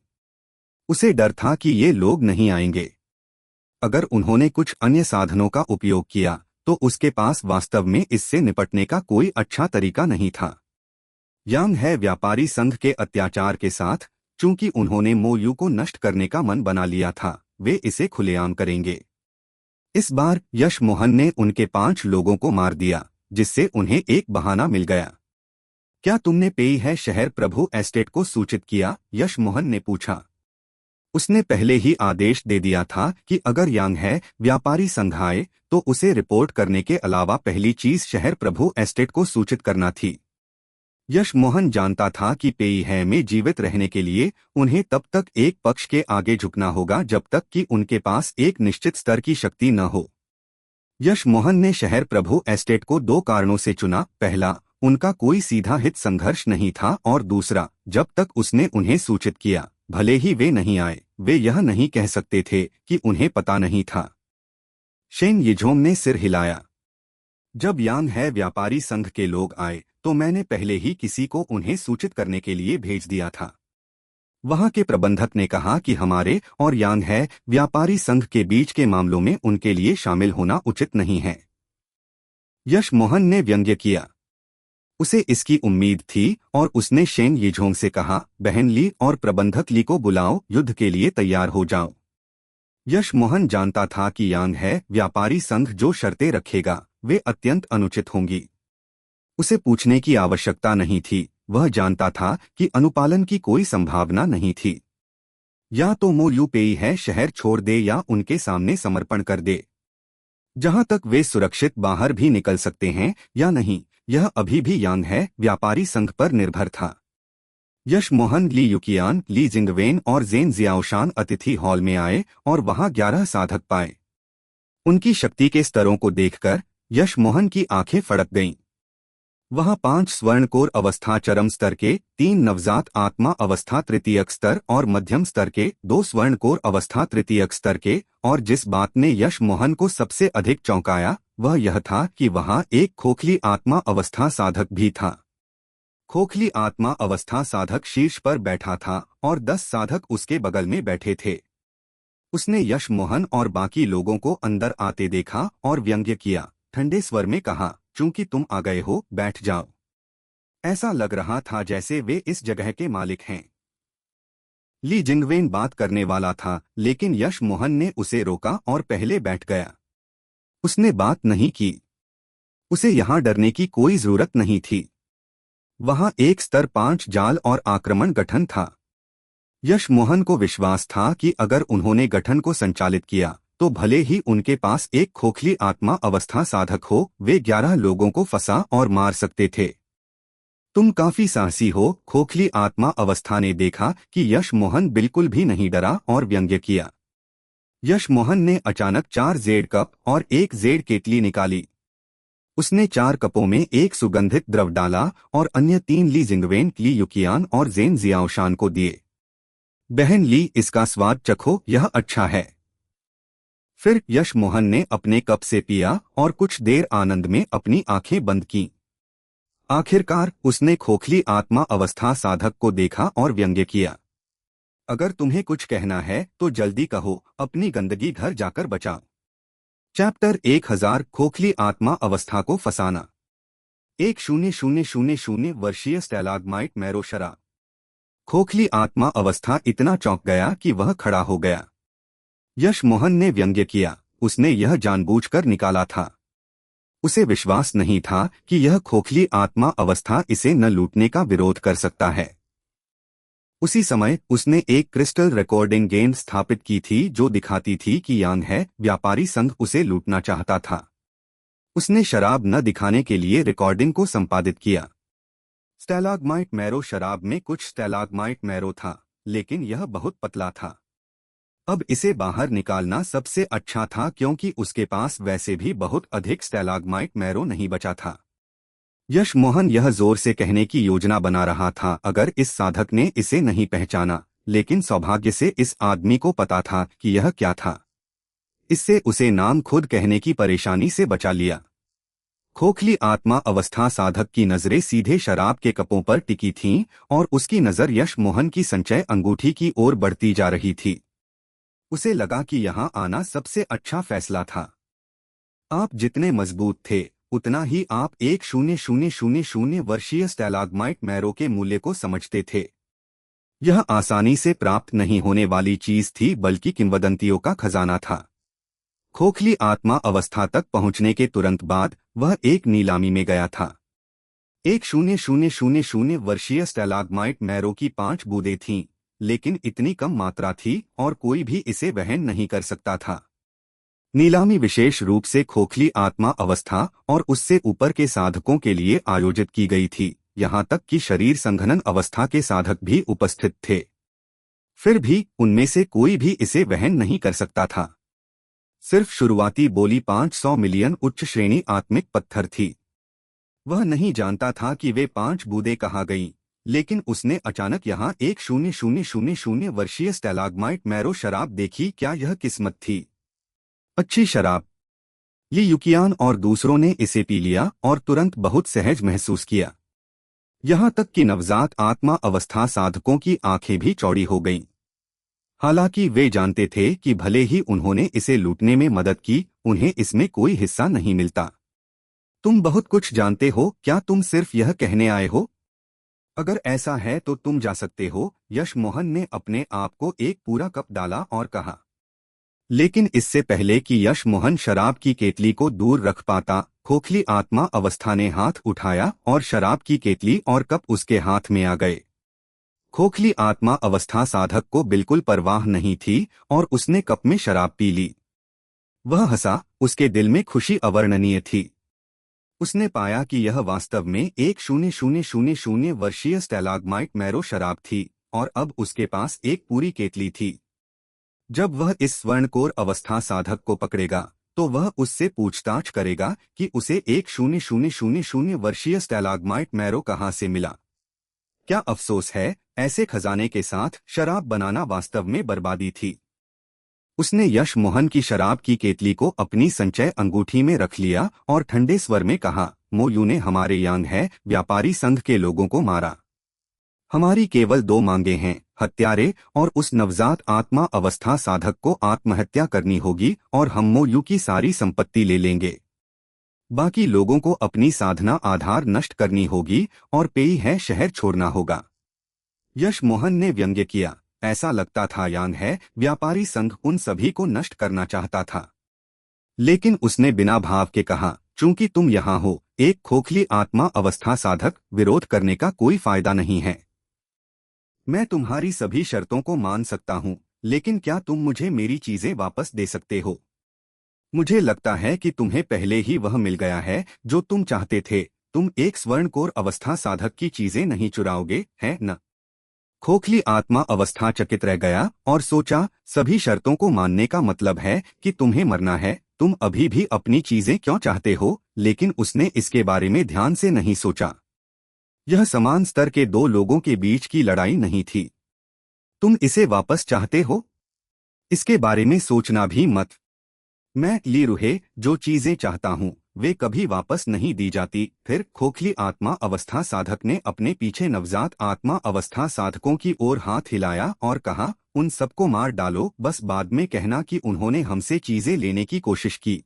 उसे डर था कि ये लोग नहीं आएंगे। अगर उन्होंने कुछ अन्य साधनों का उपयोग किया तो उसके पास वास्तव में इससे निपटने का कोई अच्छा तरीका नहीं था। यांग है व्यापारी संघ के अत्याचार के साथ, चूंकि उन्होंने मो यू को नष्ट करने का मन बना लिया था, वे इसे खुलेआम करेंगे। इस बार यश मोहन ने उनके 5 लोगों को मार दिया, जिससे उन्हें एक बहाना मिल गया। क्या तुमने पेई है शहर प्रभु एस्टेट को सूचित किया? यश मोहन ने पूछा। उसने पहले ही आदेश दे दिया था कि अगर यांग है व्यापारी संघ आए तो उसे रिपोर्ट करने के अलावा पहली चीज शहर प्रभु एस्टेट को सूचित करना थी। यश मोहन जानता था कि पेई है में जीवित रहने के लिए उन्हें तब तक एक पक्ष के आगे झुकना होगा जब तक कि उनके पास एक निश्चित स्तर की शक्ति न हो। यश मोहन ने शहर प्रभु एस्टेट को 2 कारणों से चुना। पहला, उनका कोई सीधा हित संघर्ष नहीं था और दूसरा, जब तक उसने उन्हें सूचित किया, भले ही वे नहीं आए, वे यह नहीं कह सकते थे कि उन्हें पता नहीं था। शेंग यिझोंग ने सिर हिलाया। जब यांग है व्यापारी संघ के लोग आए तो मैंने पहले ही किसी को उन्हें सूचित करने के लिए भेज दिया था। वहां के प्रबंधक ने कहा कि हमारे और यांग है व्यापारी संघ के बीच के मामलों में उनके लिए शामिल होना उचित नहीं है। यश मोहन ने व्यंग्य किया। उसे इसकी उम्मीद थी और उसने शेन यीझोंग से कहा, बहन ली और प्रबंधक ली को बुलाओ, युद्ध के लिए तैयार हो जाओ। यश मोहन जानता था कि यांग है व्यापारी संघ जो शर्तें रखेगा वे अत्यंत अनुचित होंगी। उसे पूछने की आवश्यकता नहीं थी, वह जानता था कि अनुपालन की कोई संभावना नहीं थी। या तो मो यूपेई है शहर छोड़ दे या उनके सामने समर्पण कर दे। जहां तक वे सुरक्षित बाहर भी निकल सकते हैं या नहीं, यह अभी भी यांग है व्यापारी संघ पर निर्भर था। यश मोहन, ली युकियान, ली जिंगवेन और जेन जियाओशान अतिथि हॉल में आए और वहां 11 साधक पाए। उनकी शक्ति के स्तरों को देखकर यश मोहन की आंखें फड़क गईं। वहां 5 स्वर्णकोर अवस्था चरम स्तर के, 3 नवजात आत्मा अवस्था तृतीयक स्तर और मध्यम स्तर के, 2 स्वर्णकोर अवस्था तृतीयक स्तर के, और जिस बात ने यश मोहन को सबसे अधिक चौंकाया वह यह था कि वहां एक खोखली आत्मा अवस्था साधक भी था। खोखली आत्मा अवस्था साधक शीर्ष पर बैठा था और 10 साधक उसके बगल में बैठे थे। उसने यश मोहन और बाकी लोगों को अंदर आते देखा और व्यंग्य किया, ठंडे स्वर में कहा, चूंकि तुम आ गए हो, बैठ जाओ। ऐसा लग रहा था जैसे वे इस जगह के मालिक हैं। ली जिंगवेन बात करने वाला था, लेकिन यश मोहन ने उसे रोका और पहले बैठ गया। उसने बात नहीं की। उसे यहां डरने की कोई जरूरत नहीं थी। वहां एक स्तर 5 जाल और आक्रमण गठन था। यश मोहन को विश्वास था कि अगर उन्होंने गठन को संचालित किया तो भले ही उनके पास एक खोखली आत्मा अवस्था साधक हो, वे 11 लोगों को फंसा और मार सकते थे। तुम काफी साहसी हो, खोखली आत्मा अवस्था ने देखा कि यश मोहन बिल्कुल भी नहीं डरा और व्यंग्य किया। यश मोहन ने अचानक 4 जेड कप और 1 जेड केतली निकाली। उसने 4 कपों में एक सुगंधित द्रव डाला और अन्य 3 ली जिंगवेन, ली युकियान और जेन जियाओशान को दिए। बहन ली, इसका स्वाद चखो, यह अच्छा है। फिर यश मोहन ने अपने कप से पिया और कुछ देर आनंद में अपनी आंखें बंद कीं। आखिरकार उसने खोखली आत्मा अवस्था साधक को देखा और व्यंग्य किया, अगर तुम्हें कुछ कहना है तो जल्दी कहो, अपनी गंदगी घर जाकर बचाओ। चैप्टर 1000 खोखली आत्मा अवस्था को फंसाना। 1000 वर्षीय स्टैलाग्माइट मैरो शराब। खोखली आत्मा अवस्था इतना चौंक गया कि वह खड़ा हो गया। यश मोहन ने व्यंग्य किया, उसने यह जानबूझकर निकाला था। उसे विश्वास नहीं था कि यह खोखली आत्मा अवस्था इसे न लूटने का विरोध कर सकता है। उसी समय उसने एक क्रिस्टल रिकॉर्डिंग गेंद स्थापित की थी जो दिखाती थी कि यांग है व्यापारी संघ उसे लूटना चाहता था। उसने शराब न दिखाने के लिए रिकॉर्डिंग को संपादित किया। स्टैलाग्माइट मैरो शराब में कुछ स्टैलाग्माइट मैरो था, लेकिन यह बहुत पतला था। अब इसे बाहर निकालना सबसे अच्छा था क्योंकि उसके पास वैसे भी बहुत अधिक स्टैलाग्माइट मैरो नहीं बचा था। यश मोहन यह जोर से कहने की योजना बना रहा था, अगर इस साधक ने इसे नहीं पहचाना, लेकिन सौभाग्य से इस आदमी को पता था कि यह क्या था। इससे उसे नाम खुद कहने की परेशानी से बचा लिया। खोखली आत्मा अवस्था साधक की नजरें सीधे शराब के कपों पर टिकी थीं और उसकी नजर यश मोहन की संचय अंगूठी की ओर बढ़ती जा रही थी। उसे लगा कि यहां आना सबसे अच्छा फैसला था। आप जितने मजबूत थे उतना ही आप 1000 वर्षीय स्टैलाग्माइट मैरो के मूल्य को समझते थे। यह आसानी से प्राप्त नहीं होने वाली चीज थी, बल्कि किंवदंतियों का खजाना था। खोखली आत्मा अवस्था तक पहुंचने के तुरंत बाद वह एक नीलामी में गया था। 1000 वर्षीय स्टैलाग्माइट मैरो की 5 बूंदें थीं, लेकिन इतनी कम मात्रा थी और कोई भी इसे वहन नहीं कर सकता था। नीलामी विशेष रूप से खोखली आत्मा अवस्था और उससे ऊपर के साधकों के लिए आयोजित की गई थी, यहां तक कि शरीर संघनन अवस्था के साधक भी उपस्थित थे। फिर भी उनमें से कोई भी इसे वहन नहीं कर सकता था। सिर्फ शुरुआती बोली 500 मिलियन उच्च श्रेणी आत्मिक पत्थर थी। वह नहीं जानता था कि वे 5 बूंदें कहाँ गईं, लेकिन उसने अचानक यहाँ 1000 वर्षीय स्टैलाग्माइट मैरो शराब देखी। क्या यह किस्मत थी? अच्छी शराब। ली युकियान और दूसरों ने इसे पी लिया और तुरंत बहुत सहज महसूस किया। यहाँ तक कि नवजात आत्मा अवस्था साधकों की आंखें भी चौड़ी हो गईं। हालांकि वे जानते थे कि भले ही उन्होंने इसे लूटने में मदद की, उन्हें इसमें कोई हिस्सा नहीं मिलता। तुम बहुत कुछ जानते हो, क्या तुम सिर्फ यह कहने आए हो? अगर ऐसा है तो तुम जा सकते हो। यश मोहन ने अपने आप को एक पूरा कप डाला और कहा। लेकिन इससे पहले कि यश मोहन शराब की केतली को दूर रख पाता, खोखली आत्मा अवस्था ने हाथ उठाया और शराब की केतली और कप उसके हाथ में आ गए। खोखली आत्मा अवस्था साधक को बिल्कुल परवाह नहीं थी और उसने कप में शराब पी ली। वह हंसा, उसके दिल में खुशी अवर्णनीय थी। उसने पाया कि यह वास्तव में एक 0000 वर्षीय स्टैलाग्माइट मैरो शराब थी और अब उसके पास एक पूरी केतली थी। जब वह इस स्वर्णकोर अवस्था साधक को पकड़ेगा तो वह उससे पूछताछ करेगा कि उसे एक 0000 वर्षीय स्टैलाग्माइट मैरो कहाँ से मिला। क्या अफसोस है, ऐसे खजाने के साथ शराब बनाना वास्तव में बर्बादी थी। उसने यश मोहन की शराब की केतली को अपनी संचय अंगूठी में रख लिया और ठंडे स्वर में कहा, मोयू ने हमारे यांग है व्यापारी संघ के लोगों को मारा। हमारी केवल 2 मांगे हैं, हत्यारे और उस नवजात आत्मा अवस्था साधक को आत्महत्या करनी होगी और हम मोयू की सारी संपत्ति ले लेंगे। बाकी लोगों को अपनी साधना आधार नष्ट करनी होगी और पेई है शहर छोड़ना होगा। यश मोहन ने व्यंग्य किया। ऐसा लगता था यांग है व्यापारी संघ उन सभी को नष्ट करना चाहता था। लेकिन उसने बिना भाव के कहा, चूंकि तुम यहाँ हो, एक खोखली आत्मा अवस्था साधक, विरोध करने का कोई फायदा नहीं है। मैं तुम्हारी सभी शर्तों को मान सकता हूँ, लेकिन क्या तुम मुझे मेरी चीजें वापस दे सकते हो? मुझे लगता है कि तुम्हें पहले ही वह मिल गया है जो तुम चाहते थे। तुम एक स्वर्णकोर अवस्था साधक की चीजें नहीं चुराओगे, है न? खोखली आत्मा अवस्था चकित रह गया और सोचा, सभी शर्तों को मानने का मतलब है कि तुम्हें मरना है। तुम अभी भी अपनी चीजें क्यों चाहते हो? लेकिन उसने इसके बारे में ध्यान से नहीं सोचा। यह समान स्तर के 2 लोगों के बीच की लड़ाई नहीं थी। तुम इसे वापस चाहते हो? इसके बारे में सोचना भी मत। मैं ली रुहे जो चीजें चाहता हूँ वे कभी वापस नहीं दी जाती। फिर खोखली आत्मा अवस्था साधक ने अपने पीछे नवजात आत्मा अवस्था साधकों की ओर हाथ हिलाया और कहा, उन सबको मार डालो, बस बाद में कहना कि उन्होंने हमसे चीजें लेने की कोशिश की।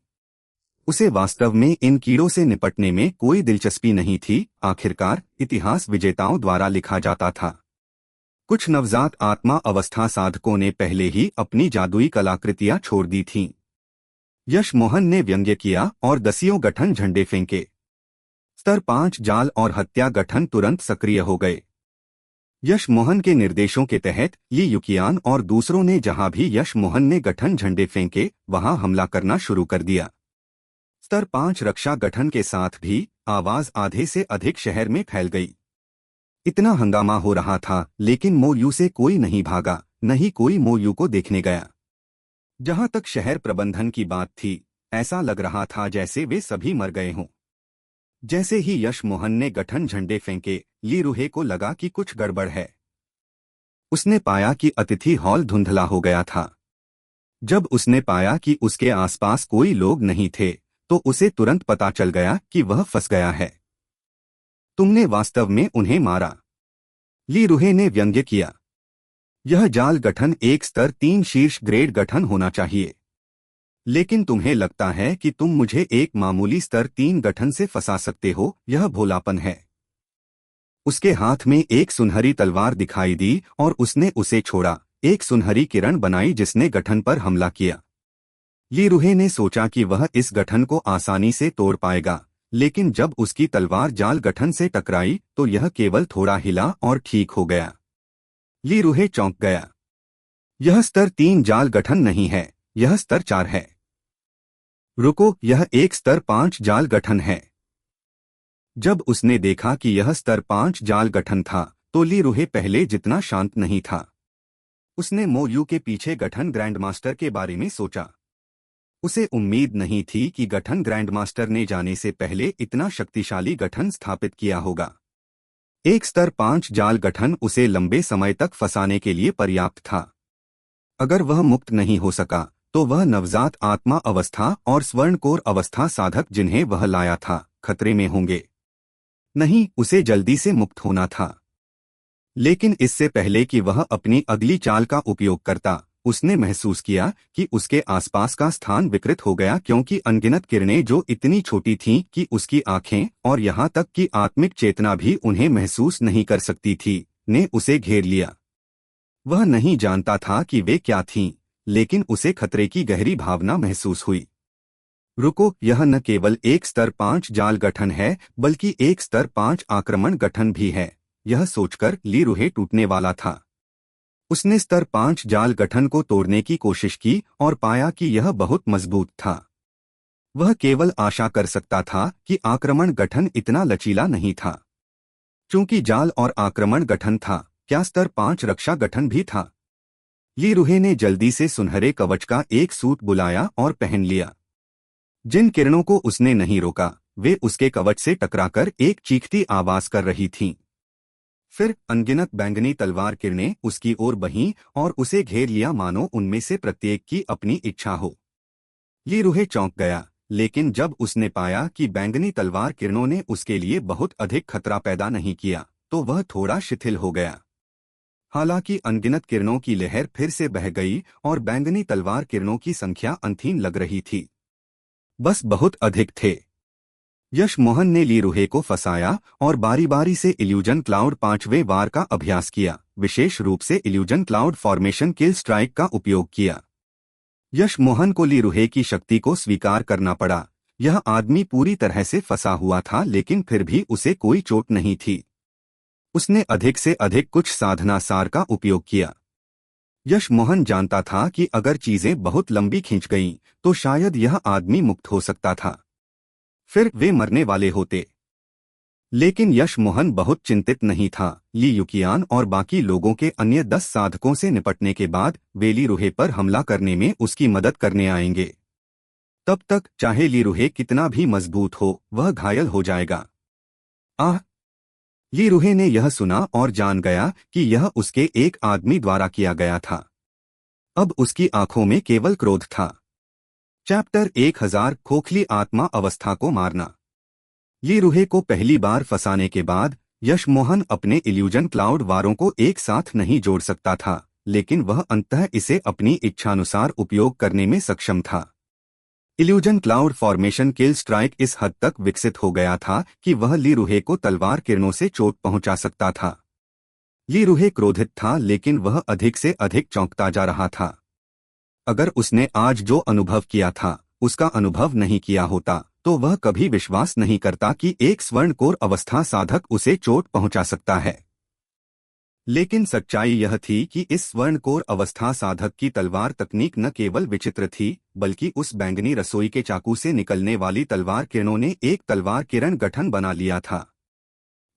उसे वास्तव में इन कीड़ों से निपटने में कोई दिलचस्पी नहीं थी। आखिरकार इतिहास विजेताओं द्वारा लिखा जाता था। कुछ नवजात आत्मा अवस्था साधकों ने पहले ही अपनी जादुई कलाकृतियां छोड़ दी थीं। यश मोहन ने व्यंग्य किया और दसियों गठन झंडे फेंके। स्तर 5 जाल और हत्या गठन तुरंत सक्रिय हो गए। यश मोहन के निर्देशों के तहत ली युकियान और दूसरों ने जहां भी यश मोहन ने गठन झंडे फेंके वहां हमला करना शुरू कर दिया। स्तर 5 रक्षा गठन के साथ भी आवाज आधे से अधिक शहर में फैल गई। इतना हंगामा हो रहा था, लेकिन मोयू से कोई नहीं भागा, न ही कोई मोयू को देखने गया। जहां तक शहर प्रबंधन की बात थी, ऐसा लग रहा था जैसे वे सभी मर गए हों। जैसे ही यश मोहन ने गठन झंडे फेंके, ली रुहे को लगा कि कुछ गड़बड़ है। उसने पाया कि अतिथि हॉल धुंधला हो गया था। जब उसने पाया कि उसके आसपास कोई लोग नहीं थे, तो उसे तुरंत पता चल गया कि वह फंस गया है। तुमने वास्तव में उन्हें मारा, ली रुहे ने व्यंग्य किया। यह जाल गठन एक स्तर 3 शीर्ष ग्रेड गठन होना चाहिए, लेकिन तुम्हें लगता है कि तुम मुझे एक मामूली स्तर 3 गठन से फंसा सकते हो, यह भोलापन है। उसके हाथ में एक सुनहरी तलवार दिखाई दी और उसने उसे छोड़ा। एक सुनहरी किरण बनाई जिसने गठन पर हमला किया। ली रुहे ने सोचा कि वह इस गठन को आसानी से तोड़ पाएगा, लेकिन जब उसकी तलवार जाल गठन से टकराई तो यह केवल थोड़ा हिला और ठीक हो गया। ली रुहे चौंक गया। यह स्तर 3 जाल गठन नहीं है, यह स्तर 4 है। रुको, यह एक स्तर 5 जाल गठन है। जब उसने देखा कि यह स्तर 5 जाल गठन था, तो ली रुहे पहले जितना शांत नहीं था। उसने मोयू के पीछे गठन ग्रैंडमास्टर के बारे में सोचा। उसे उम्मीद नहीं थी कि गठन ग्रैंडमास्टर ने जाने से पहले इतना शक्तिशाली गठन स्थापित किया होगा। एक स्तर 5 जाल गठन उसे लंबे समय तक फंसाने के लिए पर्याप्त था। अगर वह मुक्त नहीं हो सका, तो वह नवजात आत्मा अवस्था और स्वर्णकोर अवस्था साधक जिन्हें वह लाया था, खतरे में होंगे। नहीं, उसे जल्दी से मुक्त होना था। लेकिन इससे पहले कि वह अपनी अगली चाल का उपयोग करता, उसने महसूस किया कि उसके आसपास का स्थान विकृत हो गया, क्योंकि अनगिनत किरणें जो इतनी छोटी थीं कि उसकी आंखें और यहाँ तक कि आत्मिक चेतना भी उन्हें महसूस नहीं कर सकती थी, ने उसे घेर लिया। वह नहीं जानता था कि वे क्या थीं, लेकिन उसे खतरे की गहरी भावना महसूस हुई। रुको, यह न केवल एक स्तर 5 जाल गठन है, बल्कि एक स्तर 5 आक्रमण गठन भी है। यह सोचकर ली रूहे टूटने वाला था। उसने स्तर 5 जाल गठन को तोड़ने की कोशिश की और पाया कि यह बहुत मजबूत था। वह केवल आशा कर सकता था कि आक्रमण गठन इतना लचीला नहीं था। चूंकि जाल और आक्रमण गठन था, क्या स्तर 5 रक्षा गठन भी था? ली रूहे ने जल्दी से सुनहरे कवच का एक सूट बुलाया और पहन लिया। जिन किरणों को उसने नहीं रोका, वे उसके कवच से टकराकर एक चीखती आवाज कर रही थीं। फिर अनगिनत बैंगनी तलवार किरणें उसकी ओर बहीं और उसे घेर लिया, मानो उनमें से प्रत्येक की अपनी इच्छा हो। ली रूहे चौंक गया, लेकिन जब उसने पाया कि बैंगनी तलवार किरणों ने उसके लिए बहुत अधिक खतरा पैदा नहीं किया, तो वह थोड़ा शिथिल हो गया। हालांकि अनगिनत किरणों की लहर फिर से बह गई और बैंगनी तलवार किरणों की संख्या अंतहीन लग रही थी। बस बहुत अधिक थे। यश मोहन ने ली रूहे को फंसाया और बारी बारी से इल्यूजन क्लाउड 5वें वार का अभ्यास किया, विशेष रूप से इल्यूजन क्लाउड फॉर्मेशन किल स्ट्राइक का उपयोग किया। यश मोहन को ली रूहे की शक्ति को स्वीकार करना पड़ा। यह आदमी पूरी तरह से फंसा हुआ था, लेकिन फिर भी उसे कोई चोट नहीं थी। उसने अधिक से अधिक कुछ साधना सार का उपयोग किया। यश मोहन जानता था कि अगर चीजें बहुत लंबी खींच गईं, तो शायद यह आदमी मुक्त हो सकता था। फिर वे मरने वाले होते। लेकिन यश मोहन बहुत चिंतित नहीं था। ली युकियान और बाकी लोगों के अन्य 10 साधकों से निपटने के बाद वे ली रूहे पर हमला करने में उसकी मदद करने आएंगे। तब तक चाहे ली रूहे कितना भी मजबूत हो, वह घायल हो जाएगा। आह! ली रूहे ने यह सुना और जान गया कि यह उसके एक आदमी द्वारा किया गया था। अब उसकी आंखों में केवल क्रोध था। चैप्टर 1000 खोखली आत्मा अवस्था को मारना। ली रूहे को पहली बार फंसाने के बाद यश मोहन अपने इल्यूजन क्लाउड वारों को एक साथ नहीं जोड़ सकता था, लेकिन वह अंततः इसे अपनी इच्छानुसार उपयोग करने में सक्षम था। इल्यूजन क्लाउड फॉर्मेशन किल स्ट्राइक इस हद तक विकसित हो गया था कि वह ली रूहे को तलवार किरणों से चोट पहुंचा सकता था। ली रूहे क्रोधित था, लेकिन वह अधिक से अधिक चौंकता जा रहा था। अगर उसने आज जो अनुभव किया था, उसका अनुभव नहीं किया होता, तो वह कभी विश्वास नहीं करता कि एक स्वर्णकोर अवस्था साधक उसे चोट पहुंचा सकता है। लेकिन सच्चाई यह थी कि इस स्वर्णकोर अवस्था साधक की तलवार तकनीक न केवल विचित्र थी, बल्कि उस बैंगनी रसोई के चाकू से निकलने वाली तलवार किरणों ने एक तलवार किरण गठन बना लिया था।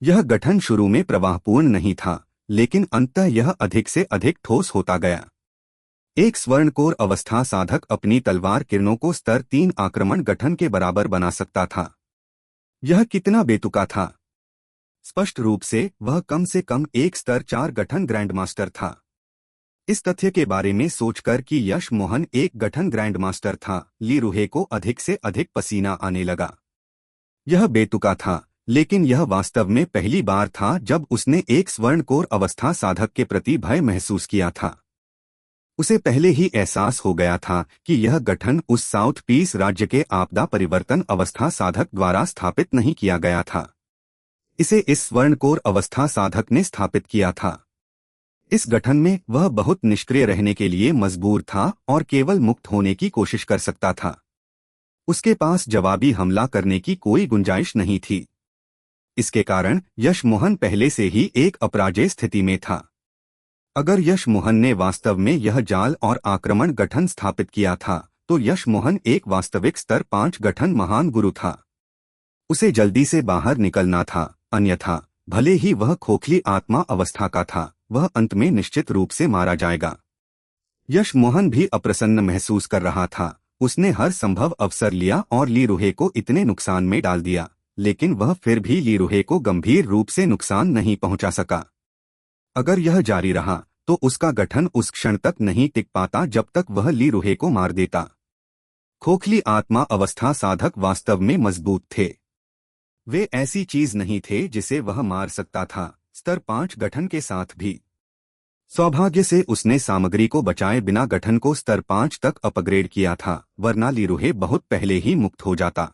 यह गठन शुरू में प्रवाहपूर्ण नहीं था, लेकिन अंततः यह अधिक से अधिक ठोस होता गया। एक स्वर्णकोर अवस्था साधक अपनी तलवार किरणों को स्तर 3 आक्रमण गठन के बराबर बना सकता था। यह कितना बेतुका था! स्पष्ट रूप से कम एक स्तर 4 गठन ग्रैंडमास्टर था। इस तथ्य के बारे में सोचकर कि यश मोहन एक गठन ग्रैंडमास्टर था, ली रूहे को अधिक से अधिक पसीना आने लगा। यह बेतुका था, लेकिन यह वास्तव में पहली बार था जब उसने एक स्वर्णकोर अवस्था साधक के प्रति भय महसूस किया था। उसे पहले ही एहसास हो गया था कि यह गठन उस साउथ पीस राज्य के आपदा परिवर्तन अवस्था साधक द्वारा स्थापित नहीं किया गया था। इसे इस स्वर्णकोर अवस्था साधक ने स्थापित किया था। इस गठन में वह बहुत निष्क्रिय रहने के लिए मजबूर था और केवल मुक्त होने की कोशिश कर सकता था। उसके पास जवाबी हमला करने की कोई गुंजाइश नहीं थी। इसके कारण यश मोहन पहले से ही एक अपराजय स्थिति में था। अगर यश मोहन ने वास्तव में यह जाल और आक्रमण गठन स्थापित किया था, तो यश मोहन एक वास्तविक स्तर 5 गठन महान गुरु था। उसे जल्दी से बाहर निकलना था, अन्यथा भले ही वह खोखली आत्मा अवस्था का था, वह अंत में निश्चित रूप से मारा जाएगा। यश मोहन भी अप्रसन्न महसूस कर रहा था। उसने हर संभव अवसर लिया और ली रूहे को इतने नुकसान में डाल दिया, लेकिन वह फिर भी ली रूहे को गंभीर रूप से नुकसान नहीं पहुंचा सका। अगर यह जारी रहा तो उसका गठन उस क्षण तक नहीं टिक पाता जब तक वह ली रूहे को मार देता। खोखली आत्मा अवस्था साधक वास्तव में मजबूत थे। वे ऐसी चीज नहीं थे जिसे वह मार सकता था, स्तर 5 गठन के साथ भी। सौभाग्य से उसने सामग्री को बचाए बिना गठन को स्तर 5 तक अपग्रेड किया था, वरना लीरुहे बहुत पहले ही मुक्त हो जाता।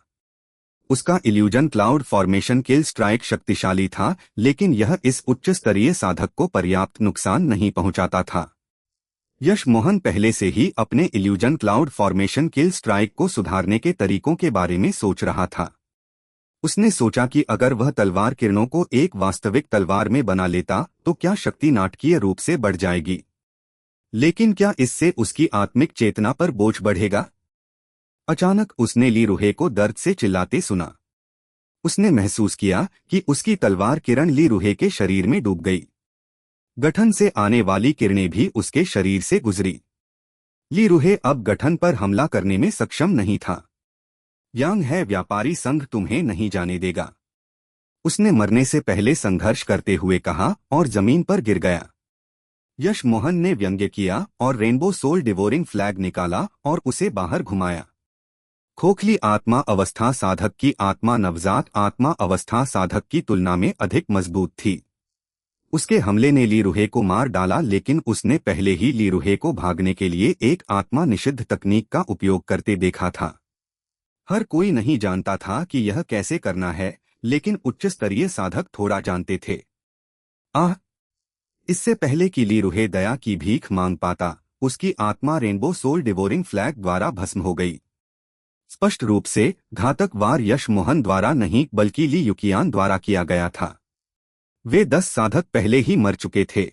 उसका इल्यूजन क्लाउड फॉर्मेशन किल स्ट्राइक शक्तिशाली था, लेकिन यह इस उच्च स्तरीय साधक को पर्याप्त नुकसान नहीं पहुंचाता था। यश मोहन पहले से ही अपने इल्यूजन क्लाउड फॉर्मेशन किल स्ट्राइक को सुधारने के तरीकों के बारे में सोच रहा था। उसने सोचा कि अगर वह तलवार किरणों को एक वास्तविक तलवार में बना लेता तो क्या शक्ति नाटकीय रूप से बढ़ जाएगी, लेकिन क्या इससे उसकी आत्मिक चेतना पर बोझ बढ़ेगा? अचानक उसने लीरुहे को दर्द से चिल्लाते सुना। उसने महसूस किया कि उसकी तलवार किरण लीरुहे के शरीर में डूब गई। गठन से आने वाली किरणें भी उसके शरीर से गुजरी। लीरुहे अब गठन पर हमला करने में सक्षम नहीं था। यांग है व्यापारी संघ तुम्हें नहीं जाने देगा, उसने मरने से पहले संघर्ष करते हुए कहा और जमीन पर गिर गया। यश मोहन ने व्यंग्य किया और रेनबो सोल डिवोरिंग फ्लैग निकाला और उसे बाहर घुमाया। खोखली आत्मा अवस्था साधक की आत्मा नवजात आत्मा अवस्था साधक की तुलना में अधिक मजबूत थी। उसके हमले ने लीरुहे को मार डाला, लेकिन उसने पहले ही लीरुहे को भागने के लिए एक आत्मा निषिद्ध तकनीक का उपयोग करते देखा था। हर कोई नहीं जानता था कि यह कैसे करना है, लेकिन उच्च स्तरीय साधक थोड़ा जानते थे। इससे पहले कि लीरुहे दया की भीख मांग पाता, उसकी आत्मा रेनबो सोल डिवोरिंग फ्लैग द्वारा भस्म हो गई। स्पष्ट रूप से घातक वार यश मोहन द्वारा नहीं बल्कि ली युकियान द्वारा किया गया था। वे 10 साधक पहले ही मर चुके थे।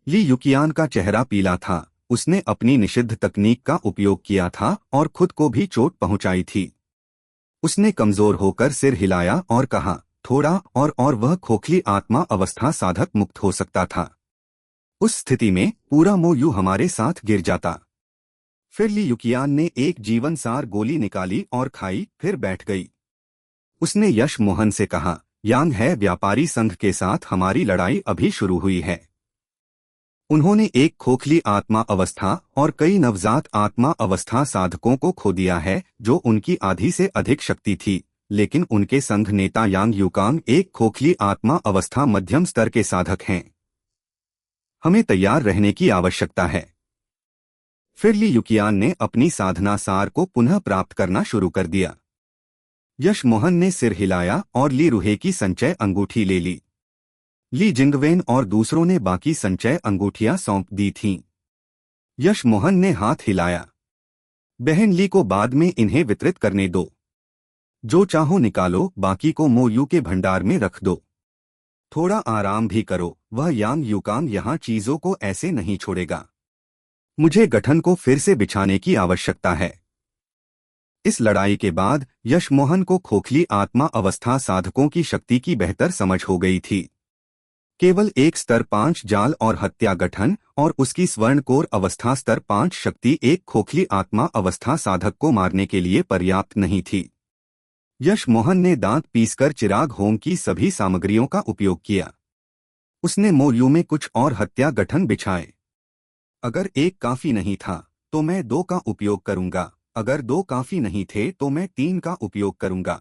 ली युकियान का चेहरा पीला था, उसने अपनी निषिद्ध तकनीक का उपयोग किया था और खुद को भी चोट पहुंचाई थी। उसने कमजोर होकर सिर हिलाया और कहा, थोड़ा और वह खोखली आत्मा अवस्था साधक मुक्त हो सकता था। उस स्थिति में पूरा मोयू हमारे साथ गिर जाता। फिर ली युकियान ने एक जीवनसार गोली निकाली और खाई, फिर बैठ गई। उसने यश मोहन से कहा, यांग है व्यापारी संघ के साथ हमारी लड़ाई अभी शुरू हुई है। उन्होंने एक खोखली आत्मा अवस्था और कई नवजात आत्मा अवस्था साधकों को खो दिया है जो उनकी आधी से अधिक शक्ति थी, लेकिन उनके संघ नेता यांग युकांग एक खोखली आत्मा अवस्था मध्यम स्तर के साधक हैं। हमें तैयार रहने की आवश्यकता है। फिर ली युकियान ने अपनी साधना सार को पुनः प्राप्त करना शुरू कर दिया। यश मोहन ने सिर हिलाया और लीरुहे की संचय अंगूठी ले ली। ली जिंगवेन और दूसरों ने बाकी संचय अंगूठियां सौंप दी थीं। यश मोहन ने हाथ हिलाया। बहन ली को बाद में इन्हें वितरित करने दो। जो चाहो निकालो, बाकी को मोयू के भंडार में रख दो। थोड़ा आराम भी करो, वह यांग युकांग यहाँ चीजों को ऐसे नहीं छोड़ेगा। मुझे गठन को फिर से बिछाने की आवश्यकता है। इस लड़ाई के बाद यश मोहन को खोखली आत्मा अवस्था साधकों की शक्ति की बेहतर समझ हो गई थी। केवल एक स्तर 5 जाल और हत्या गठन और उसकी स्वर्णकोर अवस्था स्तर 5 शक्ति एक खोखली आत्मा अवस्था साधक को मारने के लिए पर्याप्त नहीं थी। यश मोहन ने दांत पीसकर चिराग होम की सभी सामग्रियों का उपयोग किया। उसने मोयू में कुछ और हत्या गठन बिछाए। अगर एक काफी नहीं था तो मैं 2 का उपयोग करूंगा, अगर 2 काफी नहीं थे तो मैं 3 का उपयोग करूंगा।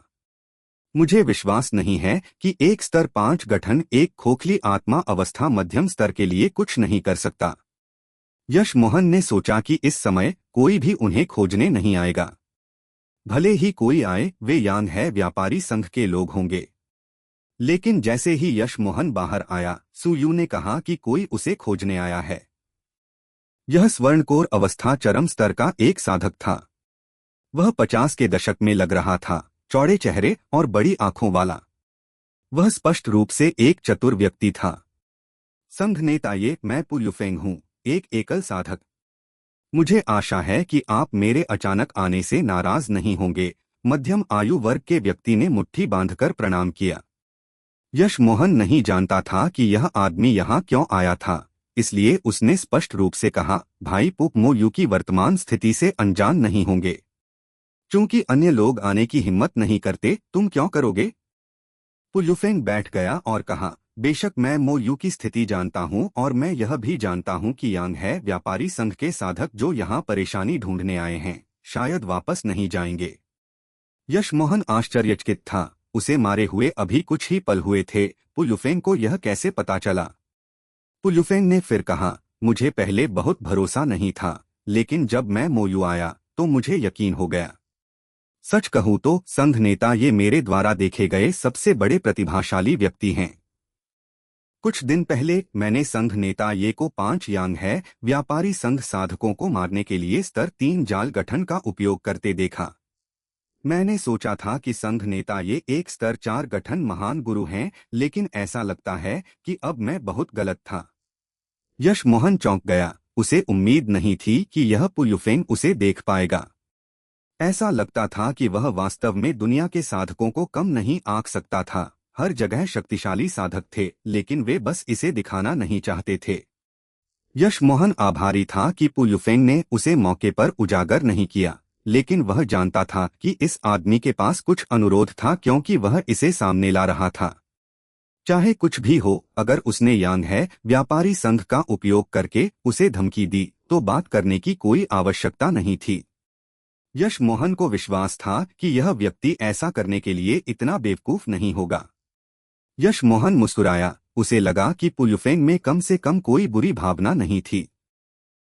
मुझे विश्वास नहीं है कि एक स्तर 5 गठन एक खोखली आत्मा अवस्था मध्यम स्तर के लिए कुछ नहीं कर सकता। यश मोहन ने सोचा कि इस समय कोई भी उन्हें खोजने नहीं आएगा। भले ही कोई आए, वे यांग है व्यापारी संघ के लोग होंगे। लेकिन जैसे ही यश मोहन बाहर आया, सुयू ने कहा कि कोई उसे खोजने आया है। यह स्वर्णकोर अवस्था चरम स्तर का एक साधक था। वह 50 के दशक में लग रहा था, चौड़े चेहरे और बड़ी आंखों वाला। वह स्पष्ट रूप से एक चतुर व्यक्ति था। संघ नेता ये मैं पुयुफेंग हूँ, एक एकल साधक। मुझे आशा है कि आप मेरे अचानक आने से नाराज नहीं होंगे। मध्यम आयु वर्ग के व्यक्ति ने मुट्ठी बांधकर प्रणाम किया। यश मोहन नहीं जानता था कि यह आदमी यहाँ क्यों आया था, इसलिए उसने स्पष्ट रूप से कहा, भाई पुक मोयू की वर्तमान स्थिति से अनजान नहीं होंगे। क्योंकि अन्य लोग आने की हिम्मत नहीं करते, तुम क्यों करोगे? पुयुफेंग बैठ गया और कहा, बेशक मैं मोयू की स्थिति जानता हूँ और मैं यह भी जानता हूँ कि यांग है व्यापारी संघ के साधक जो यहाँ परेशानी ढूंढने आए हैं शायद वापस नहीं जाएंगे। यश मोहन आश्चर्यचकित था। उसे मारे हुए अभी कुछ ही पल हुए थे। पुलुफेंग को यह कैसे पता चला? पुलुफेंग ने फिर कहा, मुझे पहले बहुत भरोसा नहीं था, लेकिन जब मैं मोयू आया तो मुझे यकीन हो गया। सच कहूं तो संघ नेता ये मेरे द्वारा देखे गए सबसे बड़े प्रतिभाशाली व्यक्ति हैं। कुछ दिन पहले मैंने संघ नेता ये को 5 यांग है व्यापारी संघ साधकों को मारने के लिए स्तर 3 जाल गठन का उपयोग करते देखा। मैंने सोचा था कि संघ नेता ये एक स्तर 4 गठन महान गुरु हैं, लेकिन ऐसा लगता है कि अब मैं बहुत गलत था। यश मोहन चौंक गया। उसे उम्मीद नहीं थी कि यह पुलुफेंग उसे देख पाएगा। ऐसा लगता था कि वह वास्तव में दुनिया के साधकों को कम नहीं आंक सकता था। हर जगह शक्तिशाली साधक थे, लेकिन वे बस इसे दिखाना नहीं चाहते थे। यश मोहन आभारी था कि पुलुफेंग ने उसे मौके पर उजागर नहीं किया, लेकिन वह जानता था कि इस आदमी के पास कुछ अनुरोध था, क्योंकि वह इसे सामने ला रहा था। चाहे कुछ भी हो, अगर उसने यांग है व्यापारी संघ का उपयोग करके उसे धमकी दी तो बात करने की कोई आवश्यकता नहीं थी। यश मोहन को विश्वास था कि यह व्यक्ति ऐसा करने के लिए इतना बेवकूफ नहीं होगा। यश मोहन मुस्कुराया। उसे लगा कि पुलुफेंग में कम से कम कोई बुरी भावना नहीं थी।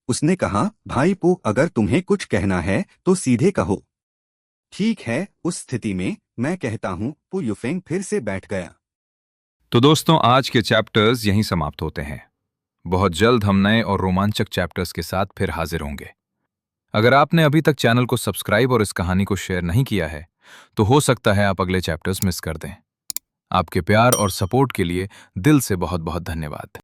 उसने कहा, भाई पो, अगर तुम्हें कुछ कहना है तो सीधे कहो। ठीक है, उस स्थिति में मैं कहता हूँ। पुलुफेंग फिर से बैठ गया। तो दोस्तों, आज के चैप्टर्स यहीं समाप्त होते हैं। बहुत जल्द हम नए और रोमांचक चैप्टर्स के साथ फिर हाजिर होंगे। अगर आपने अभी तक चैनल को सब्सक्राइब और इस कहानी को शेयर नहीं किया है, तो हो सकता है आप अगले चैप्टर्स मिस कर दें। आपके प्यार और सपोर्ट के लिए दिल से बहुत बहुत धन्यवाद।